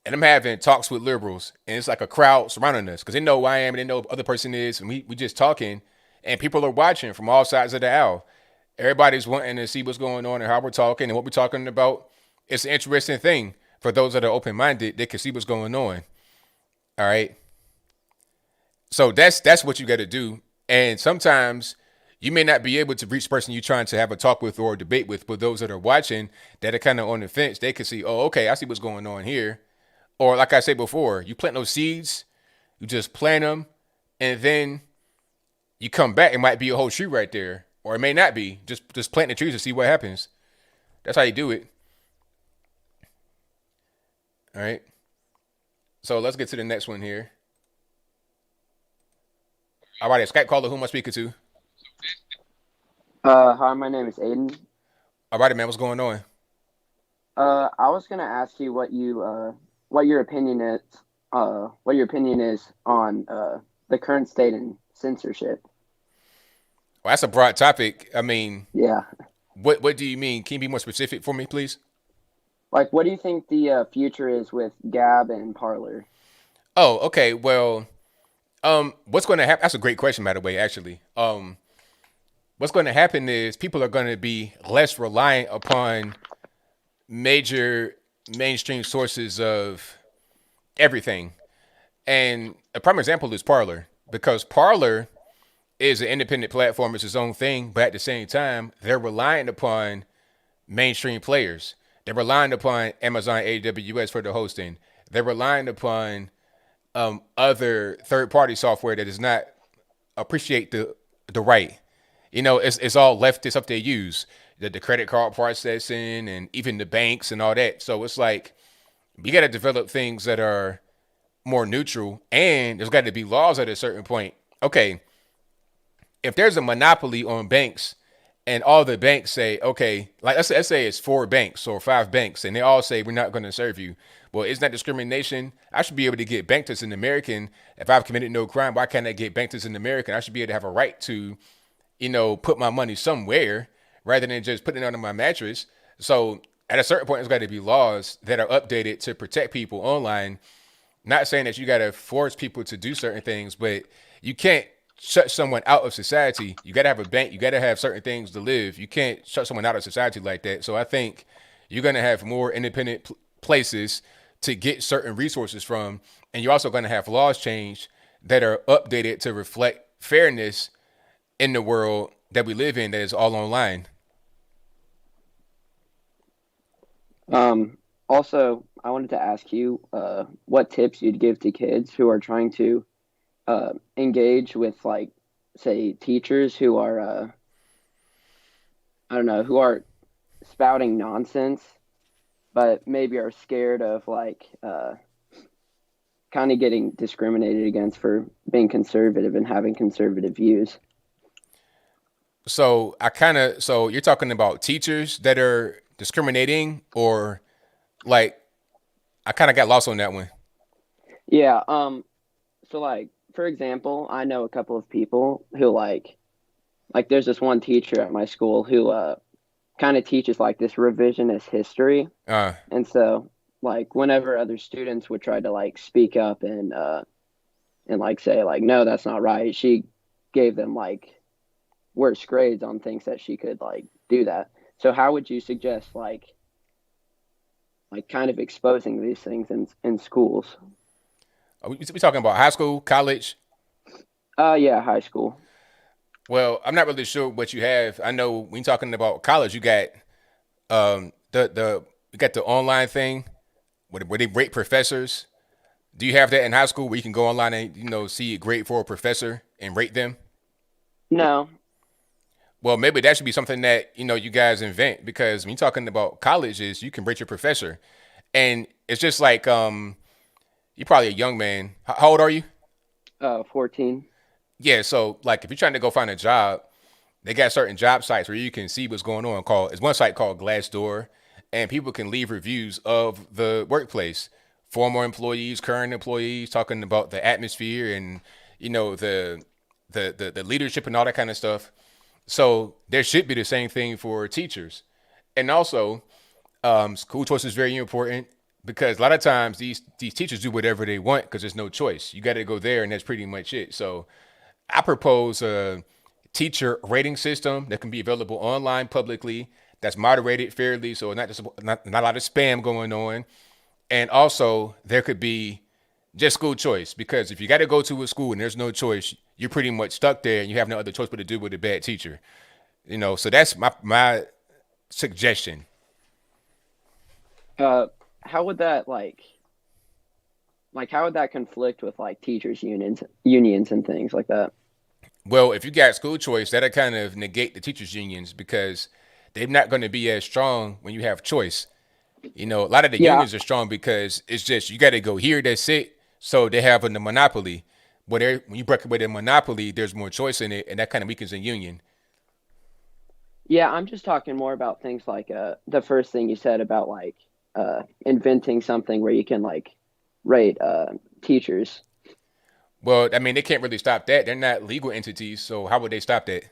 and I'm having talks with liberals, and it's like a crowd surrounding us because they know who I am and they know who the other person is, and we just talking, and people are watching from all sides of the aisle. Everybody's wanting to see what's going on and how we're talking and what we're talking about. It's an interesting thing for those that are open-minded. They can see what's going on. All right. So that's what you got to do. And sometimes you may not be able to reach the person you're trying to have a talk with or a debate with, but those that are watching that are kind of on the fence, they can see, oh, okay, I see what's going on here. Or like I said before, you plant those seeds, you just plant them, and then you come back. It might be a whole tree right there. Or it may not be. Just plant the trees to see what happens. That's how you do it. All right. So let's get to the next one here. All right, Skype caller, who am I speaking to? Hi, my name is Aiden. All right, man, what's going on? I was gonna ask you what your opinion is. What your opinion is on the current state in censorship. Well, that's a broad topic. I mean, yeah. What do you mean? Can you be more specific for me, please? Like, what do you think the future is with Gab and Parler? Oh, okay. Well, what's going to happen? That's a great question, by the way, actually. What's going to happen is people are going to be less reliant upon major mainstream sources of everything. And a prime example is Parler, because Parler is an independent platform. It's its own thing, but at the same time, they're relying upon mainstream players. They're relying upon Amazon AWS for the hosting. They're relying upon other third-party software that does not appreciate the right. It's all left. It's up they use the credit card processing and even the banks and all that. So it's like you got to develop things that are more neutral, and there's got to be laws at a certain point. Okay. If there's a monopoly on banks and all the banks say, okay, like let's say it's 4 banks or 5 banks and they all say, we're not going to serve you. Well, isn't that discrimination? I should be able to get banked as an American. If I've committed no crime, why can't I get banked as an American? I should be able to have a right to, put my money somewhere rather than just putting it under my mattress. So at a certain point, there's got to be laws that are updated to protect people online. Not saying that you got to force people to do certain things, but you can't shut someone out of society. You got to have a bank. You got to have certain things to live. You can't shut someone out of society like that. So I think you're going to have more independent places to get certain resources from. And you're also going to have laws change that are updated to reflect fairness in the world that we live in that is all online. Also, I wanted to ask you what tips you'd give to kids who are trying to engage with, like, say, teachers who are, who are spouting nonsense, but maybe are scared of, like, kind of getting discriminated against for being conservative and having conservative views. So so you're talking about teachers that are discriminating, or like, I kind of got lost on that one. Yeah. So like, for example, I know a couple of people who like there's this one teacher at my school who kind of teaches like this revisionist history. And so like whenever other students would try to like speak up and like say like, no, that's not right, she gave them like worse grades on things that she could like do that. So how would you suggest like kind of exposing these things in schools? Are we talking about high school, college? Yeah, high school. Well, I'm not really sure what you have. I know when you're talking about college, you got you got the online thing where they rate professors. Do you have that in high school where you can go online and see a grade for a professor and rate them? No. Well, maybe that should be something that you guys invent, because when you're talking about colleges, you can rate your professor, and it's just like you're probably a young man. How old are you? 14. Yeah, so like if you're trying to go find a job, they got certain job sites where you can see what's going on. It's one site called Glassdoor, and people can leave reviews of the workplace. Former employees, current employees, talking about the atmosphere and the leadership and all that kind of stuff. So there should be the same thing for teachers. And also, school choice is very important, because a lot of times these teachers do whatever they want because there's no choice. You got to go there, and that's pretty much it. So I propose a teacher rating system that can be available online publicly, that's moderated fairly, so not a lot of spam going on. And also there could be just school choice, because if you got to go to a school and there's no choice, you're pretty much stuck there and you have no other choice but to do with a bad teacher. So that's my suggestion. How would that how would that conflict with like teachers unions and things like that? Well, if you got school choice, that'll kind of negate the teachers unions, because they're not going to be as strong when you have choice. A lot of the unions are strong because it's just you got to go here, that's it. So they have a monopoly. But when you break away the monopoly, there's more choice in it, and that kind of weakens the union. Yeah, I'm just talking more about things like the first thing you said about like inventing something where you can like rate teachers. Well, I mean, they can't really stop that. They're not legal entities, so how would they stop that?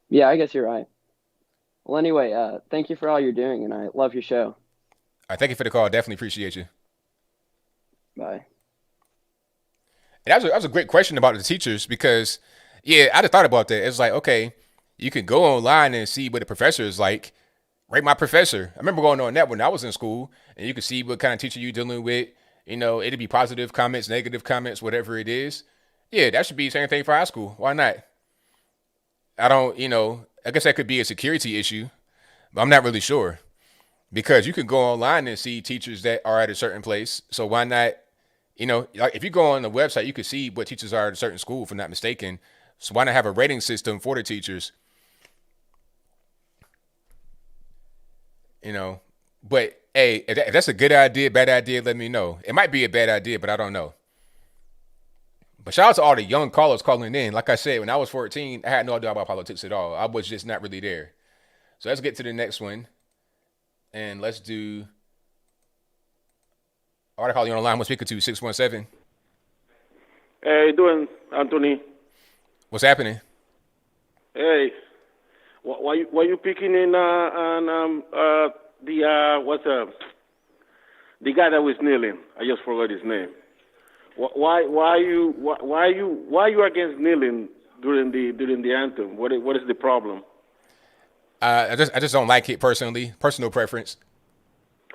Yeah, I guess you're right. Well, anyway, thank you for all you're doing, and I love your show. Thank you for the call. Definitely appreciate you. Bye. And that was a great question about the teachers, because, yeah, I just thought about that. It's like, okay, you can go online and see what the professor is like. Rate my professor. I remember going on that when I was in school, and you could see what kind of teacher you're dealing with. It'd be positive comments, negative comments, whatever it is. Yeah, that should be the same thing for high school. Why not? I guess that could be a security issue, but I'm not really sure, because you can go online and see teachers that are at a certain place. So why not, like if you go on the website, you can see what teachers are at a certain school, if I'm not mistaken. So why not have a rating system for the teachers? But hey, if that's a good idea, bad idea, let me know. It might be a bad idea, but I don't know. But shout out to all the young callers calling in. Like I said, when I was 14, I had no idea about politics at all. I was just not really there. So let's get to the next one. And let's do... All right, call you on the line. We're speaking to 617. Hey, how you doing, Anthony? What's happening? Hey, why you picking in on the guy that was kneeling? I just forgot his name. Why are you against kneeling during the anthem? What is the problem? I just don't like it personally. Personal preference.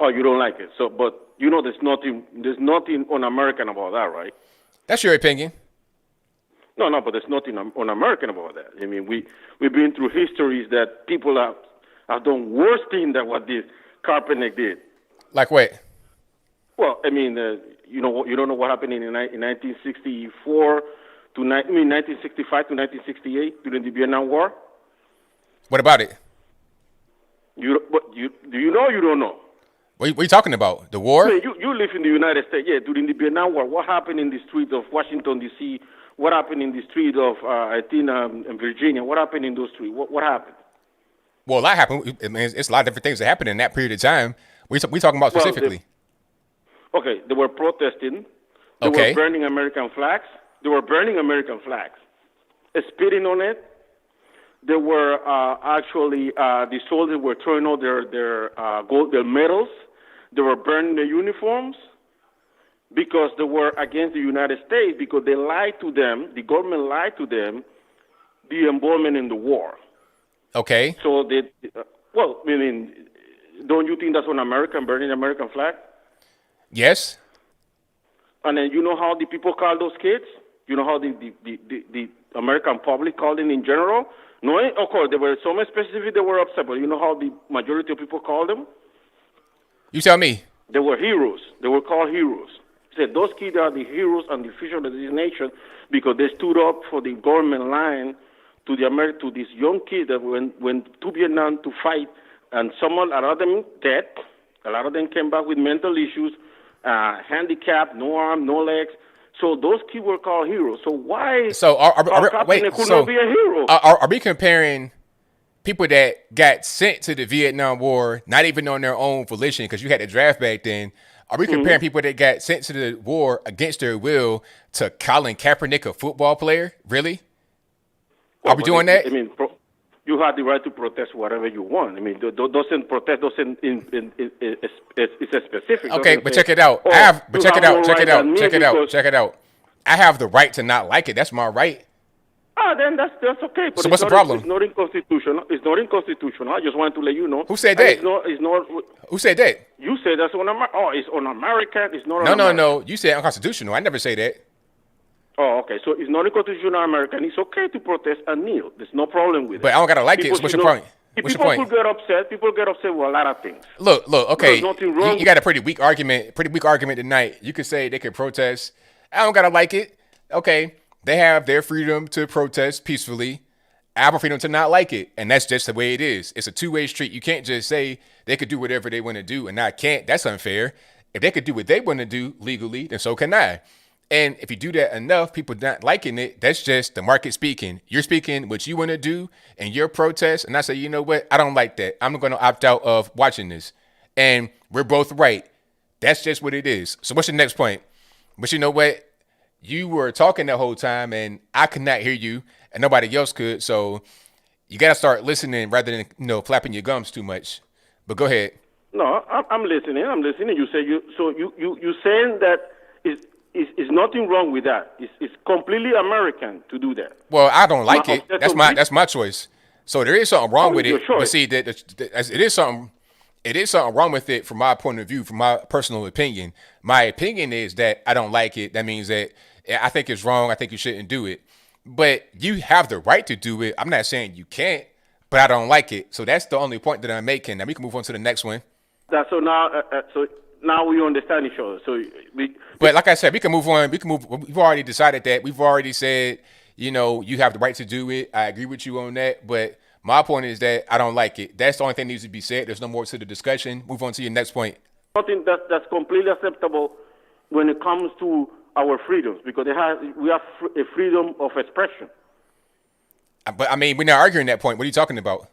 Oh, you don't like it. So, but there's nothing un-American about that, right? That's your opinion. No, but there's nothing un-American about that. I mean, we've been through histories that people have done worse things than what this Kaepernick did. Like what? Well, I mean, you don't know what happened in 1964 to 1965 to 1968 during the Vietnam War. What about it? Do you know or you don't know? What are you talking about? The war? Man, you live in the United States. Yeah, during the Vietnam War, what happened in the streets of Washington, D.C.? What happened in the street of, in Virginia? What happened in those streets? What happened? Well, a lot happened. I mean, it's a lot of different things that happened in that period of time. We talking about specifically. They were protesting. They were burning American flags. Spitting on it. They were the soldiers were throwing out their medals. They were burning their uniforms because they were against the United States, because they lied to them. The government lied to them the involvement in the war. Okay. So don't you think that's un-American, burning the American flag? Yes. And then you know how the people call those kids? You know how the American public called them in general? No, of course, there were some specific that were upset, but you know how the majority of people called them? You tell me. They were heroes. They were called heroes. He said those kids are the heroes and the future of this nation because they stood up for the government line to these young kids that went to Vietnam to fight, and a lot of them dead. A lot of them came back with mental issues, handicapped, no arm, no legs. So those kids were called heroes. So why? So not be a hero? Are we comparing people that got sent to the Vietnam War, not even on their own volition, because you had the draft back then? Are we comparing people that got sent to the war against their will to Colin Kaepernick, a football player? Really? Are we doing that? I mean, you have the right to protest whatever you want. I mean, it's a specific. Okay, but check it out. Check it out. I have the right to not like it. That's my right. Then that's okay. But so what's the problem? It's not inconstitutional. I just wanted to let you know. Who said that? It's not. Who said that? You said that's it's un-American. It's not. No. You said unconstitutional. I never say that. Oh, okay. So it's not constitutional American. It's okay to protest and kneel. There's no problem with it. But I don't gotta like it. So what's your point? What's your point? People get upset with a lot of things. Look. Okay. There's nothing wrong. You got a pretty weak argument tonight. You could say they could protest. I don't gotta like it. Okay. They have their freedom to protest peacefully. I have a freedom to not like it, and that's just the way it is. It's a two-way street. You can't just say they could do whatever they want to do, and I can't. That's unfair. If they could do what they want to do legally, then so can I. And if you do that enough, people not liking it, that's just the market speaking. You're speaking what you want to do and your protest. And I say, you know what? I don't like that. I'm going to opt out of watching this. And we're both right. That's just what it is. So what's your next point? But you know what? You were talking the whole time and I could not hear you and nobody else could. So you got to start listening rather than, flapping your gums too much. But go ahead. No, I'm listening. You say you saying that is nothing wrong with that. It's completely American to do that. Well, I don't like it. That's my choice. So there is something wrong with it. But see, that it is something wrong with it from my point of view, from my personal opinion. My opinion is that I don't like it. That means that I think it's wrong. I think you shouldn't do it. But you have the right to do it. I'm not saying you can't, but I don't like it. So that's the only point that I'm making. Now we can move on to the next one. So now we understand each other. But like I said, we can move on. We've already decided that. We've already said, you have the right to do it. I agree with you on that. But my point is that I don't like it. That's the only thing that needs to be said. There's no more to the discussion. Move on to your next point. Nothing that's completely acceptable when it comes to our freedoms, because we have a freedom of expression. But I mean, we're not arguing that point. What are you talking about?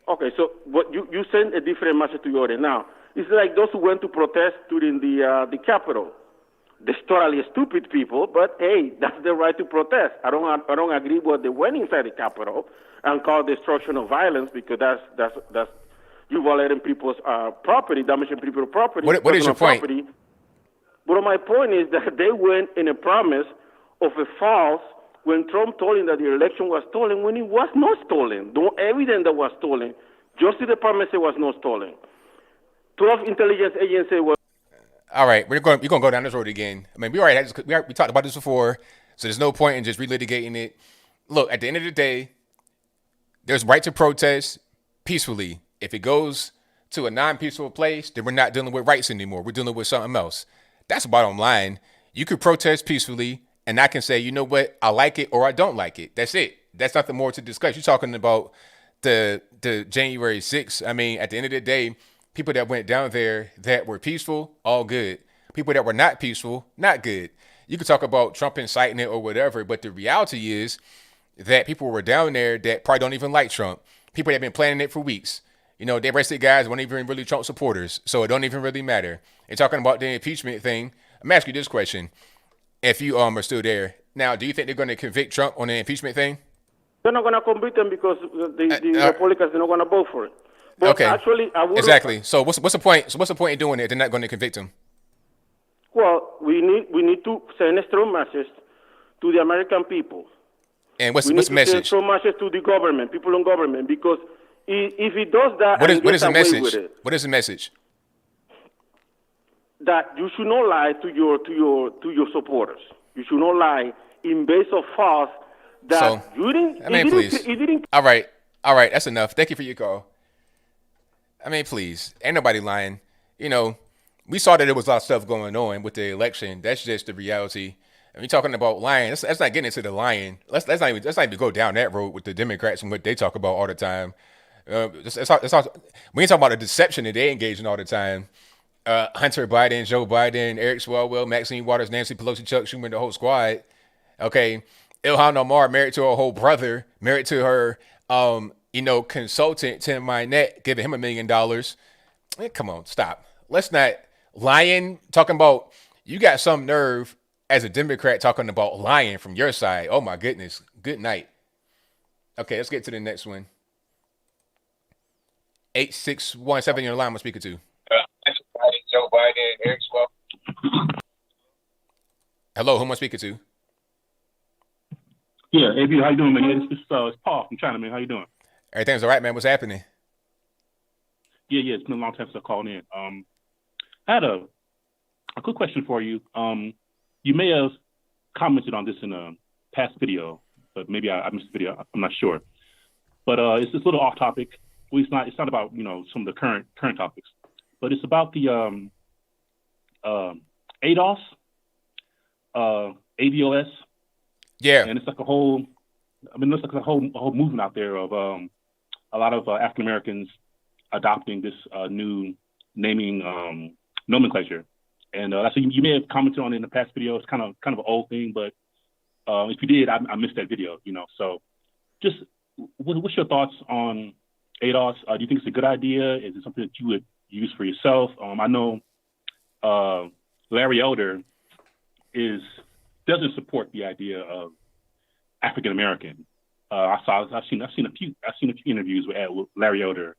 Okay, so what you send a different message to your audience now. It's like those who went to protest during the Capitol. They're totally stupid people, but hey, that's their right to protest. I don't agree with they went inside the Capitol and called destruction of violence, because that's you violating people's property, damaging people's property. What is your point? Property. But my point is that they went in a promise of a false when Trump told him that the election was stolen, when it was not stolen. No evidence that was stolen. Justice Department said it was not stolen. 12 intelligence agencies were. All right, we're going to go down this road again. I mean, we talked about this before, so there's no point in just relitigating it. Look, at the end of the day, there's right to protest peacefully. If it goes to a non-peaceful place, then we're not dealing with rights anymore. We're dealing with something else. That's the bottom line. You could protest peacefully, and I can say, you know what, I like it or I don't like it. That's it. That's nothing more to discuss. You're talking about the January 6th. I mean, at the end of the day, People that went down there that were peaceful, all good. People that were not peaceful, not good. You could talk about Trump inciting it or whatever, but the reality is that people were down there that probably don't even like Trump. People that have been planning it for weeks. You know, they arrested guys weren't even really Trump supporters, so it don't even really matter. And talking about the impeachment thing, I'm asking you this question: if you are still there now, do you think they're going to convict Trump on the impeachment thing? They're not going to convict him because the Republicans are not going to vote for it. But okay. Actually, I would exactly. So what's the point? So what's the point in doing it? They're not going to convict him. Well, we need to send a strong message to the American people. And what's the message? Send a strong message to the government, people in government, because if he does that, what is the message? With it, what is the message? That you should not lie to your supporters. You should not lie in base of false. That so, you didn't. I mean, please. All right. That's enough. Thank you for your call. I mean, please. Ain't nobody lying. You know, we saw that there was a lot of stuff going on with the election. That's just the reality. And we're talking about lying. That's not getting into the lying. Let's not even go down that road with the Democrats and what they talk about all the time. We ain't talking about the deception that they engage in all the time. Hunter Biden, Joe Biden, Eric Swalwell, Maxine Waters, Nancy Pelosi, Chuck Schumer, the whole squad. Okay. Ilhan Omar, married to her whole brother, married to her, consultant, Tim Minette, giving him $1 million. Hey, come on, stop. Let's not lying, talking about, you got some nerve as a Democrat talking about lying from your side. Oh my goodness. Good night. Okay, let's get to the next one. 8617, your line, I'm speaking to. Joe Biden, Eric Swalwell. Hello, who am I speaking to? Yeah, AB, how you doing, man? It's Paul from China, man. How you doing? Everything's all right, man. What's happening? Yeah, it's been a long time since I called in. I had a quick question for you. You may have commented on this in a past video, but maybe I missed the video. I'm not sure. But it's just a little off topic. Well, it's not about some of the current topics, but it's about the ADOS, ADOS. Yeah, and it's like a whole movement out there of a lot of African Americans adopting this new naming nomenclature. And so you may have commented on it in the past video. It's kind of an old thing, but if you did, I missed that video. So just what's your thoughts on ADOS? Do you think it's a good idea? Is it something that you would use for yourself? I know Larry Elder doesn't support the idea of African American. I've seen a few interviews with Larry Elder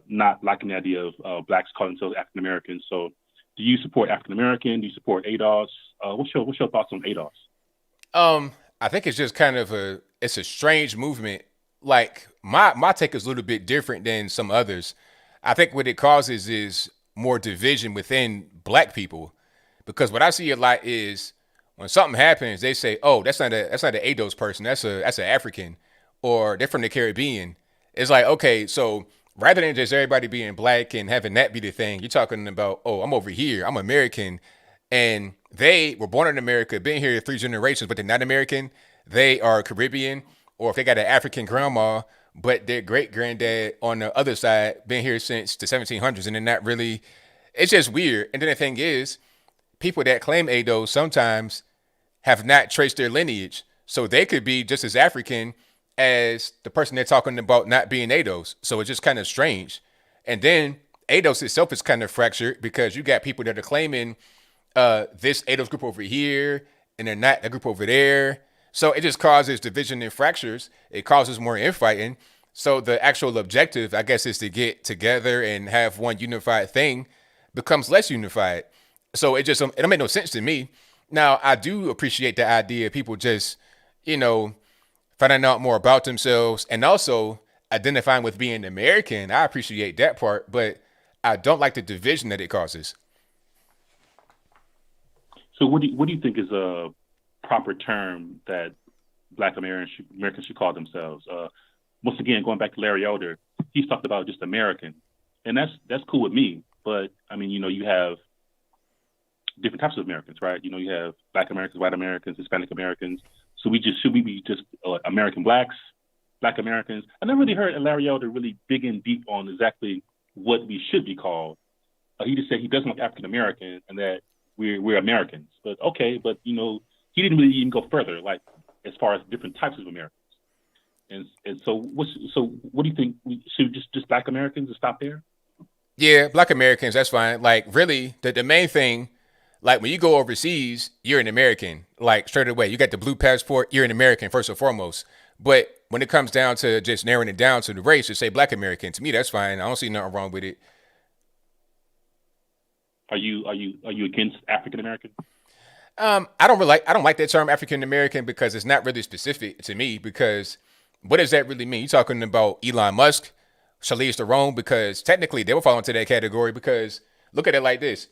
not liking the idea of blacks calling themselves African Americans. So, do you support African American? Do you support ADOS? What's your thoughts on ADOS? I think it's just kind of a strange movement. Like my take is a little bit different than some others. I think what it causes is more division within black people, because what I see a lot is, when something happens, they say, "Oh, that's not an ADOS person. That's an African, or they're from the Caribbean." It's like, okay, so rather than just everybody being black and having that be the thing, you're talking about, "Oh, I'm over here. I'm American," and they were born in America, been here 3 generations, but they're not American. They are Caribbean, or if they got an African grandma, but their great granddad on the other side been here since the 1700s, and they're not really. It's just weird. And then the thing is, people that claim ADOS sometimes have not traced their lineage. So they could be just as African as the person they're talking about not being ADOS. So it's just kind of strange. And then ADOS itself is kind of fractured, because you got people that are claiming this ADOS group over here, and they're not a group over there. So it just causes division and fractures. It causes more infighting. So the actual objective, I guess, is to get together and have one unified thing, becomes less unified. So it don't make no sense to me. Now, I do appreciate the idea of people just, finding out more about themselves and also identifying with being American. I appreciate that part, but I don't like the division that it causes. So what do you think is a proper term that Black Americans should call themselves? Once again, going back to Larry Elder, he's talked about just American, and that's cool with me. But I mean, you have different types of Americans, right? You have Black Americans, white Americans, Hispanic Americans. So should we be just American blacks, Black Americans? I never really heard Larry Elder really dig in deep on exactly what we should be called. He just said he doesn't like African American and that we're Americans. But okay, but he didn't really even go further, like as far as different types of Americans. And so what do you think? We should just Black Americans and stop there? Yeah, Black Americans, that's fine. Like really, the main thing, like when you go overseas, you're an American. Like straight away, you got the blue passport, you're an American first and foremost. But when it comes down to just narrowing it down to the race, just say Black American. To me, that's fine. I don't see nothing wrong with it. Are you against African American? I don't like that term African American because it's not really specific to me. Because what does that really mean? You talking about Elon Musk, Charlize Theron? Because technically they will fall into that category. Because look at it like this: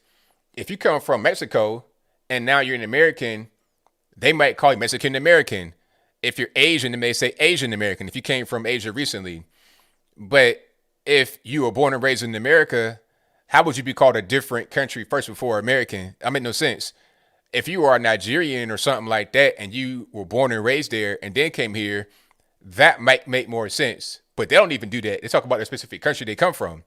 if you come from Mexico and now you're an American, they might call you Mexican American. If you're Asian, they may say Asian American. If you came from Asia recently, but if you were born and raised in America, how would you be called a different country first before American? I mean, no sense. If you are Nigerian or something like that and you were born and raised there and then came here, that might make more sense. But they don't even do that. They talk about the specific country they come from.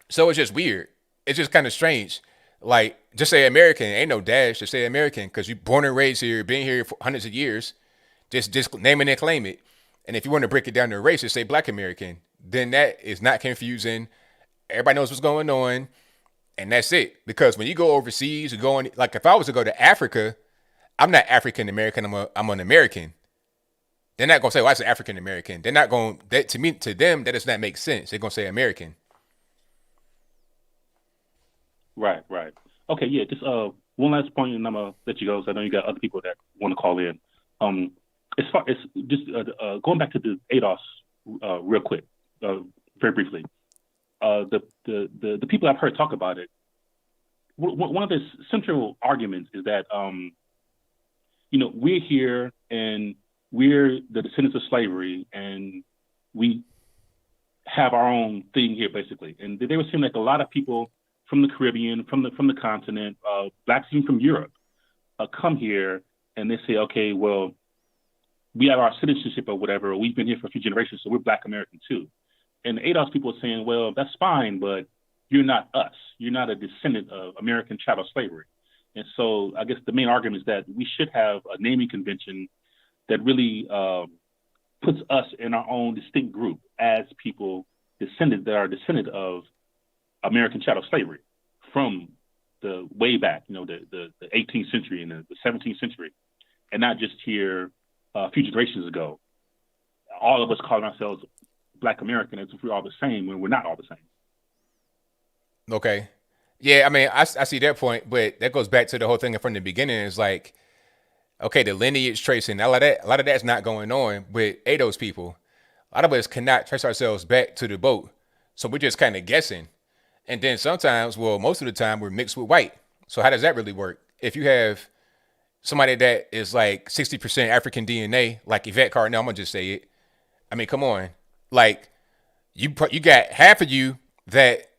So it's just weird. It's just kind of strange. Like, just say American. Ain't no dash. Just say American because you're born and raised here, been here for hundreds of years. Just name it and claim it. And if you want to break it down to race, just say Black American. Then that is not confusing. Everybody knows what's going on, and that's it. Because when you go overseas, you go on, like if I was to go to Africa, I'm not African American. I'm an American. They're not gonna say, "Well, that's an African American." They're not going. That to them, that does not make sense. They're gonna say American. Right. Okay, yeah. Just one last point, and I'm gonna let you go. So I know you got other people that want to call in. As far as just going back to the ADOS real quick, very briefly. The people I've heard talk about it, one of the central arguments is that we're here and we're the descendants of slavery and we have our own thing here basically. And they were saying like a lot of people from the Caribbean, from the continent, blacks even from Europe, come here and they say, okay, well, we have our citizenship or whatever, or we've been here for a few generations, so we're Black American too. And the ADOS people are saying, well, that's fine, but you're not us. You're not a descendant of American chattel slavery. And so I guess the main argument is that we should have a naming convention that really puts us in our own distinct group as people that are descendant of American chattel slavery from the way back, the 18th century and the 17th century, and not just here a few generations ago. All of us calling ourselves Black American as if we're all the same when we're not all the same. Okay. Yeah, I mean, I see that point, but that goes back to the whole thing from the beginning. It's like, okay, the lineage tracing, a lot of that's not going on with ADOS people. A lot of us cannot trace ourselves back to the boat. So we're just kind of guessing. And then sometimes, well, most of the time we're mixed with white. So how does that really work? If you have somebody that is like 60% African DNA, like Yvette Carnell, I'm going to just say it. I mean, come on. Like you got half of you that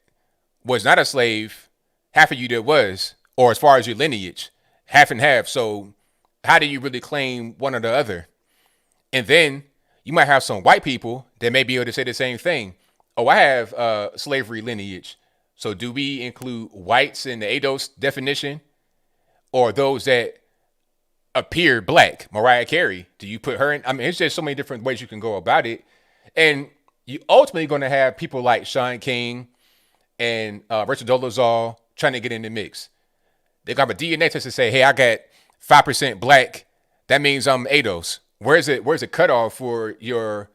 was not a slave, half of you that was, or as far as your lineage, half and half. So how do you really claim one or the other? And then you might have some white people that may be able to say the same thing. Oh, I have slavery lineage. So do we include whites in the ADOS definition, or those that appear Black? Mariah Carey, do you put her in? I mean, it's just so many different ways you can go about it. And you ultimately going to have people like Sean King and Richard Dolezal trying to get in the mix. They're going to have a DNA test to say, hey, I got 5% Black. That means I'm ADOS. Where's the cutoff for your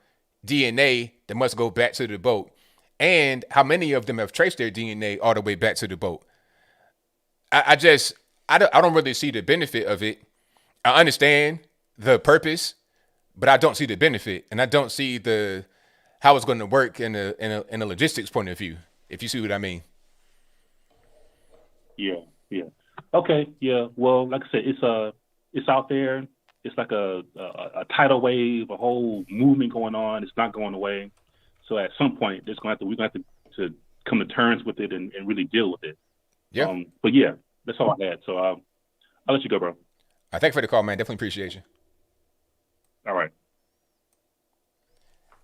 DNA that must go back to the boat? And how many of them have traced their DNA all the way back to the boat? I don't really see the benefit of it. I understand the purpose, but I don't see the benefit, and I don't see how it's going to work in a logistics point of view. If you see what I mean. Yeah. Okay. Yeah. Well, like I said, it's out there. It's like a tidal wave, a whole movement going on. It's not going away. So at some point, we're going to have to come to terms with it and really deal with it. Yeah. But yeah, that's all I had. So I'll let you go, bro. Thank you for the call, man. Definitely appreciate you. All right.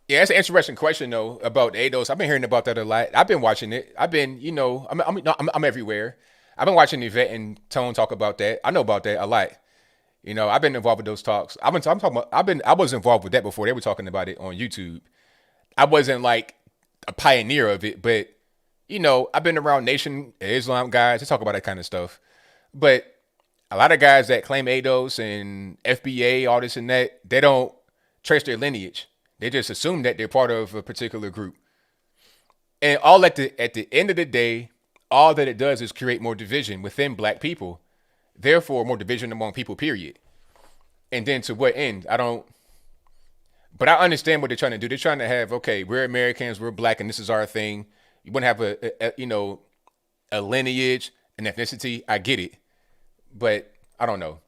Yeah, that's an interesting question though about ADOS. I've been hearing about that a lot. I've been watching it. I've been, I'm everywhere. I've been watching Yvette and Tone talk about that. I know about that a lot. I've been involved with those talks. I'm talking about. I was involved with that before. They were talking about it on YouTube. I wasn't like a pioneer of it, but I've been around Nation Islam guys. They talk about that kind of stuff. But a lot of guys that claim ADOS and FBA, all this and that, they don't trace their lineage. They just assume that they're part of a particular group. And all at the end of the day, all that it does is create more division within black people. Therefore, more division among people, period. And then to what end? But I understand what they're trying to do. They're trying to have, okay, we're Americans, we're black, and this is our thing. You want to have a lineage, an ethnicity. I get it. But I don't know.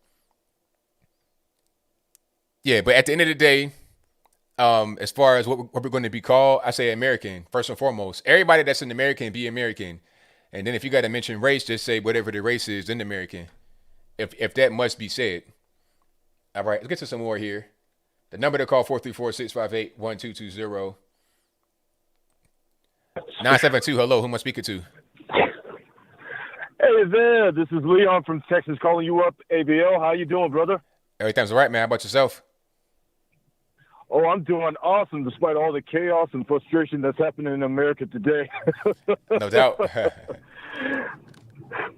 Yeah, but at the end of the day, as far as what we're going to be called, I say American, first and foremost. Everybody that's an American, be American. And then if you got to mention race, just say whatever the race is, then American. If that must be said. All right, let's get to some more here. The number to call, 434-658-1220. 972, hello, who am I speaking to? Hey there, this is Leon from Texas calling you up. ABL, how you doing, brother? Everything's all right, man. How about yourself? Oh, I'm doing awesome despite all the chaos and frustration that's happening in America today. No doubt.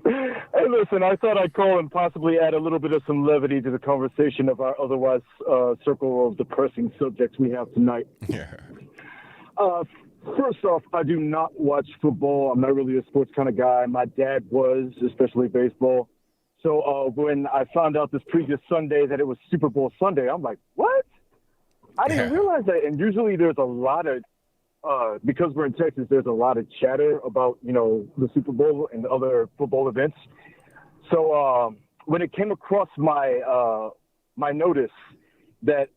Hey, listen, I thought I'd call and possibly add a little bit of some levity to the conversation of our otherwise circle of depressing subjects we have tonight. Yeah. First off, I do not watch football. I'm not really a sports kind of guy. My dad was, especially baseball. So when I found out this previous Sunday that it was Super Bowl Sunday, I'm like, what? I didn't realize that. And usually there's a lot of, because we're in Texas, there's a lot of chatter about, the Super Bowl and other football events. So when it came across my my notice that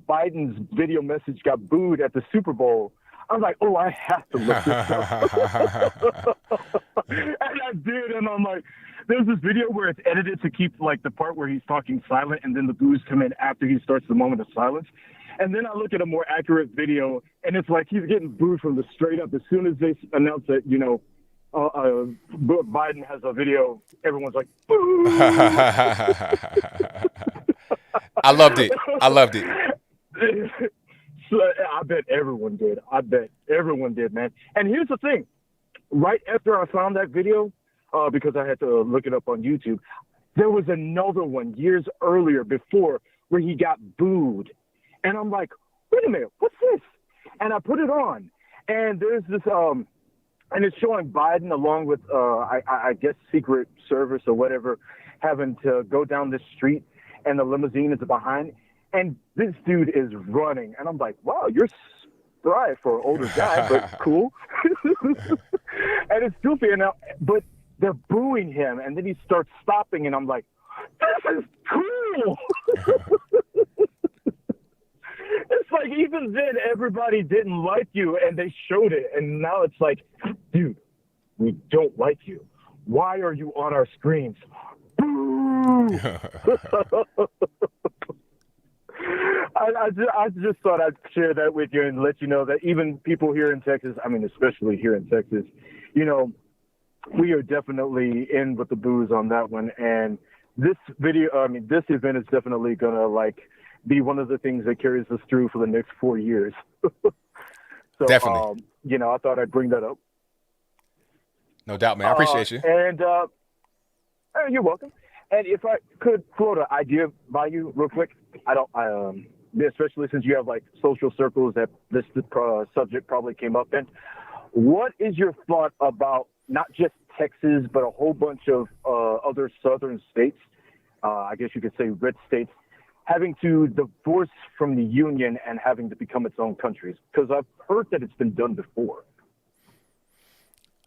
Biden's video message got booed at the Super Bowl, I was like, oh, I have to look this up. And I did, and I'm like, there's this video where it's edited to keep, like, the part where he's talking silent, and then the boos come in after he starts the moment of silence. And then I look at a more accurate video, and it's like he's getting booed from the straight up. As soon as they announce that, Biden has a video, everyone's like, boo! I loved it. So I bet everyone did. Man. And here's the thing. Right after I found that video, because I had to look it up on YouTube, there was another one years earlier before where he got booed. And I'm like, wait a minute, what's this? And I put it on. And there's this, and it's showing Biden along with, I guess, Secret Service or whatever, having to go down this street, and the limousine is behind. And this dude is running. And I'm like, wow, you're spry for an older guy, but cool. And it's goofy. But they're booing him. And then he starts stopping. And I'm like, this is cool. It's like even then everybody didn't like you and they showed it. And now it's like, dude, we don't like you. Why are you on our screens? Boo! I just thought I'd share that with you and let you know that even people here in Texas, I mean, especially here in Texas, we are definitely in with the boos on that one. And this event is definitely going to be one of the things that carries us through for the next 4 years. So, definitely. I thought I'd bring that up. No doubt, man. I appreciate you. And you're welcome. And if I could float an idea by you real quick, especially since you have social circles that this subject probably came up in. What is your thought about not just Texas, but a whole bunch of other southern states, I guess you could say red states, having to divorce from the union and having to become its own countries? Because I've heard that it's been done before.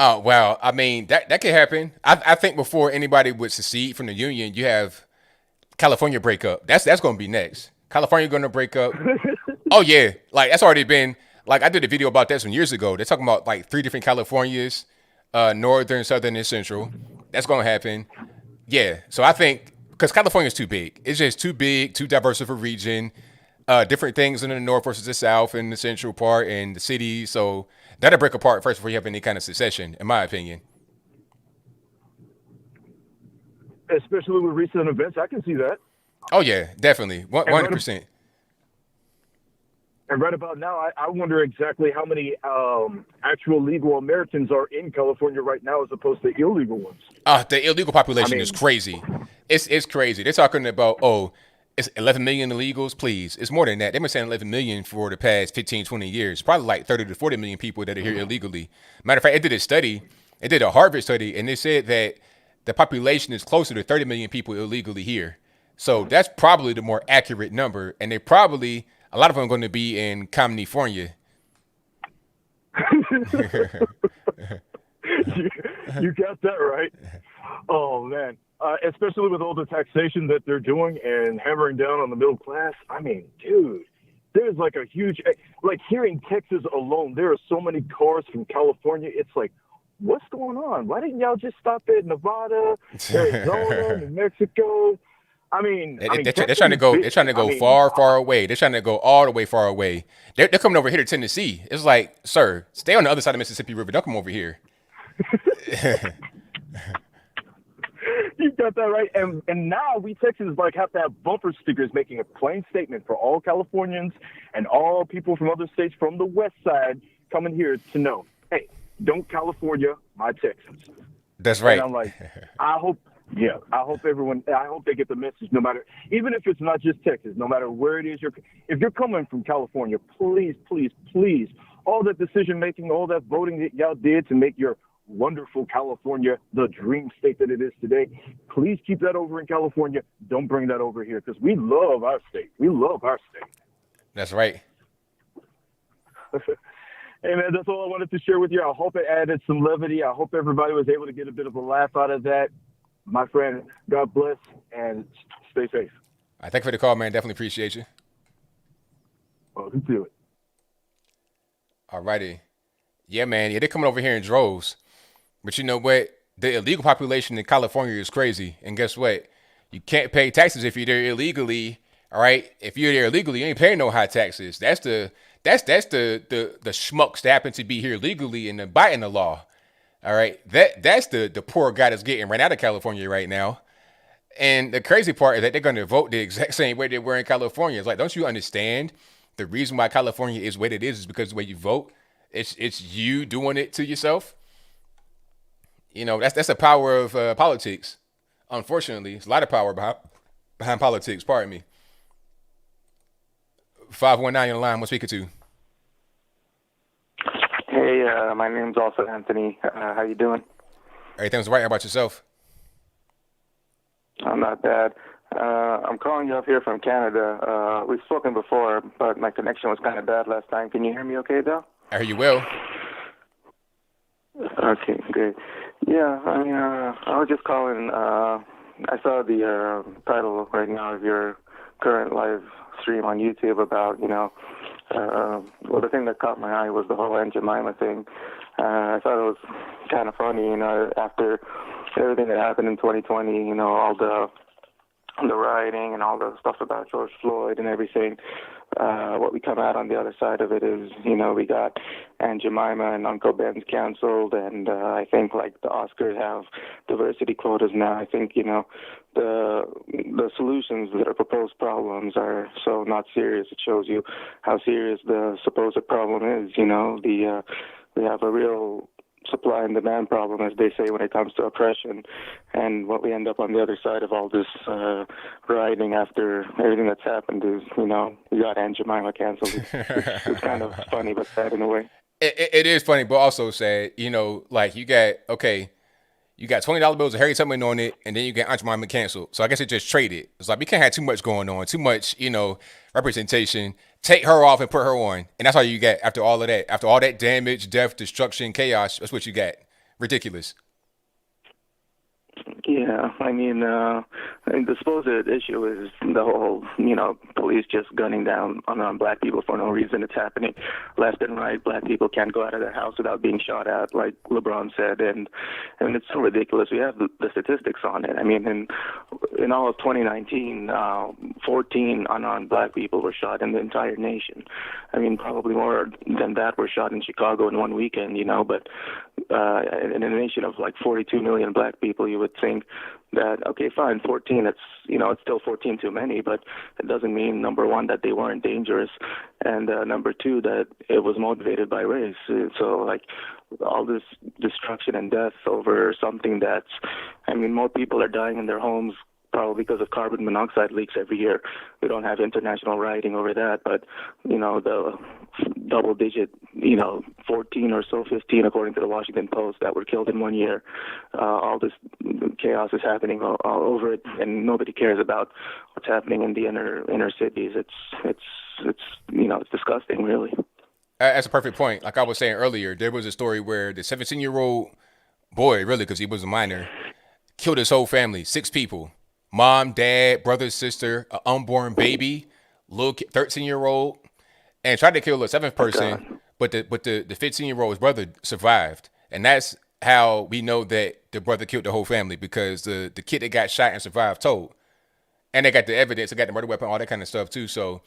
Oh, wow. I mean, that could happen. I think before anybody would secede from the union, you have California break up. That's going to be next. California going to break up. Oh, yeah. That's already been, I did a video about that some years ago. They're talking about 3 different Californias, northern, southern, and central. That's going to happen. Yeah. So I think, because California is too big. It's just too big, too diverse of a region. different things in the north versus the south and the central part and the city. So that'll break apart first before you have any kind of secession, in my opinion. Especially with recent events, I can see that. Oh yeah, definitely, 100%. And right about now, I wonder exactly how many actual legal Americans are in California right now as opposed to illegal ones. The illegal population is crazy. It's crazy. They're talking about, it's 11 million illegals. Please, it's more than that. They've been saying 11 million for the past 15, 20 years. Probably like 30 to 40 million people that are here illegally. Matter of fact, they did a Harvard study, and they said that the population is closer to 30 million people illegally here. So that's probably the more accurate number. And they probably, a lot of them are going to be in California. You got that right. Oh, man. Especially with all the taxation that they're doing and hammering down on the middle class. I mean, dude, there's like a huge, like here in Texas alone, there are so many cars from California. It's like, what's going on? Why didn't y'all just stop at Nevada, Arizona, New Mexico? I mean, they're trying to go. They're trying to go far away. They're trying to go all the way far away. They're coming over here to Tennessee. It's like, sir, stay on the other side of Mississippi River. Don't come over here. You got that right. And now we Texans like have to have bumper stickers making a plain statement for all Californians and all people from other states from the west side coming here to know, hey, don't California my Texans. That's right. And I'm like, I hope they get the message, no matter, even if it's not just Texas, no matter where it is, if you're coming from California, please, please, please, all that decision making, all that voting that y'all did to make your wonderful California the dream state that it is today, please keep that over in California. Don't bring that over here because we love our state. We love our state. That's right. Hey, man, that's all I wanted to share with you. I hope it added some levity. I hope everybody was able to get a bit of a laugh out of that. My friend, God bless and stay safe. All right, thank you for the call, man. Definitely appreciate you. Welcome to it. All righty. Yeah, man. Yeah, they're coming over here in droves. But you know what? The illegal population in California is crazy. And guess what? You can't pay taxes if you're there illegally. All right? If you're there illegally, you ain't paying no high taxes. That's the schmucks that happen to be here legally and abiding the law. All right? That's the poor guy that's getting right out of California right now. And the crazy part is that they're going to vote the exact same way they were in California. It's like, don't you understand? The reason why California is what it is because the way you vote. It's you doing it to yourself. You know, that's the power of politics. Unfortunately, it's a lot of power behind politics. Pardon me. 519 on the line. What's speaking to? Hey, my name's also Anthony. How you doing? Everything's right. How about yourself? I'm not bad. I'm calling you up here from Canada. We've spoken before, but my connection was kind of bad last time. Can you hear me okay, though? I hear you well. Okay, great. Yeah, I was just calling. I saw the title right now of your current live stream on YouTube about, well, the thing that caught my eye was the whole Aunt Jemima thing. I thought it was kind of funny, after everything that happened in 2020, all the rioting and all the stuff about George Floyd and everything. What we come out on the other side of it is, we got Aunt Jemima and Uncle Ben's canceled, and I think like the Oscars have diversity quotas now. I think the solutions that are proposed problems are so not serious. It shows you how serious the supposed problem is. We have a real supply and demand problem, as they say, when it comes to oppression. And what we end up on the other side of all this rioting after everything that's happened is, we got Aunt Jemima canceled. It's kind of funny but sad in a way. It is funny, but also sad. Like you got $20 bills of Harry Tubman on it, and then you get Aunt Jemima canceled. So I guess it just traded. It's like we can't have too much going on, too much, representation. Take her off and put her on. And that's all you get after all of that. After all that damage, death, destruction, chaos, that's what you got. Ridiculous. Yeah, And the supposed issue is the whole, police just gunning down on black people for no reason. It's happening left and right. Black people can't go out of their house without being shot at, like LeBron said. And I mean, it's so ridiculous. We have the statistics on it. I mean, in all of 2019, 14 unarmed black people were shot in the entire nation. I mean, probably more than that were shot in Chicago in one weekend, but in a nation of like 42 million black people, you would think that, okay, fine, 14, it's still 14 too many, but it doesn't mean, number one, that they weren't dangerous, and number two, that it was motivated by race. So, like, all this destruction and death over something that's, I mean, more people are dying in their homes probably because of carbon monoxide leaks every year. We don't have international writing over that, but, the double digit, 14 or so, 15, according to the Washington Post, that were killed in 1 year. All this chaos is happening all over it, and nobody cares about what's happening in the inner cities. It's disgusting, really. That's a perfect point. Like I was saying earlier, there was a story where the 17-year-old boy, really, because he was a minor, killed his whole family, 6 people. Mom, dad, brother, sister, an unborn baby, little 13-year-old, and tried to kill a 7th person, but the 15-year-old's brother survived. And that's how we know that the brother killed the whole family, because the kid that got shot and survived told. And they got the evidence, they got the murder weapon, all that kind of stuff too. So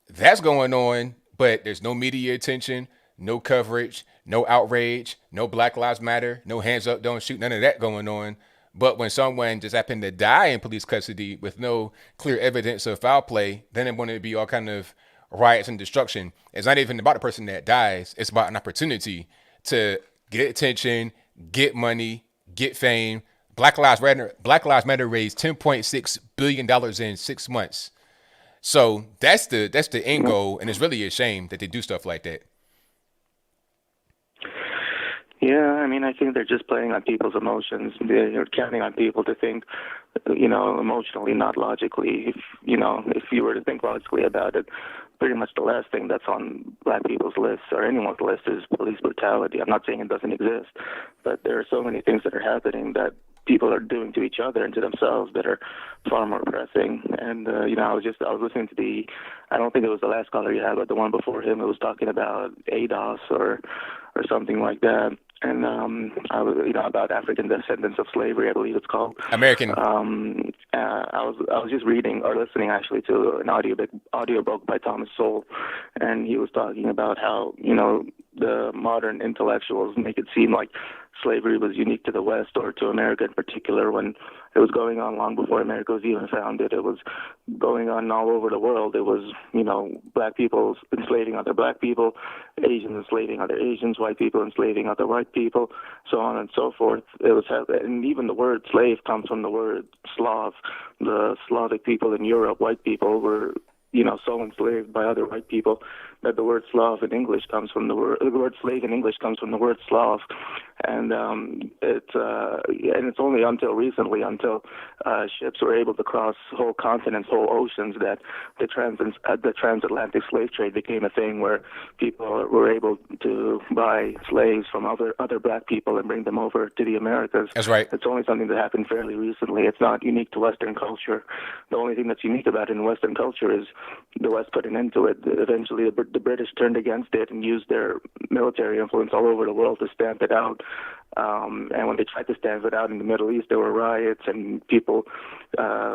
that's going on, but there's no media attention, no coverage, no outrage, no Black Lives Matter, no hands up, don't shoot, none of that going on. But when someone just happened to die in police custody with no clear evidence of foul play, then it's going to be all kind of riots and destruction. It's not even about the person that dies. It's about an opportunity to get attention, get money, get fame. Black Lives Matter raised $10.6 billion in 6 months. So that's the end goal, and it's really a shame that they do stuff like that. Yeah, I mean, I think they're just playing on people's emotions. They're counting on people to think, emotionally, not logically. If you were to think logically about it, pretty much the last thing that's on black people's lists or anyone's list is police brutality. I'm not saying it doesn't exist, but there are so many things that are happening that people are doing to each other and to themselves that are far more pressing. And, I was listening to I don't think it was the last caller you had, but the one before him, it was talking about ADOS or something like that. And I was, about African descendants of slavery, I believe it's called. American. I was just reading or listening actually to an audiobook by Thomas Sowell, and he was talking about how the modern intellectuals make it seem like slavery was unique to the West or to America in particular, when it was going on long before America was even founded. It was going on all over the world. It was, black people enslaving other black people, Asians enslaving other Asians, white people enslaving other white people, so on and so forth. And even the word slave comes from the word Slav. The Slavic people in Europe, white people, were so enslaved by other white people that the word Slav in English comes from the word slave in English comes from the word Slav. And it's only until recently, until ships were able to cross whole continents, whole oceans, that the transatlantic slave trade became a thing where people were able to buy slaves from other black people and bring them over to the Americas. That's right. It's only something that happened fairly recently. It's not unique to Western culture. The only thing that's unique about it in Western culture is the West put an end to it. Eventually, the British turned against it and used their military influence all over the world to stamp it out. And when they tried to stamp it out in the Middle East, there were riots and people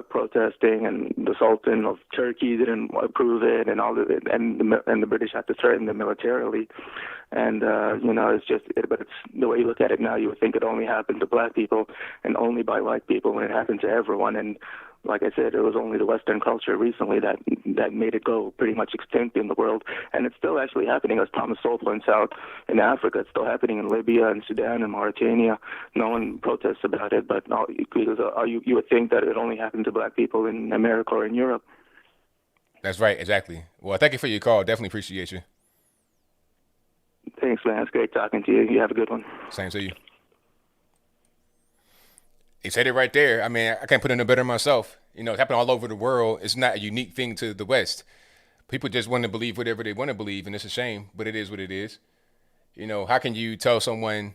protesting, and the Sultan of Turkey didn't approve it, and and the British had to threaten them militarily. And but it's the way you look at it now, you would think it only happened to black people and only by white people, when it happened to everyone. And like I said, it was only the Western culture recently that made it go pretty much extinct in the world. And it's still actually happening, as Thomas Sowell points out, in Africa. It's still happening in Libya and Sudan and Mauritania. No one protests about it, but you would think that it only happened to black people in America or in Europe. That's right, exactly. Well, thank you for your call. Definitely appreciate you. Thanks, man. It's great talking to you. You have a good one. Same to you. He said it right there. I mean, I can't put it no better myself. It's happening all over the world. It's not a unique thing to the West. People just want to believe whatever they want to believe, and it's a shame, but it is what it is. How can you tell someone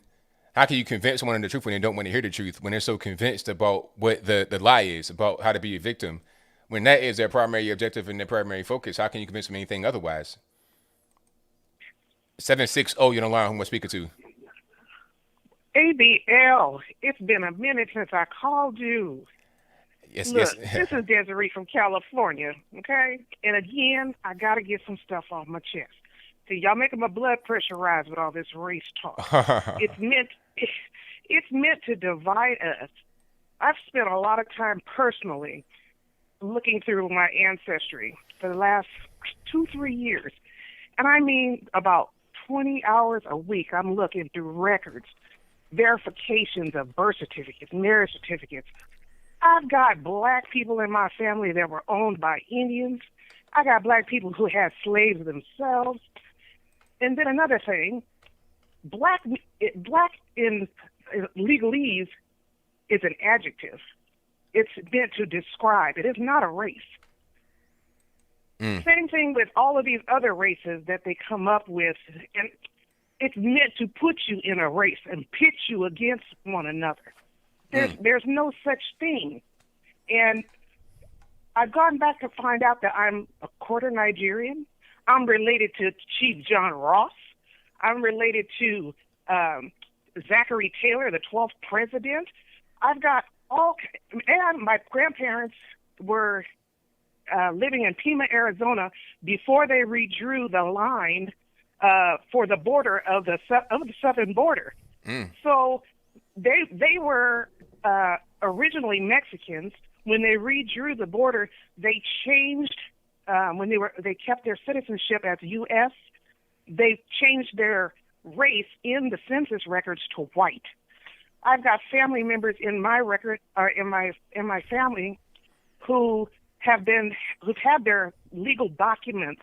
How can you convince someone of the truth when they don't want to hear the truth, when they're so convinced about what the lie is, about how to be a victim? When that is their primary objective and their primary focus, how can you convince them anything otherwise? 760, you're on the line. Who am I speaking to? ABL, it's been a minute since I called you. Yes, Look, yes. this is Desiree from California, okay? And again, I got to get some stuff off my chest. See, y'all making my blood pressure rise with all this race talk. It's meant to divide us. I've spent a lot of time personally looking through my ancestry for the last 2-3 years. And I mean about 20 hours a week, I'm looking through records, verifications of birth certificates, marriage certificates. I've got black people in my family that were owned by Indians. I got black people who had slaves themselves. And then another thing, black in legalese is an adjective. It's meant to describe. It is not a race. Same thing with all of these other races that they come up with. And it's meant to put you in a race and pit you against one another. There's no such thing. And I've gone back to find out that I'm a quarter Nigerian. I'm related to Chief John Ross. I'm related to Zachary Taylor, the 12th president. I've got and my grandparents were living in Pima, Arizona, before they redrew the line for the border of the southern border. So they were originally Mexicans. When they redrew the border, they changed. They kept their citizenship as U.S. They changed their race in the census records to white. I've got family members in my record, or in my family, who've had their legal documents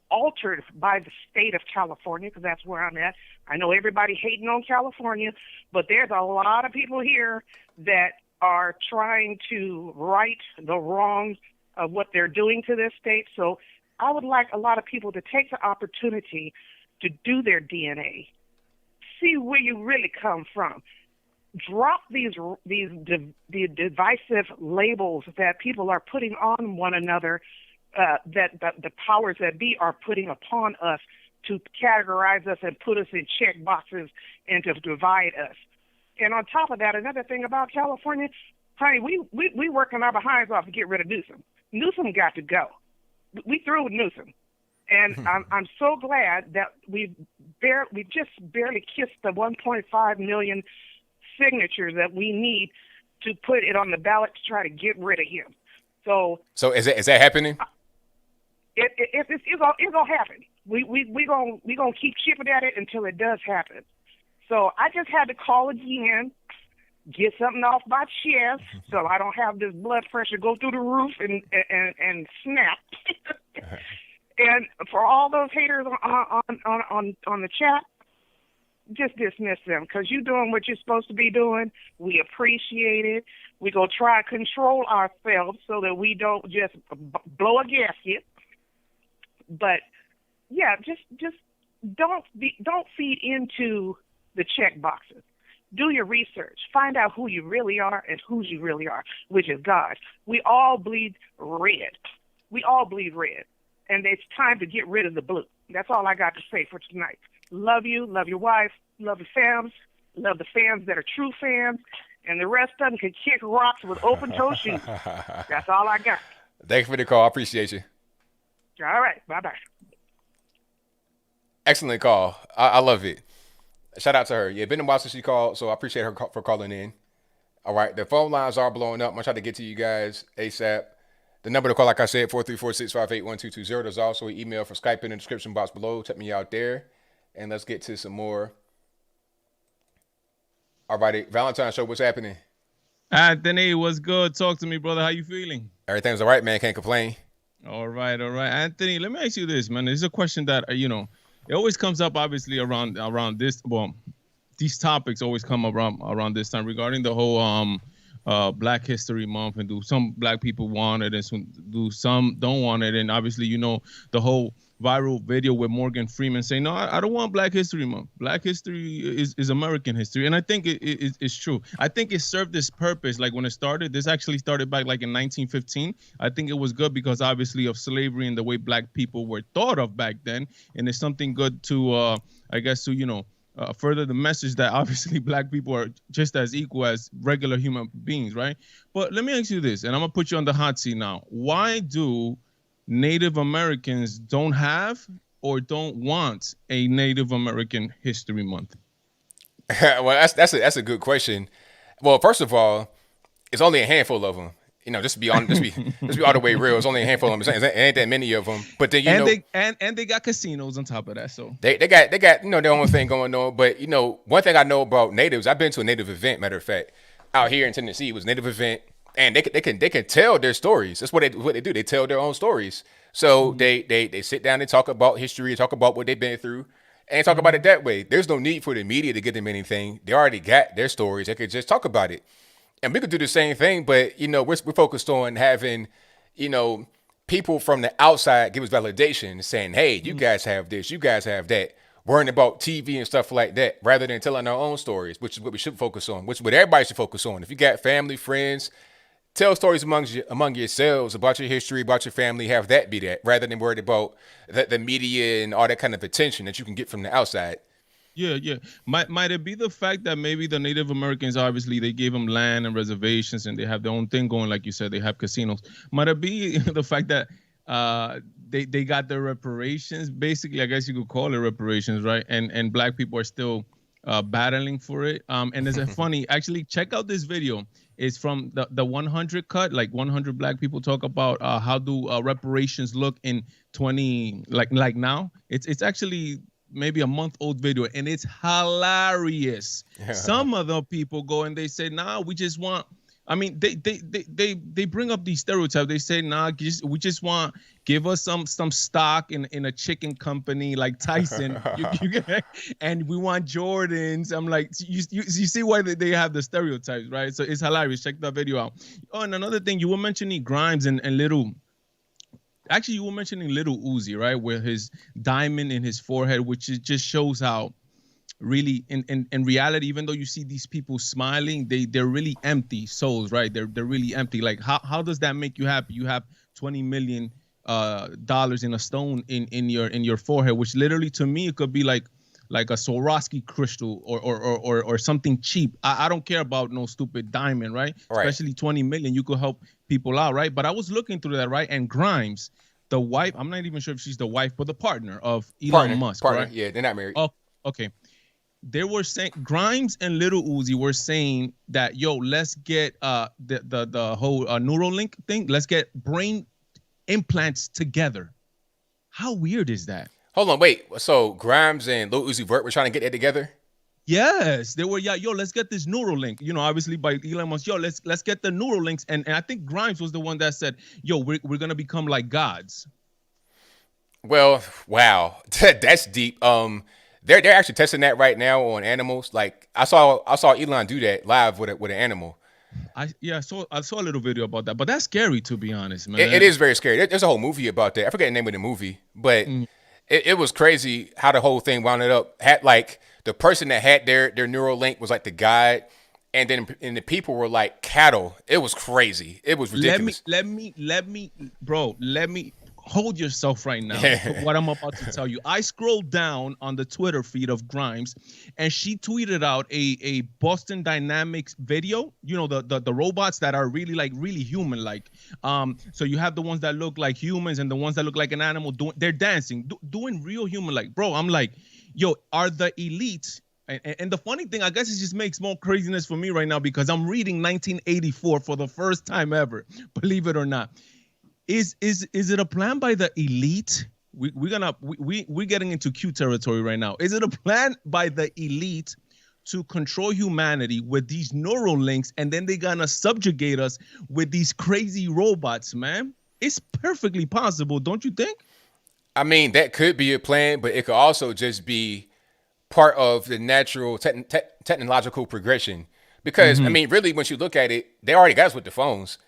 altered by the state of California, because that's where I'm at. I know everybody hating on California, but there's a lot of people here that are trying to right the wrongs of what they're doing to this state. So I would like a lot of people to take the opportunity to do their DNA, see where you really come from. Drop these divisive labels that people are putting on one another, that the powers that be are putting upon us to categorize us and put us in check boxes and to divide us. And on top of that, another thing about California, honey, we working our behinds off to get rid of Newsom. Newsom got to go. We through with Newsom. And I'm so glad that we just barely kissed the 1.5 million signatures that we need to put it on the ballot to try to get rid of him. So is that happening? It's gonna happen. We gonna keep chipping at it until it does happen. So I just had to call again, get something off my chest, so I don't have this blood pressure go through the roof and snap. And for all those haters on the chat, just dismiss them, because you're doing what you're supposed to be doing. We appreciate it. We're going to try to control ourselves so that we don't just blow a gasket. But, yeah, just don't feed into the check boxes. Do your research. Find out who you really are and whose you really are, which is God. We all bleed red. We all bleed red. And it's time to get rid of the blue. That's all I got to say for tonight. Love you, love your wife, love the fans, love the fans that are true fans, and the rest of them can kick rocks with open-toe shoes. That's all I got. Thank you for the call. I appreciate you. All right. Bye-bye. Excellent call. I love it. Shout out to her. Yeah, been a while since she called, so I appreciate her for calling in. All right, the phone lines are blowing up. I'm going to try to get to you guys ASAP. The number to call, like I said, 434-658-1220. There's also an email for Skype in the description box below. Check me out there. And let's get to some more. All righty, Valentine's show, what's happening? Anthony, what's good? Talk to me, brother. How you feeling? Everything's all right, man. Can't complain. All right. Anthony, let me ask you this, man. This is a question that, it always comes up, obviously, around this. Well, these topics always come around this time regarding the whole Black History Month, and do some black people want it, and some don't want it. And obviously, the whole viral video with Morgan Freeman saying, no, I don't want Black History Month. Black history is American history. And I think it's true. I think it served this purpose. Like when it started, this actually started back like in 1915. I think it was good because obviously of slavery and the way black people were thought of back then. And it's something good to, I guess, to, further the message that obviously black people are just as equal as regular human beings, right? But let me ask you this, and I'm going to put you on the hot seat now. Why do Native Americans don't have or don't want a Native American History Month? Well, that's a good question. Well, first of all, it's only a handful of them. Just to be all the way real, it's only a handful of them. It ain't that many of them. But then they got casinos on top of that. So they got their own thing going on. But one thing I know about natives, I've been to a native event. Matter of fact, out here in Tennessee, it was a native event. And they can tell their stories. That's what they do. They tell their own stories. So they sit down and talk about history, talk about what they've been through, and talk about it that way. There's no need for the media to give them anything. They already got their stories. They could just talk about it. And we could do the same thing, but we're focused on having, people from the outside give us validation, saying, hey, you guys have this, you guys have that. Worrying about TV and stuff like that, rather than telling our own stories, which is what we should focus on, which is what everybody should focus on. If you got family, friends, tell stories among yourselves about your history, about your family, have that be that, rather than worried about the media and all that kind of attention that you can get from the outside. Yeah. Might it be the fact that maybe the Native Americans, obviously, they gave them land and reservations and they have their own thing going, like you said, they have casinos. Might it be the fact that they got their reparations, basically, I guess you could call it reparations, right? And black people are still battling for it. And it's funny, actually, check out this video. It's from the 100 cut, like 100 black people talk about how do reparations look in 20, like now. It's actually maybe a month-old video, and it's hilarious. Yeah. Some of the people go and they say, nah, we just want, I mean, they bring up these stereotypes. They say, nah, we just want, give us some stock in a chicken company like Tyson, and we want Jordans. I'm like, you see why they have the stereotypes, right? So it's hilarious. Check that video out. Oh, and another thing, you were mentioning Grimes and Little. Actually, you were mentioning Little Uzi, right, with his diamond in his forehead, which just shows how really in reality, even though you see these people smiling, they're really empty souls, right? They're really empty. Like how does that make you happy? You have $20 million in a stone in your forehead, which literally to me it could be like a Swarovski crystal or something cheap. I don't care about no stupid diamond, right? Especially 20 million, you could help people out, right? But I was looking through that, right? And Grimes, the wife, I'm not even sure if she's the wife, but the partner of Elon Musk, right? Yeah, they're not married. Oh, okay. They were saying, Grimes and Little Uzi were saying that, yo, let's get the whole Neuralink thing. Let's get brain implants together. How weird is that? Hold on, wait. So Grimes and Lil Uzi Vert were trying to get that together? Yes, they were. Yeah, yo, let's get this Neuralink. Obviously by Elon Musk. Yo, let's get the Neuralinks. And I think Grimes was the one that said, yo, we're gonna become like gods. Well, wow, that's deep. They're actually testing that right now on animals. Like I saw Elon do that live with an animal. I saw a little video about that, but that's scary to be honest, man. It is very scary. There's a whole movie about that. I forget the name of the movie, but it was crazy how the whole thing wound up. Had like the person that had their Neuralink was like the guide, and the people were like cattle. It was crazy. It was ridiculous. Let me, bro. Let me hold yourself right now for what I'm about to tell you. I scrolled down on the Twitter feed of Grimes, and she tweeted out a Boston Dynamics video. The robots that are really human like. So you have the ones that look like humans and the ones that look like an animal. They're dancing, doing real human like. Bro, I'm like, yo, are the elites? And the funny thing, I guess it just makes more craziness for me right now because I'm reading 1984 for the first time ever. Believe it or not. Is it a plan by the elite? We're getting into Q territory right now. Is it a plan by the elite to control humanity with these neural links, and then they're gonna subjugate us with these crazy robots, man? It's perfectly possible, don't you think? I mean, that could be a plan, but it could also just be part of the natural technological progression. Because I mean, really, once you look at it, they already got us with the phones.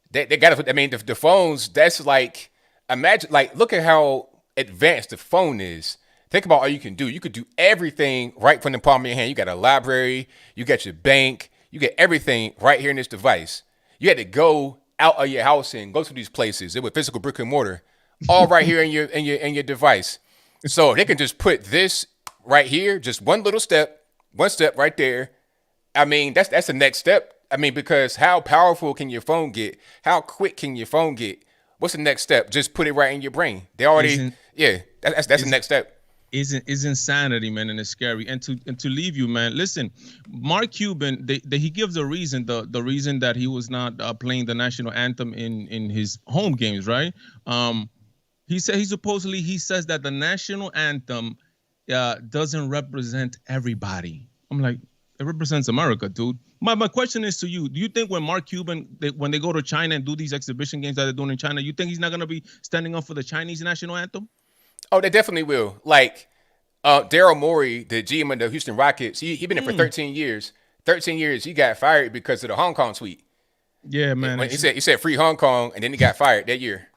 They got us with. I mean, the phones. That's like, imagine, like, look at how advanced the phone is. Think about all you can do. You could do everything right from the palm of your hand. You got a library, you got your bank, you get everything right here in this device. You had to go out of your house and go to these places. It was physical brick and mortar, all right here in your device. So they can just put this right here, just one step right there. I mean, that's the next step. I mean, because how powerful can your phone get? How quick can your phone get? What's the next step? Just put it right in your brain. They already, that's the next step. Is insanity, man, and it's scary. And to leave you, man. Listen, Mark Cuban, he gives a reason, the reason that he was not playing the national anthem in his home games, right? He says that the national anthem doesn't represent everybody. I'm like, it represents America, dude. My question is to you: do you think when Mark Cuban, when they go to China and do these exhibition games that they're doing in China, you think he's not going to be standing up for the Chinese national anthem? Oh, they definitely will. Like Daryl Morey, the GM of the Houston Rockets, he been there for 13 years. 13 years, he got fired because of the Hong Kong tweet. Yeah, man. He said free Hong Kong, and then he got fired that year.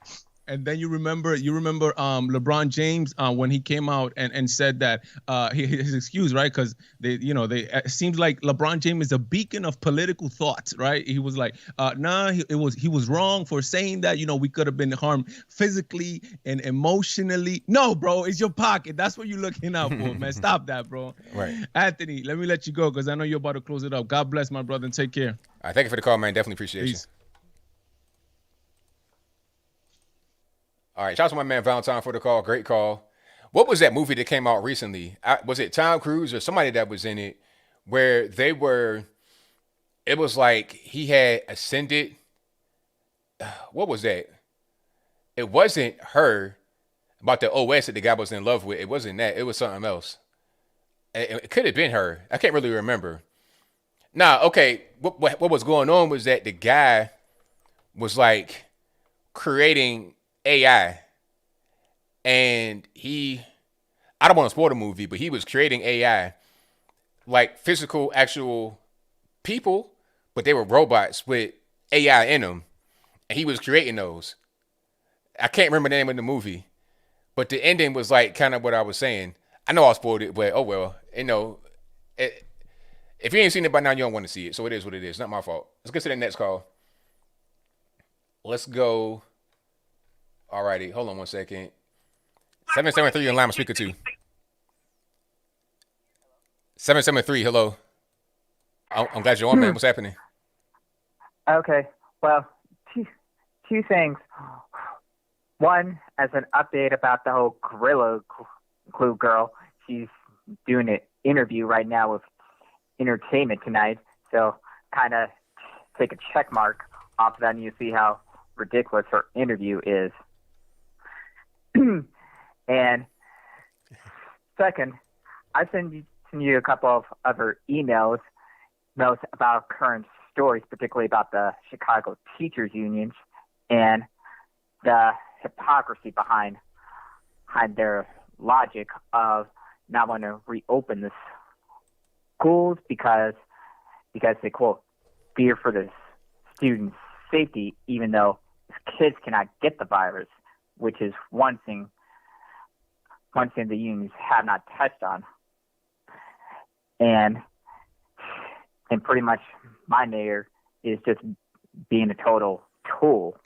And then you remember LeBron James when he came out and said that his excuse, right? Because it seems like LeBron James is a beacon of political thoughts, right? He was like, he was wrong for saying that, we could have been harmed physically and emotionally. No, bro, it's your pocket. That's what you're looking out for, man. Stop that, bro. Right. Anthony, let me let you go because I know you're about to close it up. God bless, my brother, and take care. All right, thank you for the call, man. Definitely appreciate you. All right, shout out to my man Valentine for the call. Great call. What was that movie that came out recently? Was it Tom Cruise or somebody that was in it where it was like he had ascended. What was that? It wasn't her about the OS that the guy was in love with. It wasn't that. It was something else. It could have been her. I can't really remember. Nah, okay. What was going on was that the guy was like creating AI, and I don't want to spoil the movie, but he was creating AI, like physical, actual people, but they were robots with AI in them, and he was creating those. I can't remember the name of the movie, but the ending was like kind of what I was saying. I know I spoiled it, but oh well. If you ain't seen it by now, you don't want to see it, so it is what it is. Not my fault. Let's get to the next call. Let's go. Alrighty, hold on one second. 773 on line, I'm speaker 2. 773, hello. I'm glad you're on, man. What's happening? Okay, well, two things. One, as an update about the whole Gorilla Glue girl, she's doing an interview right now with Entertainment Tonight, so kind of take a check mark off of that and you see how ridiculous her interview is. And second, I sent you a couple of other emails about current stories, particularly about the Chicago Teachers Unions and the hypocrisy behind their logic of not wanting to reopen the schools because they, quote, fear for the students' safety, even though kids cannot get the virus, which is one thing the unions have not touched on. And pretty much my mayor is just being a total tool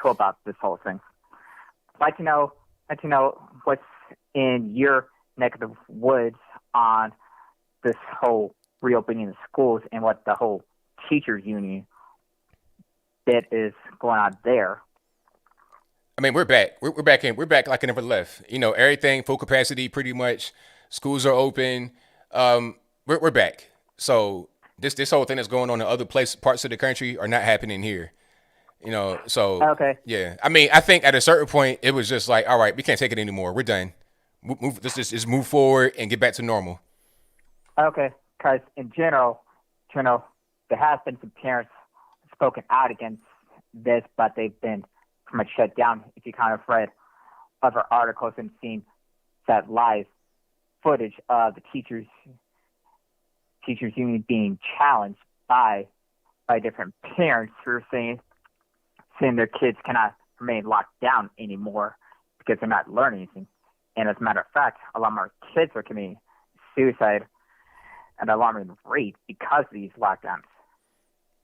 about this whole thing. I'd like to know what's in your neck of the woods on this whole reopening the schools and what the whole teachers union bit is going on there. I mean, we're back. We're back like I never left. Everything full capacity, pretty much. Schools are open. We're back. So this whole thing that's going on in other parts of the country are not happening here. So okay. Yeah. I mean, I think at a certain point it was just like, all right, we can't take it anymore. We're done. Let's just move forward and get back to normal. Okay, because in general, there have been some parents spoken out against this, but they've been pretty much shut down. If you kind of read other articles and seen that live footage of the teachers union being challenged by different parents who are saying their kids cannot remain locked down anymore because they're not learning anything. And as a matter of fact, a lot more kids are committing suicide at an alarming rate because of these lockdowns.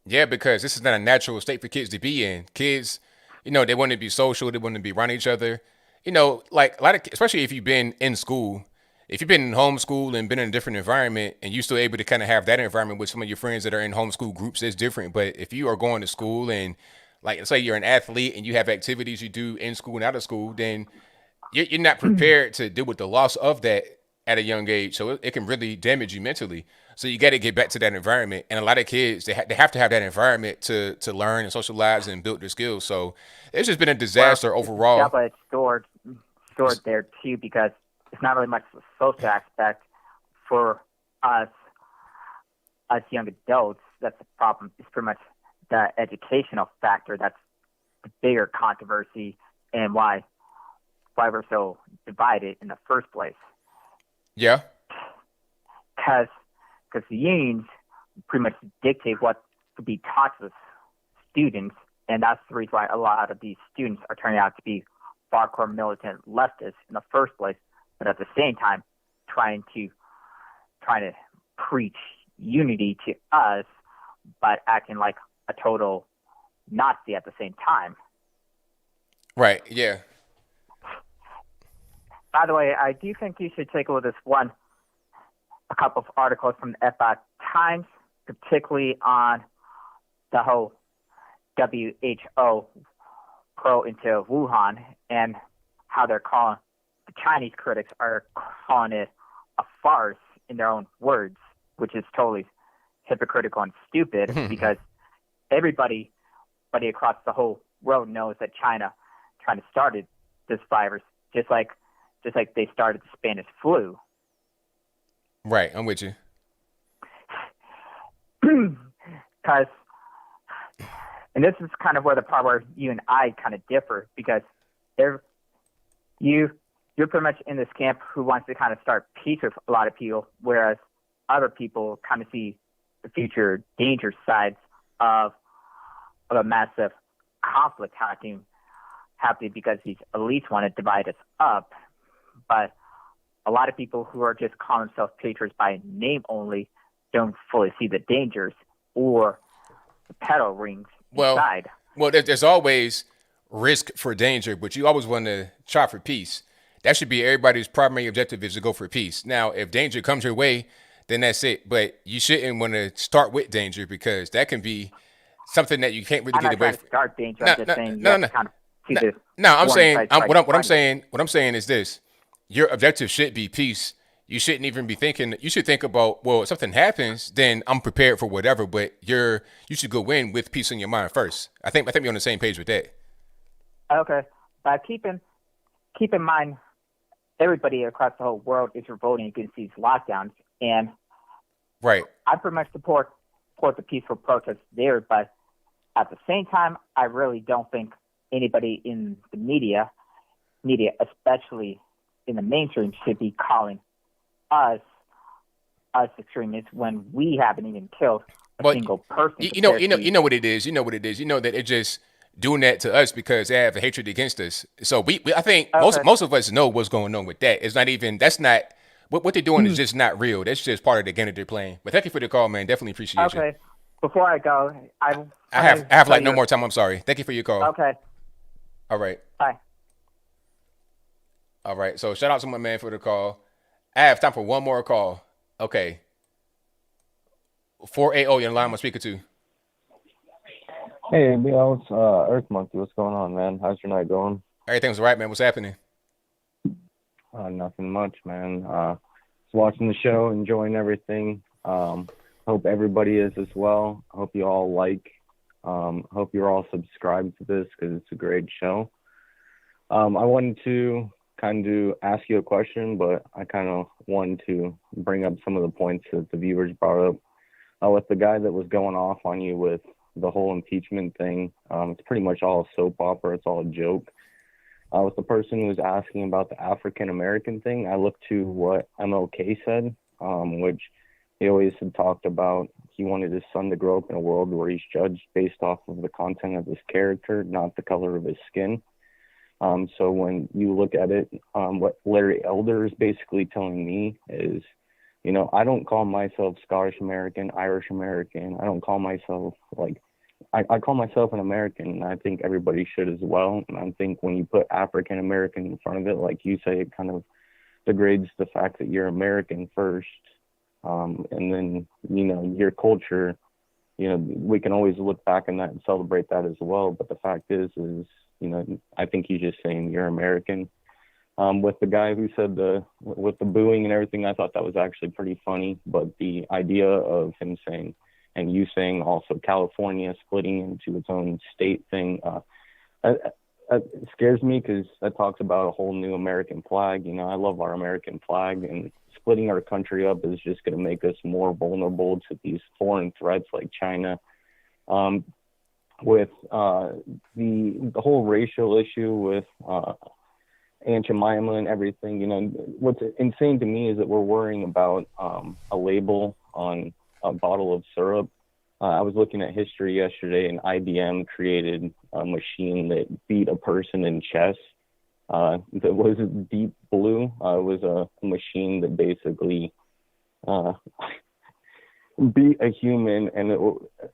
Yeah, because this is not a natural state for kids to be in. Kids, they want to be social, they want to be around each other. Like a lot of, especially if you've been in school, if you've been in homeschool and been in a different environment, and you're still able to kind of have that environment with some of your friends that are in homeschool groups, it's different. But if you are going to school and, like, let's say you're an athlete and you have activities you do in school and out of school, then you're not prepared to deal with the loss of that at a young age. So it can really damage you mentally. So you got to get back to that environment. And a lot of kids, they have to have that environment to learn and socialize and build their skills. So it's just been a disaster overall. Yeah, but it's stored there too, because it's not really much of a social aspect for us young adults. That's the problem. It's pretty much the educational factor that's the bigger controversy and why we're so divided in the first place. Yeah. Because the unions pretty much dictate what to be taught to the students, and that's the reason why a lot of these students are turning out to be hardcore militant leftists in the first place, but at the same time trying to preach unity to us, but acting like a total Nazi at the same time. Right, yeah. By the way, I do think you should take a look at a couple of articles from the FI Times, particularly on the whole WHO pro into Wuhan and how they're calling, the Chinese critics are calling it a farce in their own words, which is totally hypocritical and stupid because everybody across the whole world knows that China started this virus, just like they started the Spanish flu. Right, I'm with you. Because, and this is kind of where the part where you and I kind of differ, because you're pretty much in this camp who wants to kind of start peace with a lot of people, whereas other people kind of see the future danger sides of a massive conflict happening because these elites want to divide us up. But a lot of people who are just calling themselves patriots by name only don't fully see the dangers or the pedal rings inside. Well, there's always risk for danger, but you always want to try for peace. That should be everybody's primary objective, is to go for peace. Now, if danger comes your way, then that's it. But you shouldn't want to start with danger, because that can be something that you can't really get away from. Start danger. I'm just saying what I'm saying is this. Your objective should be peace. You shouldn't even be thinking. You should think about, well, if something happens, then I'm prepared for whatever. But you should go in with peace in your mind first. I think we're on the same page with that. Okay, but keep in mind, everybody across the whole world is revolting against these lockdowns, and right. I pretty much support the peaceful protests there. But at the same time, I really don't think anybody in the media, especially in the mainstream, should be calling us extremists when we haven't even killed a single person. You know what it is. You know what it is. You know that it's just doing that to us because they have a hatred against us. So I think most of us know what's going on with that. It's not even, that's not, what they're doing is just not real. That's just part of the game that they're playing. But thank you for the call, man. Definitely appreciate you. Okay. Before I go, I have like no more time. I'm sorry. Thank you for your call. Okay. All right. Bye. All right. So shout out to my man for the call. I have time for one more call. Okay. 480, you're in line. I'm speaking to. Hey, ABL, it's Earth Monkey. What's going on, man? How's your night going? Everything's all right, man. What's happening? Nothing much, man. Just watching the show, enjoying everything. Hope everybody is as well. Hope you all hope you're all subscribed to this because it's a great show. I wanted to kind of ask you a question, but I kind of wanted to bring up some of the points that the viewers brought up. With the guy that was going off on you with the whole impeachment thing, it's pretty much all a soap opera. It's all a joke. With the person who was asking about the African-American thing, I looked to what MLK said, which he always had talked about he wanted his son to grow up in a world where he's judged based off of the content of his character, not the color of his skin. So when you look at it, what Larry Elder is basically telling me is, you know, I don't call myself Scottish American, Irish American. I don't call myself I call myself an American, and I think everybody should as well. And I think when you put African American in front of it, like you say, it kind of degrades the fact that you're American first. And then, you know, your culture, you know, we can always look back on that and celebrate that as well. But the fact is, you know, I think he's just saying you're American. With the guy who said with the booing and everything, I thought that was actually pretty funny. But the idea of him saying, and you saying also California splitting into its own state thing, it scares me, because that talks about a whole new American flag. You know, I love our American flag, and splitting our country up is just going to make us more vulnerable to these foreign threats like China. With the whole racial issue with Aunt Jemima and everything, you know, what's insane to me is that we're worrying about a label on a bottle of syrup. I was looking at history yesterday, and IBM created a machine that beat a person in chess. That was Deep Blue. It was a machine that basically beat a human, and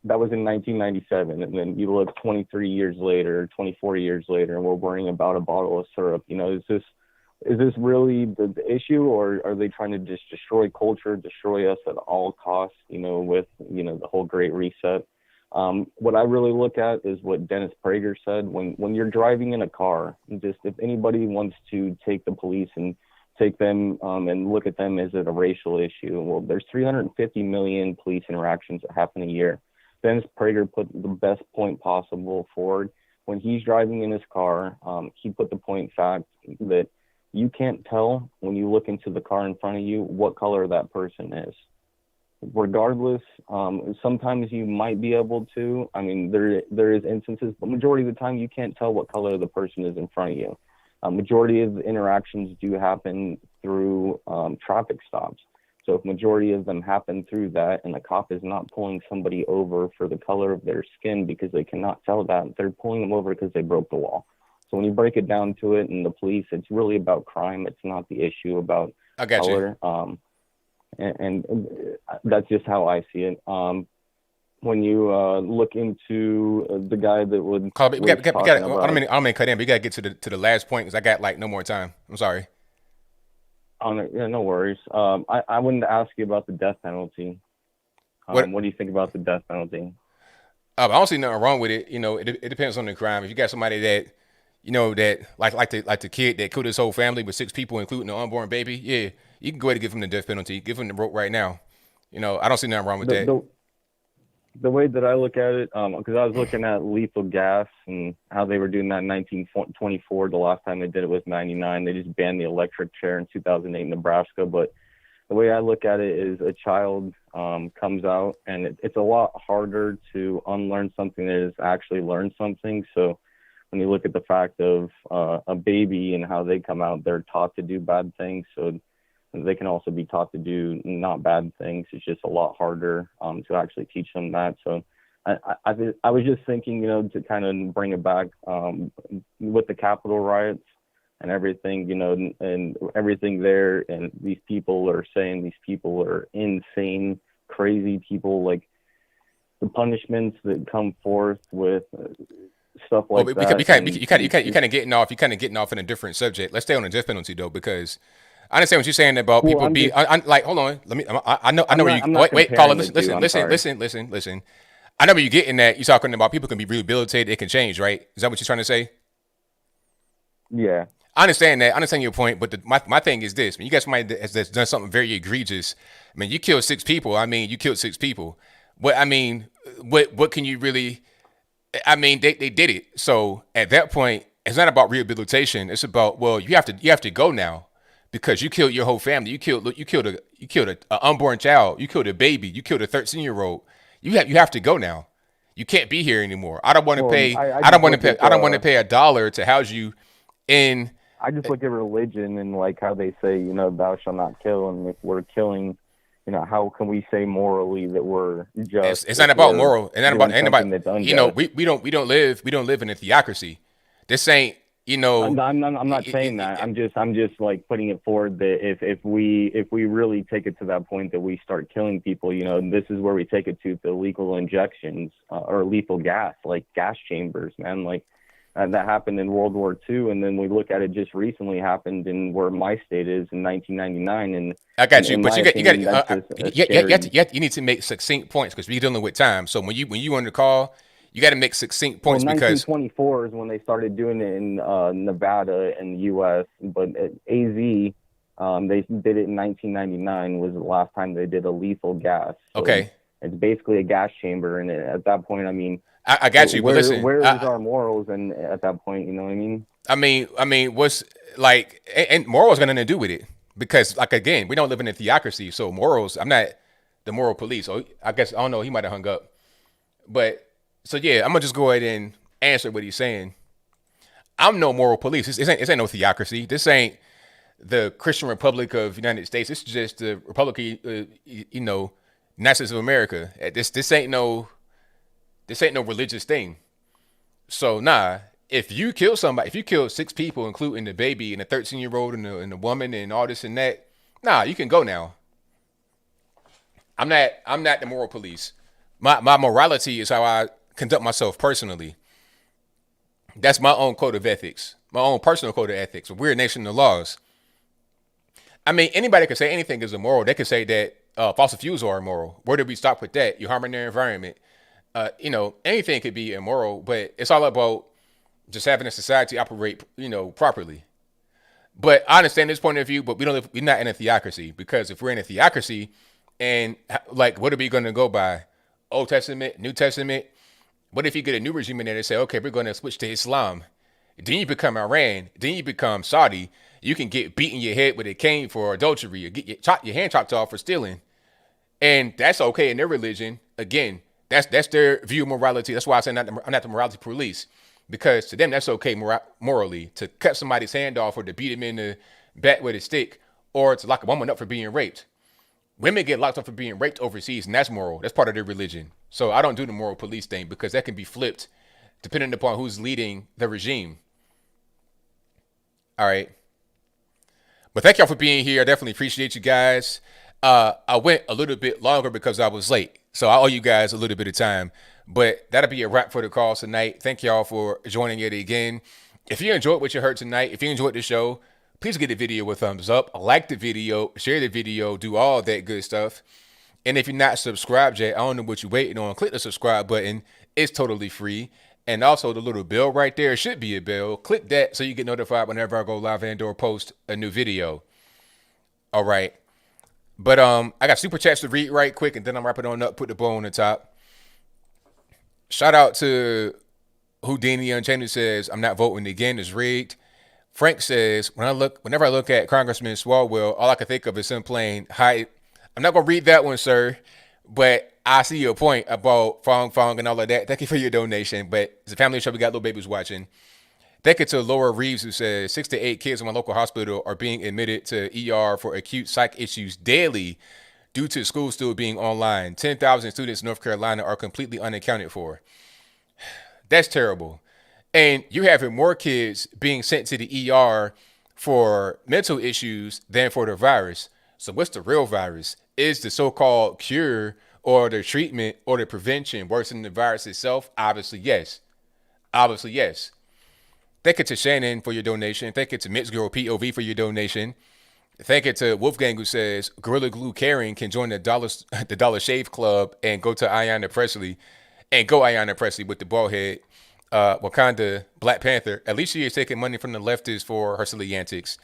that was in 1997. And then you look 23 years later, 24 years later, and we're worrying about a bottle of syrup. You know, is this really the issue, or are they trying to just destroy culture, destroy us at all costs, you know, with, you know, the whole Great Reset? What I really look at is what Dennis Prager said. When you're driving in a car, just if anybody wants to take the police and take them and look at them as a racial issue, well, there's 350 million police interactions that happen a year. Dennis Prager put the best point possible forward. When he's driving in his car, he put the point fact that you can't tell when you look into the car in front of you what color that person is. Regardless, sometimes you might be able to. I mean, there is instances, but majority of the time you can't tell what color the person is in front of you. Majority of the interactions do happen through traffic stops. So if majority of them happen through that, and the cop is not pulling somebody over for the color of their skin because they cannot tell that, they're pulling them over because they broke the law. So when you break it down to it, and the police, it's really about crime. It's not the issue about color. And that's just how I see it. When you look into the guy that would, I don't mean to cut in, but we gotta get to the last point, because I got like no more time. I'm sorry. Yeah, no worries. I wanted to ask you about the death penalty. What do you think about the death penalty? I don't see nothing wrong with it. You know, it depends on the crime. If you got somebody that, you know, that like the kid that killed his whole family with 6 people, including the unborn baby, yeah, you can go ahead and give him the death penalty. Give him the rope right now. You know, I don't see nothing wrong with that. The way that I look at it, because I was looking at lethal gas and how they were doing that in 1924. The last time they did it was 99. They just banned the electric chair in 2008 in Nebraska. But the way I look at it is a child comes out, and it's a lot harder to unlearn something than it is actually learn something. So when you look at the fact of a baby and how they come out, they're taught to do bad things. So they can also be taught to do not bad things. It's just a lot harder to actually teach them that. So I was just thinking, you know, to kind of bring it back with the Capitol riots and everything, you know, and everything there. And these people are saying these people are insane, crazy people. Like the punishments that come forth with stuff like that. You kind of getting off in a different subject. Let's stay on the death penalty though, because I understand what you're saying about people being like. Hold on, I know where you wait. Colin, listen. I know where you're getting at. You're talking about people can be rehabilitated. It can change, right? Is that what you're trying to say? Yeah. I understand that. I understand your point, but my thing is this: when you got somebody that's done something very egregious, I mean, you killed 6 people. I mean, you killed 6 people. What can you really? I mean, they did it. So at that point, it's not about rehabilitation. It's about, well, you have to go now. Because you killed your whole family, you killed an unborn child, you killed a baby, you killed a 13-year-old. You have to go now. You can't be here anymore. I don't want to pay. I don't want to pay $1 to house you in. I just look at religion and like how they say, you know, thou shalt not kill, and if we're killing, how can we say morally that we're just? It's not about moral. It's not about doing something that's unjust? we don't live in a theocracy. This ain't, I'm not saying that. I'm just like putting it forward that if we really take it to that point that we start killing people, this is where we take it to the lethal injections or lethal gas, like gas chambers, man. Like that happened in World War II, and then we look at it just recently happened in where my state is in 1999. And I got you, but you need to make succinct points because we're dealing with time. So when you on the call, you got to make succinct points because 1924 is when they started doing it in Nevada and the U.S. But at AZ, they did it in 1999 was the last time they did a lethal gas. So okay, it's basically a gas chamber, and at that point, I mean, I got you. But listen, where is our morals? And at that point, you know what I mean? I mean, what's like, and morals got nothing to do with it because, like, again, we don't live in a theocracy, so morals. I'm not the moral police. So I guess I don't know. He might have hung up, but. So yeah, I'm gonna just go ahead and answer what he's saying. I'm no moral police. This ain't no theocracy. This ain't the Christian Republic of the United States. This is just the Republic, United States of America. This ain't no religious thing. So nah, if you kill somebody, if you kill 6 people, including the baby and the 13-year-old and the woman and all this and that, nah, you can go now. I'm not the moral police. My morality is how I conduct myself personally. That's my own code of ethics, my own personal code of ethics. We're a nation of laws. I mean, anybody can say anything is immoral. They can say that fossil fuels are immoral. Where do we stop with that? You're harming their environment. Anything could be immoral, but it's all about just having a society operate, properly. But I understand this point of view, but we're not in a theocracy, because if we're in a theocracy and like, what are we going to go by? Old Testament, New Testament? What if you get a new regime in there and say, okay, we're going to switch to Islam? Then you become Iran. Then you become Saudi. You can get beat in your head with a cane for adultery, or get your hand chopped off for stealing. And that's okay in their religion. Again, that's their view of morality. That's why I say I'm not the morality police, because to them, that's okay morally to cut somebody's hand off or to beat him in the back with a stick, or to lock a woman up for being raped. Women get locked up for being raped overseas, and that's moral. That's part of their religion. So I don't do the moral police thing, because that can be flipped depending upon who's leading the regime. All right. But thank y'all for being here. I definitely appreciate you guys. I went a little bit longer because I was late, so I owe you guys a little bit of time. But that'll be a wrap for the call tonight. Thank y'all for joining it again. If you enjoyed what you heard tonight, if you enjoyed the show, please give the video a thumbs up, like the video, share the video, do all that good stuff. And if you're not subscribed yet, I don't know what you're waiting on. Click the subscribe button. It's totally free. And also the little bell right there should be a bell. Click that so you get notified whenever I go live and or post a new video. All right. But I got super chats to read right quick, and then I'm wrapping on up, put the bow on the top. Shout out to Houdini Unchained, who says, I'm not voting again, it's rigged. Frank says, whenever I look at Congressman Swalwell, all I can think of is him playing high. I'm not going to read that one, sir, but I see your point about Fong and all of that. Thank you for your donation, but it's a family show. We got little babies watching. Thank you to Laura Reeves, who says 6 to 8 kids in my local hospital are being admitted to ER for acute psych issues daily due to school still being online. 10,000 students in North Carolina are completely unaccounted for. That's terrible. And you're having more kids being sent to the ER for mental issues than for the virus. So what's the real virus? Is the so-called cure or the treatment or the prevention worse than the virus itself? Obviously, yes. Obviously, yes. Thank you to Shannon for your donation. Thank you to Mixed Girl POV for your donation. Thank you to Wolfgang, who says Gorilla Glue Caring can join the Dollar Shave Club and go to Ayanna Presley with the bald head. Wakanda Black Panther. At least she is taking money from the leftists for her silly antics.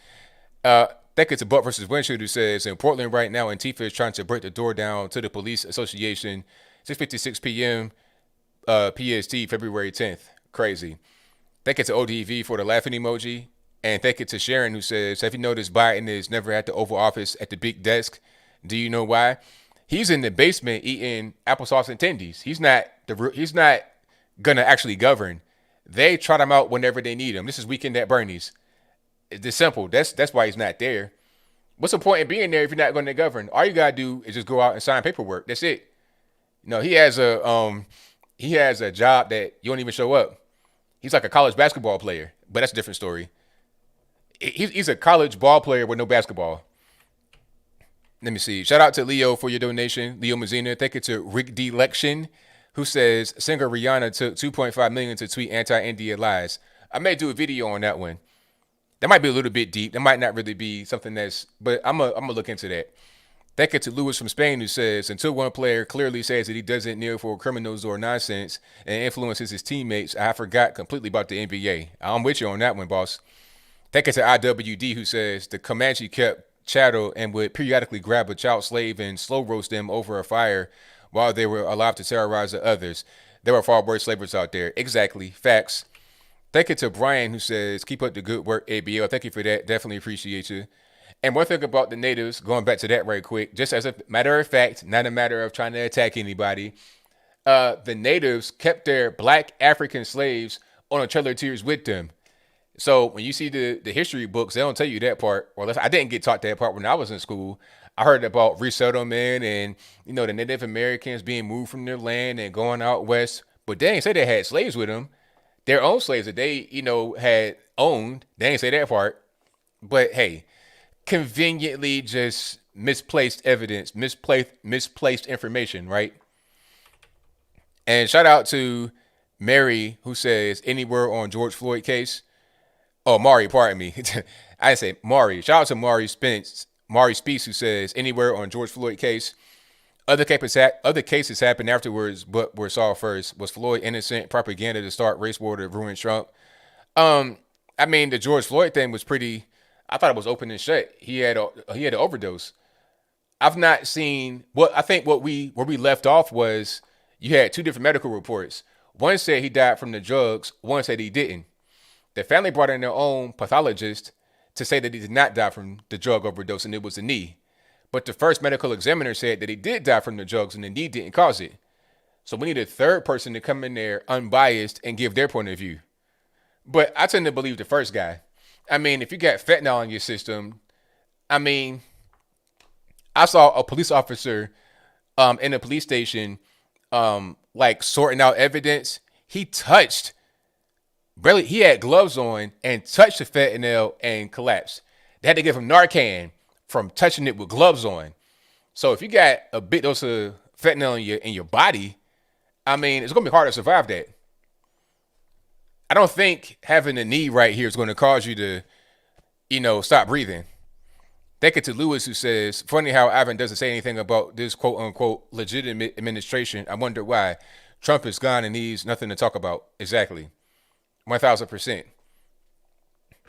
Thank you to Buck versus Windshield, who says in Portland right now, Antifa is trying to break the door down to the police association. 6:56 p.m. PST, February 10th. Crazy. Thank you to ODV for the laughing emoji. And thank you to Sharon, who says, have you noticed Biden is never at the Oval Office at the big desk? Do you know why? He's in the basement eating applesauce and tendies. He's not gonna actually govern. They trot him out whenever they need him. This is Weekend at Bernie's. It's simple. That's why he's not there. What's the point in being there if you're not going to govern? All you gotta do is just go out and sign paperwork. That's it. No, he has a job that you don't even show up. He's like a college basketball player, but that's a different story. He's a college ball player with no basketball. Let me see. Shout out to Leo for your donation. Leo Mazzina. Thank you to Rick D. Lection, who says singer Rihanna took $2.5 million to tweet anti-India lies. I may do a video on that one. That might be a little bit deep. That might not really be something but I'm gonna look into that. Thank you to Lewis from Spain, who says, until one player clearly says that he doesn't kneel for criminals or nonsense and influences his teammates, I forgot completely about the NBA. I'm with you on that one, boss. Thank you to IWD, who says the Comanche kept chattel and would periodically grab a child slave and slow roast them over a fire while they were allowed to terrorize the others. There are far worse slavers out there. Exactly. Facts. Thank you to Brian, who says, keep up the good work, ABL. Thank you for that. Definitely appreciate you. And one thing about the natives, going back to that right quick, just as a matter of fact, not a matter of trying to attack anybody, the natives kept their black African slaves on a trailer tiers with them. So when you see the history books, they don't tell you that part. Well, I didn't get taught that part when I was in school. I heard about resettlement and, the Native Americans being moved from their land and going out west. But they didn't say they had slaves with them. Their own slaves that they, had owned. They didn't say that part. But hey, conveniently just misplaced evidence, misplaced information, right? And shout out to Mary, who says, anywhere on George Floyd case. Oh, Mari, pardon me. I didn't say Mari. Shout out to Mari Speece, who says, anywhere on George Floyd case. Other cases happened afterwards, but were solved first. Was Floyd innocent? Propaganda to start race war to ruin Trump. The George Floyd thing was pretty. I thought it was open and shut. He had an overdose. I've not seen I think where we left off was you had two different medical reports. One said he died from the drugs. One said he didn't. The family brought in their own pathologist to say that he did not die from the drug overdose and it was the knee. But the first medical examiner said that he did die from the drugs and the knee didn't cause it. So we need a third person to come in there unbiased and give their point of view. But I tend to believe the first guy. If you got fentanyl in your system, I saw a police officer in a police station sorting out evidence. He had gloves on and touched the fentanyl and collapsed. They had to give him Narcan from touching it with gloves on. So if you got a big dose of fentanyl in your body, it's going to be hard to survive that. I don't think having a knee right here is going to cause you to, stop breathing. Thank you to Lewis, who says, funny how Ivan doesn't say anything about this quote unquote legitimate administration. I wonder why. Trump is gone and he's nothing to talk about. Exactly. 1000%.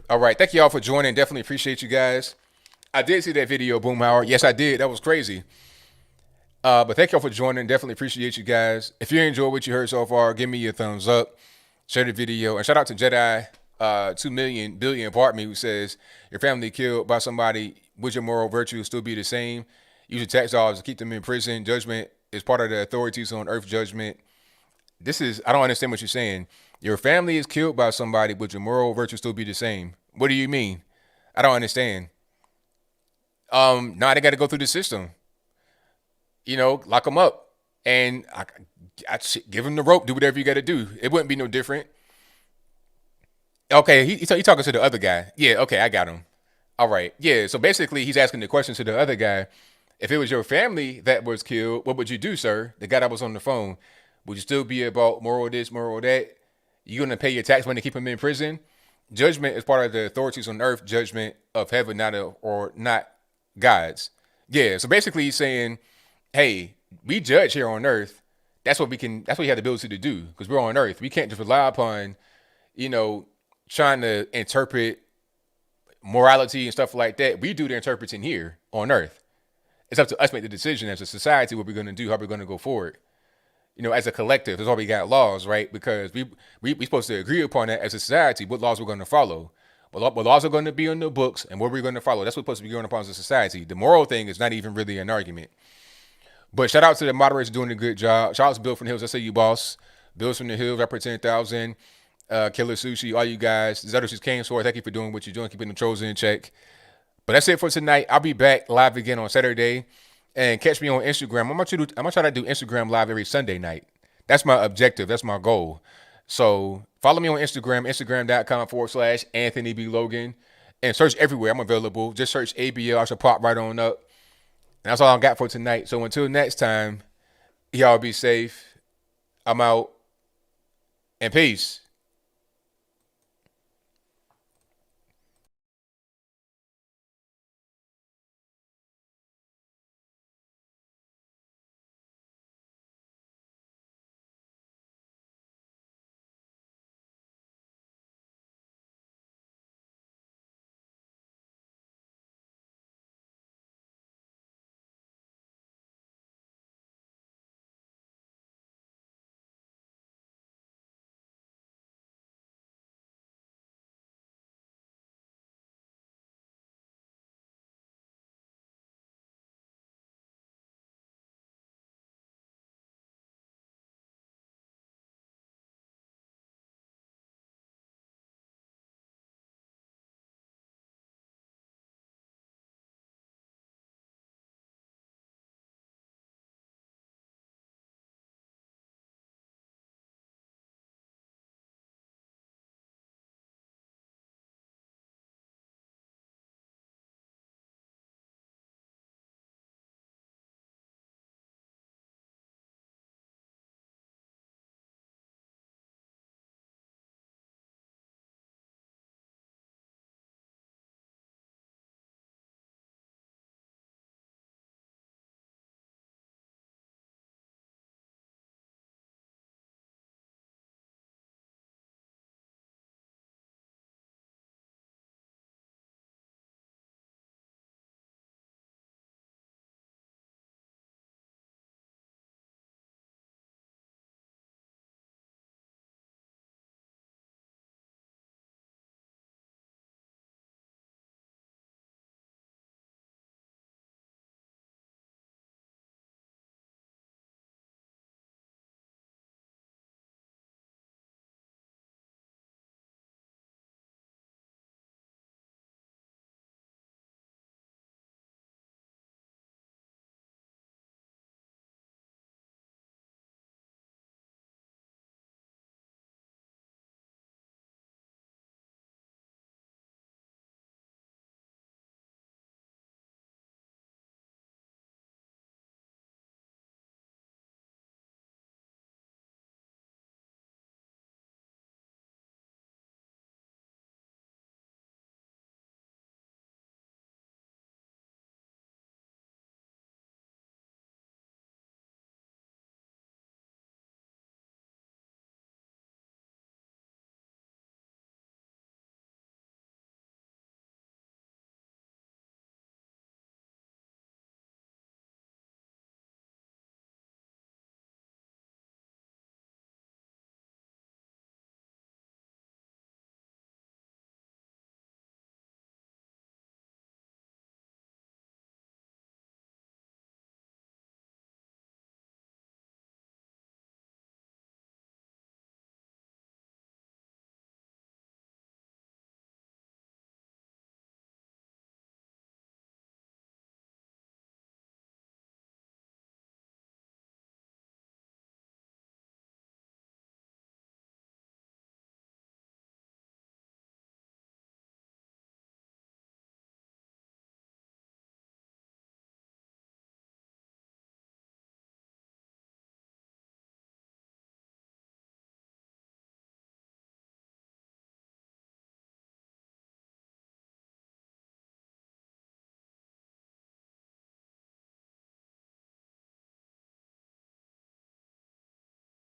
All right. Thank you all for joining. Definitely appreciate you guys. I did see that video, Boomhauer. Yes, I did. That was crazy. But thank you all for joining. Definitely appreciate you guys. If you enjoyed what you heard so far, give me your thumbs up. Share the video. And shout out to Jedi 2 million billion, pardon me, who says, your family killed by somebody, would your moral virtue still be the same? Use your tax dollars to keep them in prison. Judgment is part of the authorities on earth judgment. I don't understand what you're saying. Your family is killed by somebody, would your moral virtue still be the same? What do you mean? I don't understand. Now they got to go through the system. Lock them up. And I give him the rope, do whatever you got to do. It wouldn't be no different. Okay, he talking to the other guy. Yeah, okay, I got him. All right, yeah, so basically he's asking the question to the other guy. If it was your family that was killed, what would you do, sir? The guy that was on the phone. Would you still be about moral this, moral that? You going to pay your tax money to keep him in prison? Judgment is part of the authorities on earth, judgment of heaven, not God's. Yeah, so basically he's saying, hey, we judge here on earth. That's what we have the ability to do because we're on earth. We can't just rely upon, trying to interpret morality and stuff like that. We do the interpreting here on earth. It's up to us to make the decision as a society what we're going to do, how we're going to go forward. As a collective, that's why we got laws, right? Because we supposed to agree upon that as a society, what laws we're going to follow. What laws are going to be on the books and what we're going to follow. That's what's supposed to be going upon as a society. The moral thing is not even really an argument. But shout out to the moderators doing a good job. Shout out to Bill from the Hills. I say you, boss. Bills from the Hills, Rapper 10,000, Killer Sushi, all you guys. Zedder just came, so thank you for doing what you're doing, keeping the trolls in check. But that's it for tonight. I'll be back live again on Saturday. And catch me on Instagram. I'm gonna try to do Instagram live every Sunday night. That's my objective. That's my goal. So follow me on Instagram, instagram.com/Anthony B. Logan. And search everywhere. I'm available. Just search ABL. I should pop right on up. And that's all I got for tonight. So until next time, y'all be safe. I'm out. And peace.